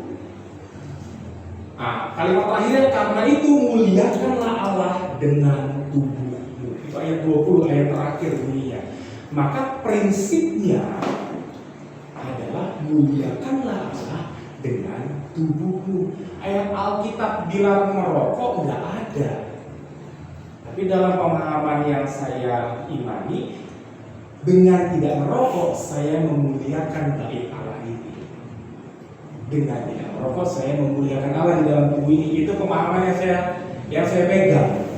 Kalimat terakhirnya, karena itu muliakanlah Allah dengan tubuhmu. Itu ayat 20, ayat terakhir bunyinya. Maka prinsipnya adalah muliakanlah Allah dengan tubuhmu. Ayat Alkitab dilarang merokok nggak ada. Tapi dalam pemahaman yang saya imani, dengan tidak merokok saya memuliakan bait Allah itu. Dengan tidak merokok saya memuliakan Allah di dalam tubuh ini. Itu pemahaman yang saya pegang.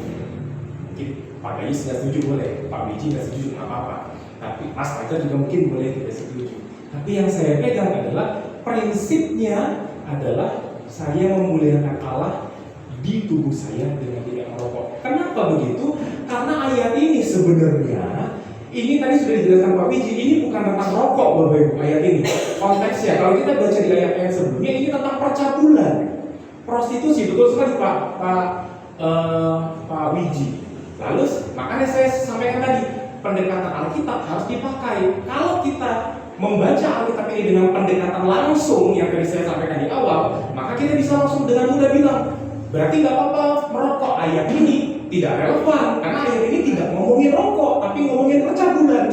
Mungkin Pak Gayus nggak setuju boleh, Pak Wiji nggak setuju nggak apa-apa. Tapi Mas Fajar juga mungkin boleh tidak setuju. Tapi yang saya pegang adalah prinsipnya adalah saya memuliakan Allah di tubuh saya dengan tidak merokok. Kenapa begitu? Karena ayat ini sebenarnya, ini tadi sudah dijelaskan Pak Wiji, ini bukan tentang rokok Bapak Ibu ayat ini. Konteksnya, kalau kita baca di ayat-ayat sebelumnya, ini tentang percabulan, prostitusi, betul sekali Pak Wiji. Lalu makanya saya sampaikan tadi, pendekatan Alkitab harus dipakai. Kalau kita membaca Alkitab ini dengan pendekatan langsung yang tadi saya sampaikan di awal, maka kita bisa langsung dengan mudah bilang, berarti nggak apa-apa merokok. Ayat ini tidak relevan karena ayat ini tidak ngomongin rokok, tapi ngomongin percabulan.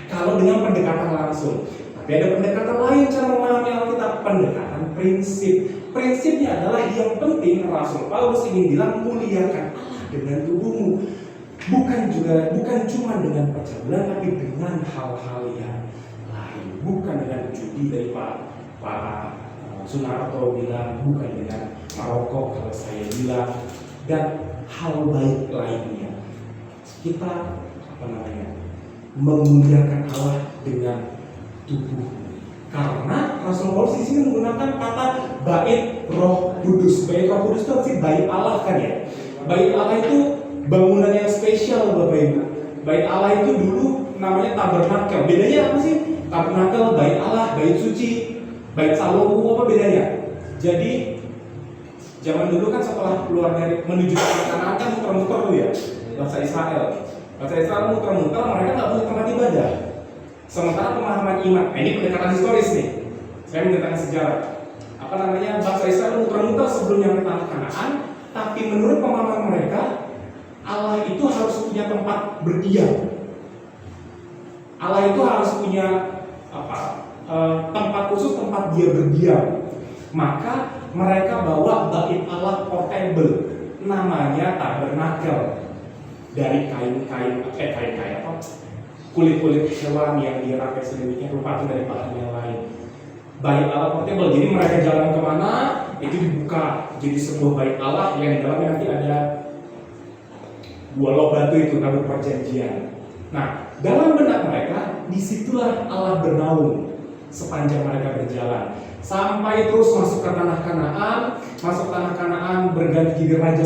Kalau dengan pendekatan langsung, tapi ada pendekatan lain cara memahami Alkitab, pendekatan prinsip. Prinsipnya adalah yang penting Rasul Paulus ingin bilang, muliakan Allah dengan tubuhmu. Bukan cuma dengan percabulan, tapi dengan hal-hal yang lain. Bukan dengan judi dari Pak Sunarto bilang, bukan dengan merokok kalau saya bilang, dan hal baik lainnya. Kita memuliakan Allah dengan tubuh. Karena Rasul Paulus di sini menggunakan kata bait Roh Kudus. Bait Roh Kudus itu pasti bait Allah kan ya. Bait Allah itu bangunan yang spesial Bapak Ibu. Bait Allah itu dulu namanya tabernakel. Bedanya apa sih? Tabernakel, bait Allah, bait suci, bait Salomo, apa bedanya? Jadi zaman dulu kan setelah keluar dari menuju ke Kanaan kan muter-muter dulu ya, bangsa Israel. Bangsa Israel muter-muter, mereka nggak punya tempat ibadah. Sementara pemahaman iman, ini pendekatan historis nih. Saya menceritakan sejarah. Bangsa Israel muter-muter sebelum nyampe tanah Kanaan, tapi menurut pemahaman mereka, Allah itu harus punya tempat berdiam. Allah itu harus punya tempat khusus tempat dia berdiam. Maka mereka bawa bait Allah portable, namanya tabernakel, dari kain-kain apa, kulit-kulit hewan yang dirangkai sedemikian rupa dari bahan yang lain. Bait Allah portable, jadi mereka jalan kemana itu dibuka jadi sebuah bait Allah yang di dalamnya nanti ada 2 loh batu itu tabut perjanjian. Nah, dalam benak mereka disitulah Allah bernaung sepanjang mereka berjalan sampai terus masuk ke tanah Kanaan, berganti jadi Raja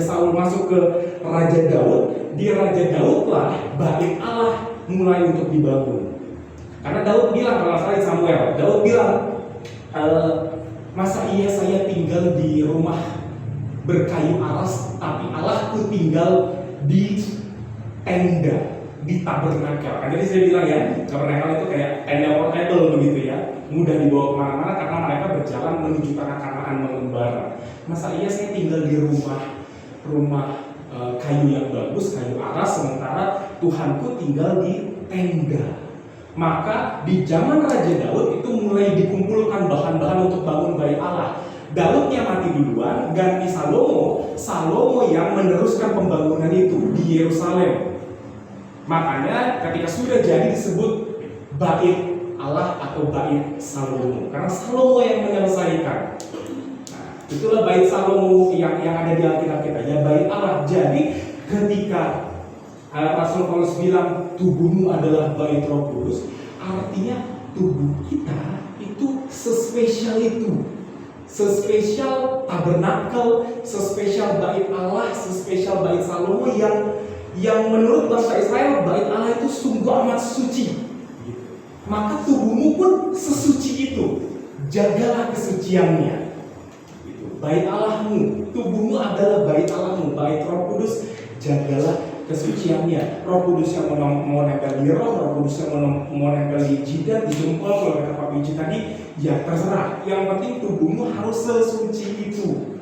Saul masuk ke Raja Daud. Di Raja Daud lah bait Allah mulai untuk dibangun. Karena Daud bilang, kalau saya Samuel, Daud bilang, masa iya saya tinggal di rumah berkayu aras, tapi Allahku tinggal di tenda, di tabernakel. Kan jadi saya bilang ya, tabernakel itu kayak tenda portable begitu ya, mudah dibawa kemana-mana karena mereka berjalan menuju tanah Kanaan mengembara. Masa iya saya tinggal di rumah kayu yang bagus, kayu aras, sementara Tuhanku tinggal di tenda. Maka di zaman Raja Daud itu mulai dikumpulkan bahan-bahan untuk bangun bait Allah. Daudnya mati duluan, ganti Salomo yang meneruskan pembangunan itu di Yerusalem. Makanya ketika sudah jadi disebut bait Allah atau bait Salomo, karena Salomo yang menyelesaikan. Nah, itulah bait Salomo yang ada di Alkitab kita, ya bait Allah. Jadi ketika Rasul Paulus bilang tubuhmu adalah bait Roh Kudus, artinya tubuh kita itu sespesial itu. Sespesial tabernakel, sespesial bait Allah, sespesial bait Salomo yang menurut bangsa Israel bait Allah itu sungguh amat suci. Maka tubuhmu pun sesuci itu, jagalah kesuciannya. Bait Allahmu, tubuhmu adalah bait Allahmu, bait Roh Kudus, jagalah kesuciannya. Roh Kudus yang mau nempel di roh Kudus yang mau nempel di jidat, di jempol, kalau kata Pak Biji tadi, ya terserah. Yang penting tubuhmu harus sesuci itu.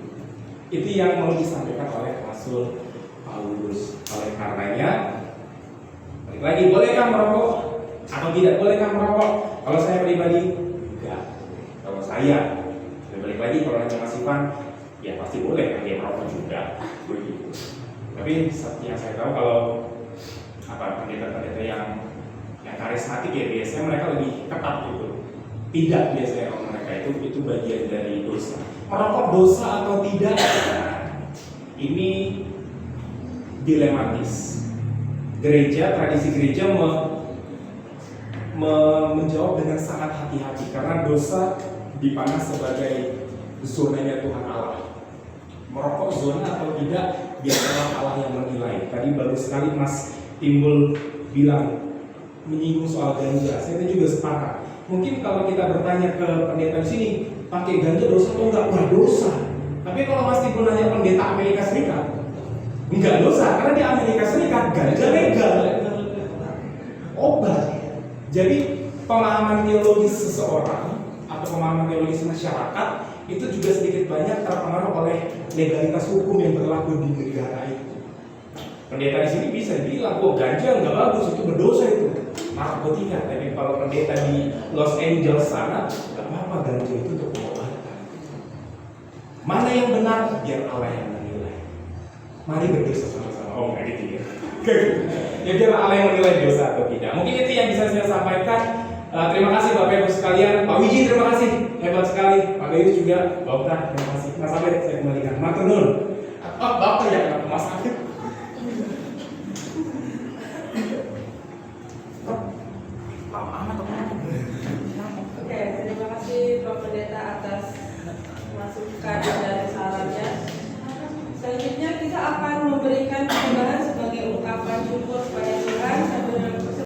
Itu yang mau disampaikan oleh Rasul Paulus. Oleh karenanya, balik lagi, bolehkah merokok atau tidak bolehkah merokok? Kalau saya pribadi, enggak. Kalau saya, balik lagi kalau hanya Mas Ivan, ya pasti boleh dia merokok juga. Begitu. Tapi yang saya tahu kalau pendeta-pendeta yang karismatik ya biasanya mereka lebih ketat gitu. Tidak biasanya kalau mereka itu bagian dari dosa. Merokok dosa atau tidak? Ini dilematis. Tradisi gereja menjawab dengan sangat hati-hati karena dosa dipandang sebagai zonanya Tuhan Allah. Merokok zona atau tidak, biarlah Allah yang menilai. Tadi baru sekali Mas Timbul bilang menyinggung soal ganja. Saya juga sepakat. Mungkin kalau kita bertanya ke pendeta di sini, pakai ganja dosa atau enggak? Wah, dosa. Tapi kalau Mas Timbul nanya pendeta Amerika Serikat, enggak dosa, karena di Amerika Serikat ganja legal, obat. Jadi pemahaman teologis seseorang atau pemahaman teologis masyarakat itu juga sedikit banyak terpengaruh oleh legalitas hukum yang berlaku di negara itu. Pendeta di sini bisa bilang, oh ganja nggak bagus, itu berdosa itu, narkotika. Tapi kalau pendeta di Los Angeles sana, nggak apa-apa, ganja itu untuk pengobatan. Mana yang benar? Biar Allah yang menilai. Mari berdosa sama-sama. Oh nggak gitu ya. Ya biar Allah yang menilai dosa atau tidak. Mungkin itu yang bisa saya sampaikan. Terima kasih Bapak Ibu sekalian. Pak Wiji terima kasih, hebat sekali. Pak Gayus juga, Bapak Uta, terima kasih. Mas Abed saya kembalikan. Matur nuwun. Bapak ya, Mas Abed. Oke, terima kasih Pak Pendeta atas masukan dan sarannya. Selanjutnya kita akan memberikan persembahan sebagai ungkapan syukur kepada Tuhan.